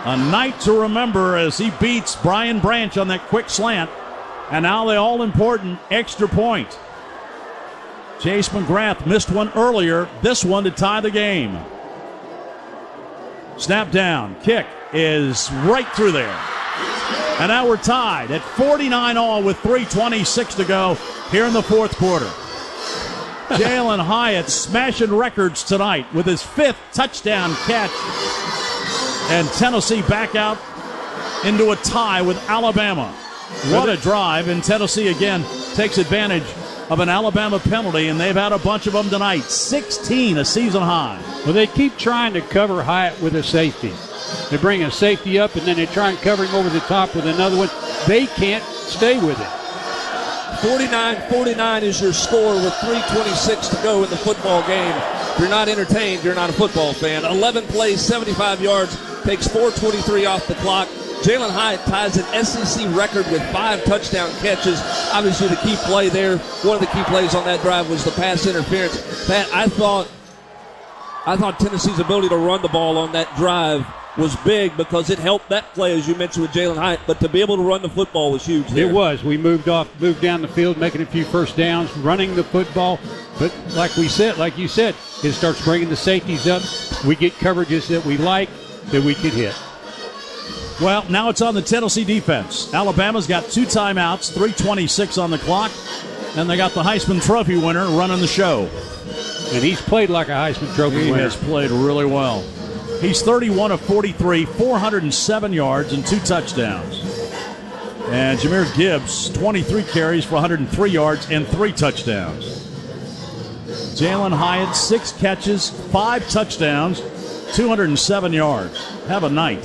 [SPEAKER 3] A night to remember as he beats Brian Branch on that quick slant. And now the all-important extra point. Chase McGrath missed one earlier. This one to tie the game. Snap down. Kick is right through there. And now we're tied at 49 all with 3:26 to go here in the fourth quarter. Jalin Hyatt smashing records tonight with his 5th touchdown catch. And Tennessee back out into a tie with Alabama. What a drive. And Tennessee again takes advantage of an Alabama penalty, and they've had a bunch of them tonight. 16, a season high.
[SPEAKER 4] Well, they keep trying to cover Hyatt with a safety. They bring a safety up, and then they try and cover him over the top with another one. They can't stay with it.
[SPEAKER 14] 49-49 is your score with 3:26 to go in the football game. If you're not entertained, you're not a football fan. 11 plays, 75 yards, takes 4:23 off the clock. Jalin Hyatt ties an SEC record with 5 touchdown catches. Obviously, the key play there, one of the key plays on that drive was the pass interference. Pat, I thought Tennessee's ability to run the ball on that drive was big because it helped that play, as you mentioned, with Jalin Hyatt. But to be able to run the football was huge there.
[SPEAKER 4] It was. We moved down the field, making a few first downs, running the football. But like you said, it starts bringing the safeties up. We get coverages that we like, that we can hit.
[SPEAKER 3] Well, now it's on the Tennessee defense. Alabama's got 2 timeouts, 3:26 on the clock, and they got the Heisman Trophy winner running the show.
[SPEAKER 4] And he's played like a Heisman Trophy winner.
[SPEAKER 3] He has played really well. He's 31 of 43, 407 yards and 2 touchdowns. And Jahmyr Gibbs, 23 carries for 103 yards and 3 touchdowns. Jalin Hyatt, 6 catches, 5 touchdowns, 207 yards. Have a night.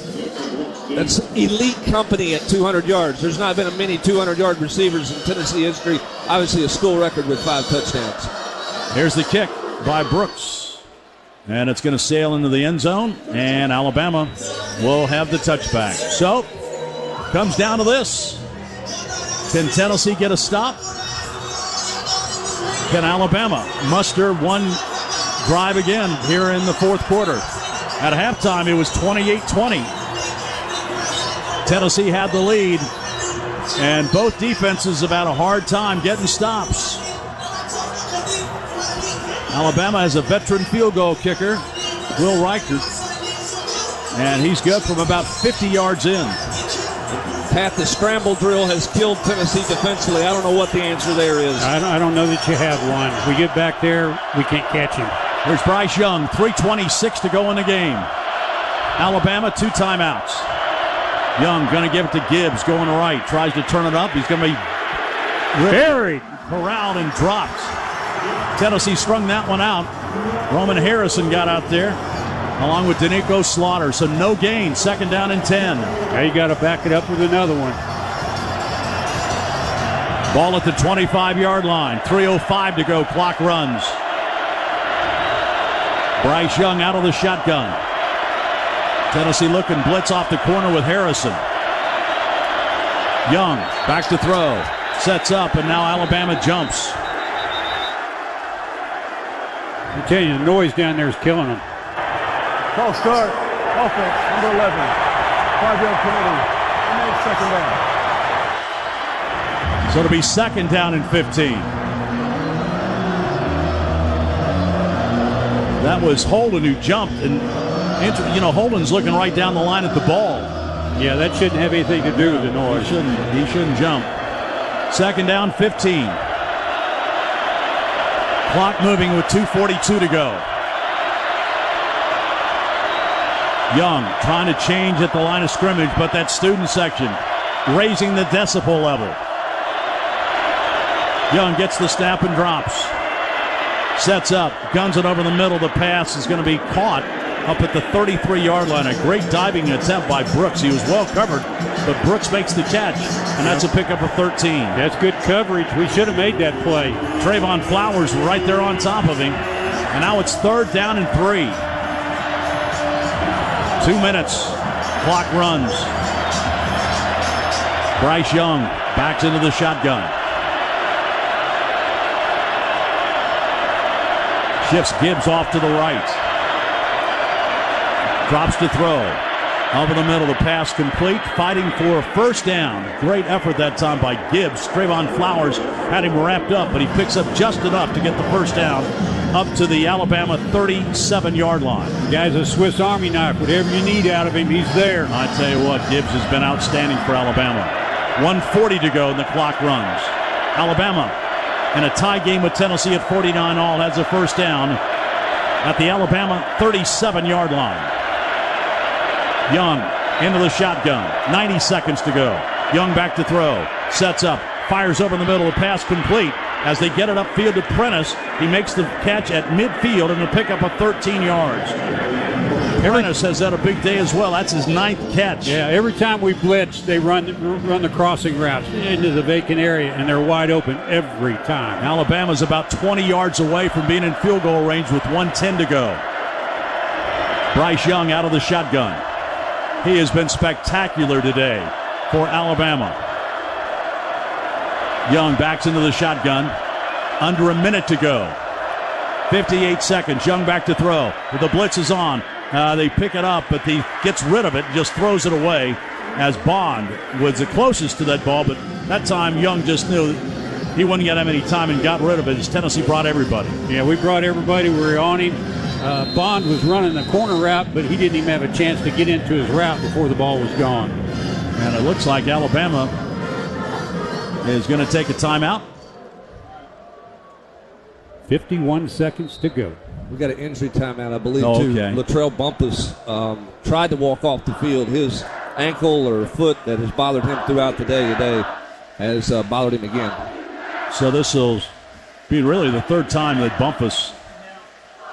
[SPEAKER 14] That's elite company at 200 yards. There's not been many 200-yard receivers in Tennessee history. Obviously a school record with 5 touchdowns.
[SPEAKER 3] Here's the kick by Brooks. And it's going to sail into the end zone, and Alabama will have the touchback. So, comes down to this. Can Tennessee get a stop? Can Alabama muster one drive again here in the fourth quarter? At halftime, it was 28-20. Tennessee had the lead, and both defenses have had a hard time getting stops. Alabama has a veteran field goal kicker, Will Reichert, and he's good from about 50 yards in.
[SPEAKER 14] Pat, the scramble drill has killed Tennessee defensively. I don't know what the answer there is.
[SPEAKER 4] I don't know that you have one. We get back there, we can't catch him.
[SPEAKER 3] Here's Bryce Young, 3:26 to go in the game. Alabama, 2 timeouts. Young going to give it to Gibbs, going right. Tries to turn it up. He's going to be buried, corralled, and dropped. Tennessee strung that one out. Roman Harrison got out there, along with Danico Slaughter. So no gain, 2nd down and 10.
[SPEAKER 4] Now you got to back it up with another one.
[SPEAKER 3] Ball at the 25-yard line. 3:05 to go. Clock runs. Bryce Young out of the shotgun. Tennessee looking blitz off the corner with Harrison. Young back to throw. Sets up, and now Alabama jumps.
[SPEAKER 4] I tell you, the noise down there is killing them.
[SPEAKER 13] Ball start. Offense, number 11. 5-yard penalty. 2nd down.
[SPEAKER 3] So it'll be 2nd down and 15. That was Holden who jumped, and Holden's looking right down the line at the ball.
[SPEAKER 4] Yeah, that shouldn't have anything to do with the noise.
[SPEAKER 3] He shouldn't jump. 2nd down, 15. Clock moving with 2:42 to go. Young trying to change at the line of scrimmage, but that student section raising the decibel level. Young gets the snap and drops. Sets up, guns it over the middle. The pass is going to be caught up at the 33-yard line. A great diving attempt by Brooks. He was well covered, but Brooks makes the catch, and that's a pickup of 13.
[SPEAKER 4] That's good coverage. We should have made that play.
[SPEAKER 3] Trayvon Flowers right there on top of him, and now it's 3rd down and 3. 2 minutes. Clock runs. Bryce Young backs into the shotgun. Shifts Gibbs off to the right. Drops to throw. Over the middle, the pass complete. Fighting for a 1st down. Great effort that time by Gibbs. Trayvon Flowers had him wrapped up, but he picks up just enough to get the 1st down up to the Alabama 37-yard line.
[SPEAKER 4] The guy's a Swiss Army knife. Whatever you need out of him, he's there.
[SPEAKER 3] I tell you what, Gibbs has been outstanding for Alabama. 1:40 to go, and the clock runs. Alabama in a tie game with Tennessee at 49 all has a 1st down at the Alabama 37-yard line. Young into the shotgun. 90 seconds to go. Young back to throw. Sets up. Fires over the middle. The pass complete. As they get it upfield to Prentice, he makes the catch at midfield and a pickup of 13 yards. Prentice has had a big day as well. That's his 9th catch.
[SPEAKER 4] Yeah, every time we blitz, they run the crossing routes into the vacant area, and they're wide open every time.
[SPEAKER 3] Alabama's about 20 yards away from being in field goal range with 1:10 to go. Bryce Young out of the shotgun. He has been spectacular today for Alabama. Young backs into the shotgun. Under a minute to go. 58 seconds. Young back to throw. The blitz is on. They pick it up, but he gets rid of it and just throws it away as Bond was the closest to that ball, but that time Young just knew he wouldn't get that many time and got rid of it as Tennessee brought everybody.
[SPEAKER 4] Yeah, we brought everybody. We were on him. Bond was running the corner route, but he didn't even have a chance to get into his route before the ball was gone.
[SPEAKER 3] And it looks like Alabama is going to take a timeout.
[SPEAKER 4] 51 seconds to go.
[SPEAKER 14] We got an injury timeout, I believe, too. Latrell Bumpus tried to walk off the field. His ankle or foot that has bothered him throughout the day today has bothered him again.
[SPEAKER 3] So this will be really the 3rd time that Bumpus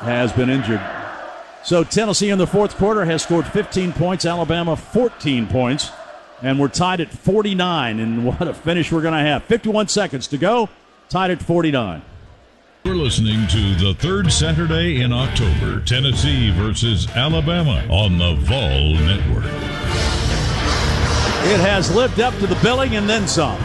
[SPEAKER 3] has been injured. So Tennessee in the 4th quarter has scored 15 points, Alabama 14 points, and we're tied at 49, and what a finish we're going to have. 51 seconds to go, tied at 49.
[SPEAKER 5] We're listening to the 3rd Saturday in October, Tennessee versus Alabama on the Vol Network.
[SPEAKER 3] It has lived up to the billing and then some.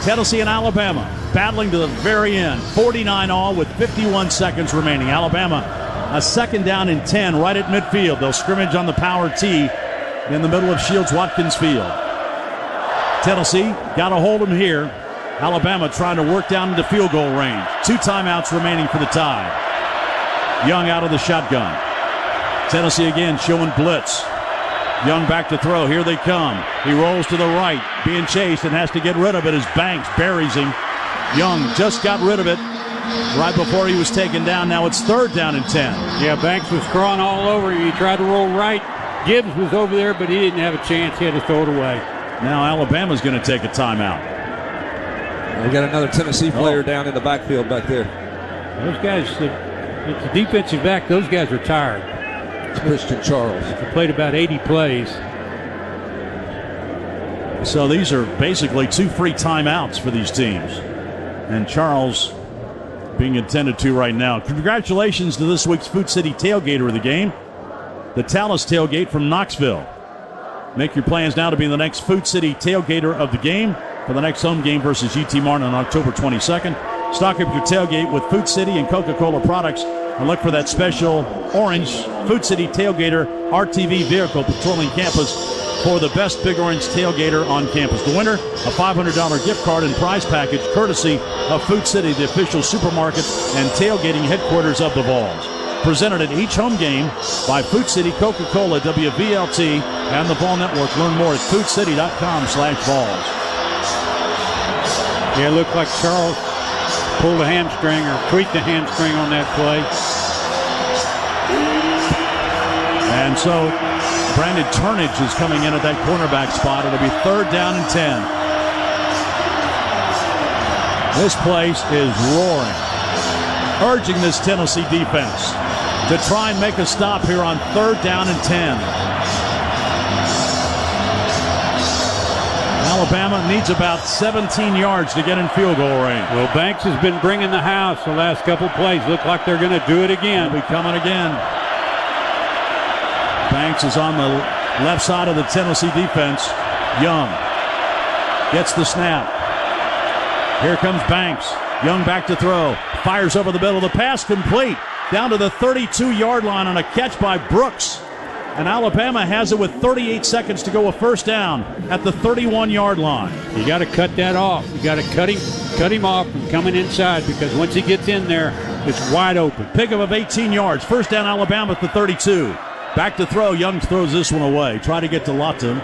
[SPEAKER 3] Tennessee and Alabama battling to the very end. 49 all with 51 seconds remaining. Alabama, a 2nd down and 10 right at midfield. They'll scrimmage on the power tee in the middle of Shields-Watkins Field. Tennessee got a hold of him here. Alabama trying to work down into field goal range. 2 timeouts remaining for the tie. Young out of the shotgun. Tennessee again showing blitz. Young back to throw. Here they come. He rolls to the right, being chased and has to get rid of it as Banks buries him. Young just got rid of it right before he was taken down. Now it's 3rd down and 10.
[SPEAKER 4] Yeah, Banks was crawling all over him. He tried to roll right. Gibbs was over there, but he didn't have a chance. He had to throw it away.
[SPEAKER 3] Now Alabama's going to take a timeout.
[SPEAKER 14] We got another Tennessee player down in the backfield back there.
[SPEAKER 4] Those guys, it's a defensive back. Those guys are tired.
[SPEAKER 14] It's Christian Charles.
[SPEAKER 4] They played about 80 plays.
[SPEAKER 3] So these are basically 2 free timeouts for these teams. And Charles being attended to right now. Congratulations to this week's Food City Tailgater of the game, the Talus Tailgate from Knoxville. Make your plans now to be the next Food City Tailgater of the game for the next home game versus UT Martin on October 22nd. Stock up your tailgate with Food City and Coca-Cola products and look for that special orange Food City Tailgater RTV vehicle patrolling campus for the best Big Orange tailgater on campus. The winner, a $500 gift card and prize package courtesy of Food City, the official supermarket and tailgating headquarters of the Vols. Presented at each home game by Food City, Coca-Cola, WVLT, and the Vol Network. Learn more at foodcity.com/Vols.
[SPEAKER 4] Yeah, it looked like Charles pulled a hamstring or tweaked the hamstring on that play.
[SPEAKER 3] And so Brandon Turnage is coming in at that cornerback spot. It'll be 3rd down and 10. This place is roaring, urging this Tennessee defense to try and make a stop here on 3rd down and 10. Alabama needs about 17 yards to get in field goal range.
[SPEAKER 4] Well, Banks has been bringing the house the last couple plays. Look like they're going to do it again.
[SPEAKER 3] They'll be coming again. Banks is on the left side of the Tennessee defense. Young gets the snap. Here comes Banks. Young back to throw. Fires over the middle. The pass complete. Down to the 32-yard line on a catch by Brooks. And Alabama has it with 38 seconds to go, a 1st down at the 31-yard line.
[SPEAKER 4] You got to cut that off. You got to cut him off from coming inside, because once he gets in there, it's wide open.
[SPEAKER 3] Pickup of 18 yards. 1st down Alabama at the 32. Back to throw. Young throws this one away. Tried to get to Lawton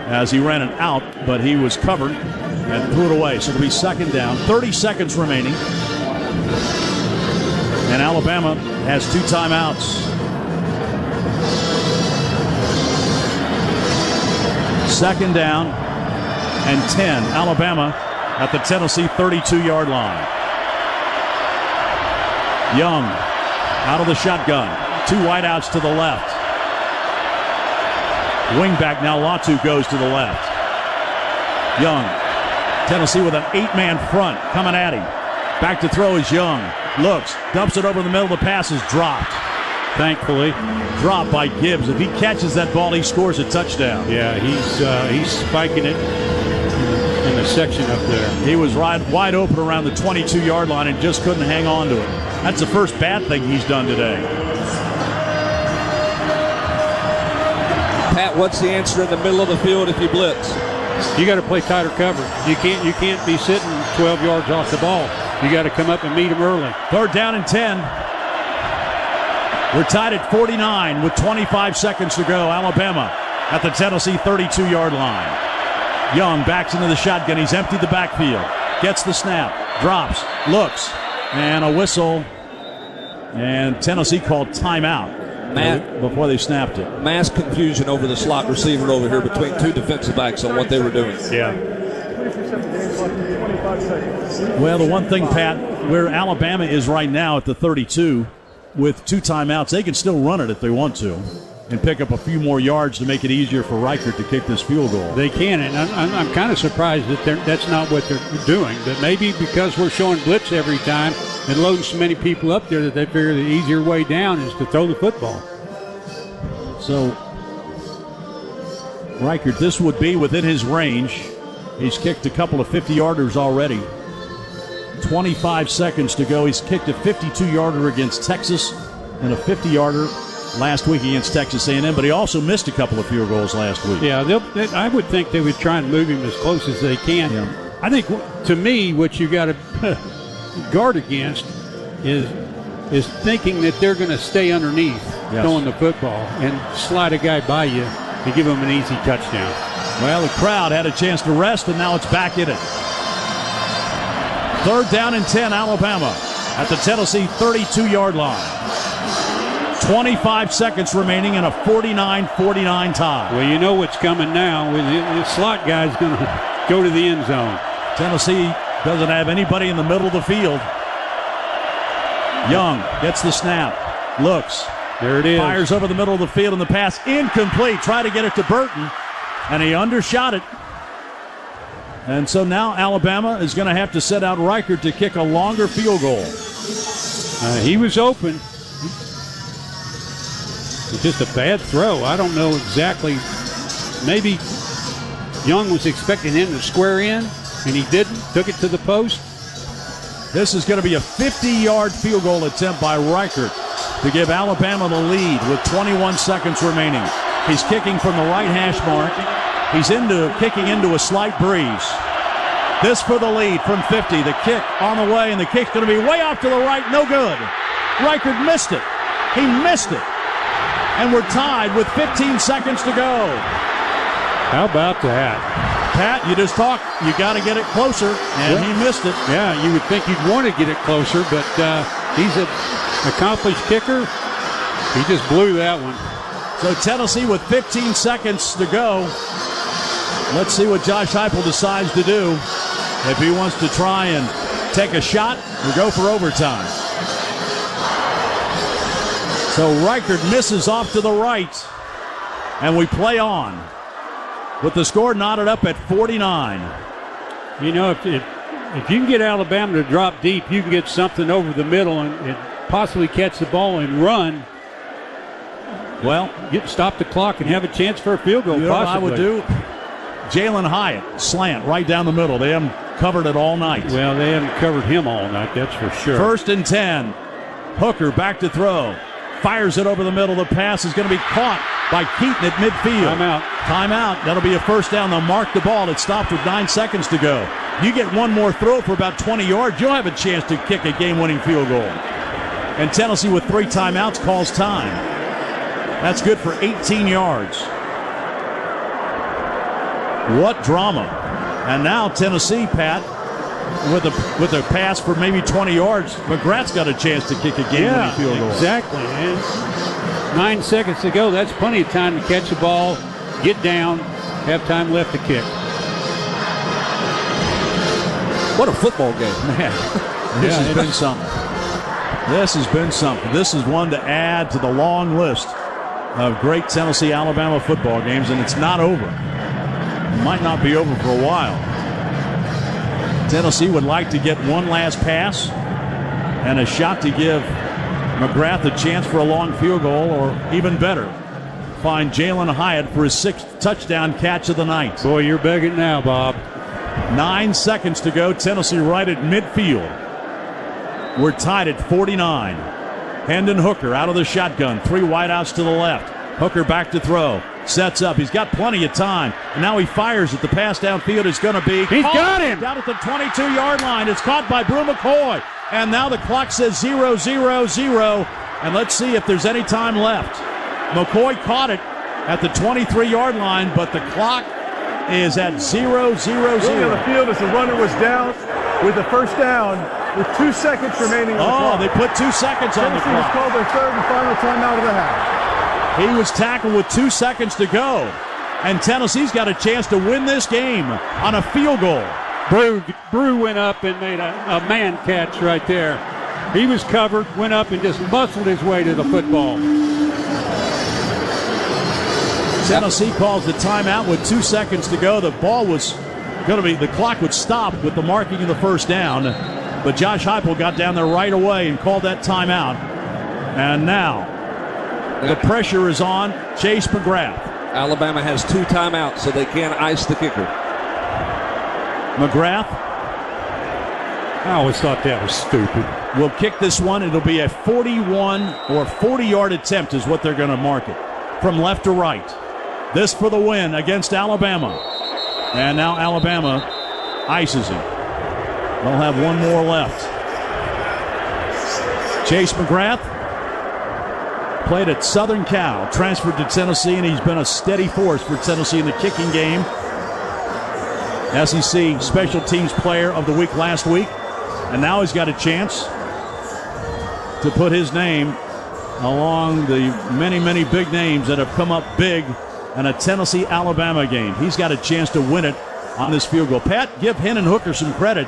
[SPEAKER 3] as he ran it out, but he was covered and threw it away. So it'll be 2nd down. 30 seconds remaining. And Alabama has 2 timeouts. 2nd down and 10. Alabama at the Tennessee 32-yard line. Young out of the shotgun. 2 wideouts to the left. Wingback now, Latu goes to the left. Young. Tennessee with an 8-man front coming at him. Back to throw is Young. Looks, dumps it over the middle. The pass is dropped.
[SPEAKER 4] Thankfully.
[SPEAKER 3] Dropped by Gibbs. If he catches that ball, he scores a touchdown.
[SPEAKER 4] Yeah, he's spiking it in the section up there.
[SPEAKER 3] He was wide open around the 22-yard line and just couldn't hang on to it. That's the first bad thing he's done today.
[SPEAKER 14] Pat, what's the answer in the middle of the field if you blitz?
[SPEAKER 4] You got to play tighter cover. You can't be sitting 12 yards off the ball. You got to come up and meet him early.
[SPEAKER 3] 3rd down and 10. We're tied at 49 with 25 seconds to go. Alabama at the Tennessee 32-yard line. Young backs into the shotgun. He's emptied the backfield. Gets the snap. Drops. Looks. And a whistle. And Tennessee called timeout before they snapped it.
[SPEAKER 14] Mass confusion over the slot receiver over here between 2 defensive backs on what they were doing.
[SPEAKER 4] Yeah.
[SPEAKER 3] Well, the one thing, Pat, where Alabama is right now at the 32 with 2 timeouts, they can still run it if they want to and pick up a few more yards to make it easier for Reichert to kick this field goal.
[SPEAKER 4] They can, and I'm kind of surprised that that's not what they're doing. But maybe because we're showing blitz every time and loading so many people up there that they figure the easier way down is to throw the football.
[SPEAKER 3] So Reichert, this would be within his range. He's kicked a couple of 50-yarders already. 25 seconds to go. He's kicked a 52-yarder against Texas and a 50-yarder last week against Texas A&M, but he also missed a couple of field goals last week.
[SPEAKER 4] Yeah, I would think they would try and move him as close as they can. Yeah. I think, to me, what you got to guard against is thinking that they're going to stay underneath throwing the football and slide a guy by you to give them an easy touchdown.
[SPEAKER 3] Well, the crowd had a chance to rest, and now it's back in it. 3rd down and 10, Alabama at the Tennessee 32-yard line. 25 seconds remaining in a 49-49 tie.
[SPEAKER 4] Well, you know what's coming now. The slot guy's going to go to the end zone.
[SPEAKER 3] Tennessee doesn't have anybody in the middle of the field. Young gets the snap, looks.
[SPEAKER 4] There it is.
[SPEAKER 3] Fires over the middle of the field, and the pass incomplete. Try to get it to Burton, and he undershot it. And so now Alabama is going to have to set out Reichert to kick a longer field goal.
[SPEAKER 4] He was open. It's just a bad throw. I don't know exactly. Maybe Young was expecting him to square in, and he didn't. Took it to the post.
[SPEAKER 3] This is going to be a 50-yard field goal attempt by Reichert to give Alabama the lead with 21 seconds remaining. He's kicking from the right hash mark. He's kicking into a slight breeze. This for the lead from 50. The kick on the way, and the kick's going to be way off to the right. No good. Reichert missed it. He missed it. And we're tied with 15 seconds to go.
[SPEAKER 4] How about that?
[SPEAKER 3] Pat, you just talked. You got to get it closer, and he missed it.
[SPEAKER 4] Yeah, you would think you'd want to get it closer, but he's an accomplished kicker. He just blew that one.
[SPEAKER 3] So Tennessee with 15 seconds to go. Let's see what Josh Heupel decides to do. If he wants to try and take a shot or go for overtime. So Reichert misses off to the right, and we play on with the score knotted up at 49.
[SPEAKER 4] You know, if you can get Alabama to drop deep, you can get something over the middle and possibly catch the ball and run.
[SPEAKER 3] Well,
[SPEAKER 4] stop the clock and have a chance for a field goal.
[SPEAKER 3] You know what I would do? Jalin Hyatt, slant right down the middle. They haven't covered it all night.
[SPEAKER 4] Well, they haven't covered him all night, that's for sure.
[SPEAKER 3] 1st and 10. Hooker back to throw. Fires it over the middle. The pass is going to be caught by Keaton at midfield. Timeout. That'll be a 1st down. They'll mark the ball. It stopped with 9 seconds to go. You get one more throw for about 20 yards, you'll have a chance to kick a game-winning field goal. And Tennessee with 3 timeouts calls time. That's good for 18 yards. What drama. And now Tennessee, Pat, with a pass for maybe 20 yards, McGrath's got a chance to kick a game-winning field goal.
[SPEAKER 4] Exactly. And 9 seconds to go. That's plenty of time to catch the ball, get down, have time left to kick.
[SPEAKER 14] What a football game.
[SPEAKER 3] Man, this has been something. This has been something. This is one to add to the long list of great Tennessee-Alabama football games, and it's not over. It might not be over for a while. Tennessee would like to get one last pass and a shot to give McGrath a chance for a long field goal, or even better, find Jalin Hyatt for his 6th touchdown catch of the night.
[SPEAKER 4] Boy, you're begging now, Bob.
[SPEAKER 3] 9 seconds to go. Tennessee right at midfield. We're tied at 49. Hendon Hooker out of the shotgun. 3 wideouts to the left. Hooker back to throw. Sets up. He's got plenty of time. And now he fires it. The pass downfield is going to be.
[SPEAKER 4] He's got him!
[SPEAKER 3] Down at the 22-yard line. It's caught by Brew McCoy. And now the clock says 0-0-0. And let's see if there's any time left. McCoy caught it at the 23-yard line, but the clock is at 0-0-0.
[SPEAKER 13] Looking on the field as the runner was down with the 1st down with 2 seconds remaining on the clock.
[SPEAKER 3] They put 2 seconds on the
[SPEAKER 13] Tennessee was
[SPEAKER 3] clock.
[SPEAKER 13] called their 3rd and final timeout of the half.
[SPEAKER 3] He was tackled with 2 seconds to go. And Tennessee's got a chance to win this game on a field goal.
[SPEAKER 4] Brew went up and made a man catch right there. He was covered, went up and just muscled his way to the football.
[SPEAKER 3] Tennessee calls the timeout with 2 seconds to go. The ball was going to be, the clock would stop with the marking of the 1st down. But Josh Heupel got down there right away and called that timeout. And now the pressure is on Chase McGrath.
[SPEAKER 14] Alabama has 2 timeouts, so they can't ice the kicker.
[SPEAKER 3] McGrath.
[SPEAKER 4] I always thought that was stupid.
[SPEAKER 3] Will kick this one. It'll be a 41 or 40-yard attempt is what they're going to mark it. From left to right. This for the win against Alabama. And now Alabama ices him. They'll have one more left. Chase McGrath Played at Southern Cal, transferred to Tennessee, and he's been a steady force for Tennessee in the kicking game. SEC Special Teams Player of the Week last week, and now he's got a chance to put his name along the many, many big names that have come up big in a Tennessee-Alabama game. He's got a chance to win it on this field goal. Pat, give Hendon Hooker some credit.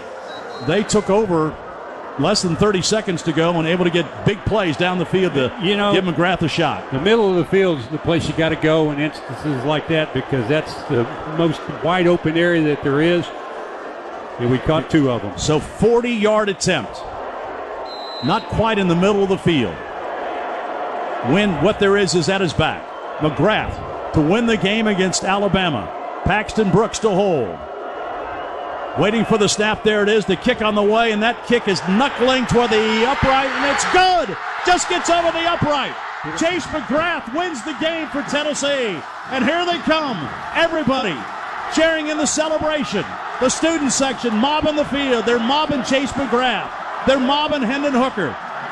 [SPEAKER 3] They took over less than 30 seconds to go and able to get big plays down the field to give McGrath a shot.
[SPEAKER 4] The middle of the field is the place you got to go in instances like that because that's the most wide open area that there is. And we caught 2 of them.
[SPEAKER 3] So 40-yard attempt. Not quite in the middle of the field. When what there is at his back. McGrath to win the game against Alabama. Paxton Brooks to hold. Waiting for the snap. There it is. The kick on the way, and that kick is knuckling toward the upright, and it's good. Just gets over the upright. Chase McGrath wins the game for Tennessee. And here they come. Everybody sharing in the celebration. The student section mobbing the field. They're mobbing Chase McGrath. They're mobbing Hendon Hooker.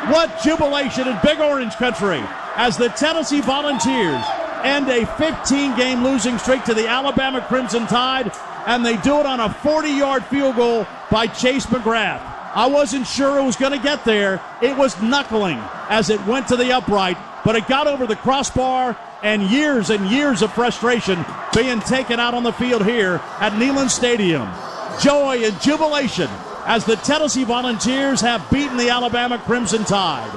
[SPEAKER 3] What jubilation in Big Orange Country as the Tennessee Volunteers end a 15-game losing streak to the Alabama Crimson Tide, and they do it on a 40-yard field goal by Chase McGrath. I wasn't sure it was going to get there. It was knuckling as it went to the upright, but it got over the crossbar, and years of frustration being taken out on the field here at Neyland Stadium. Joy and jubilation as the Tennessee Volunteers have beaten the Alabama Crimson Tide.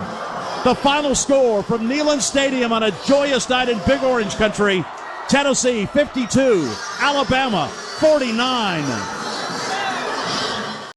[SPEAKER 3] The final score from Neyland Stadium on a joyous night in Big Orange Country, Tennessee 52, Alabama 49.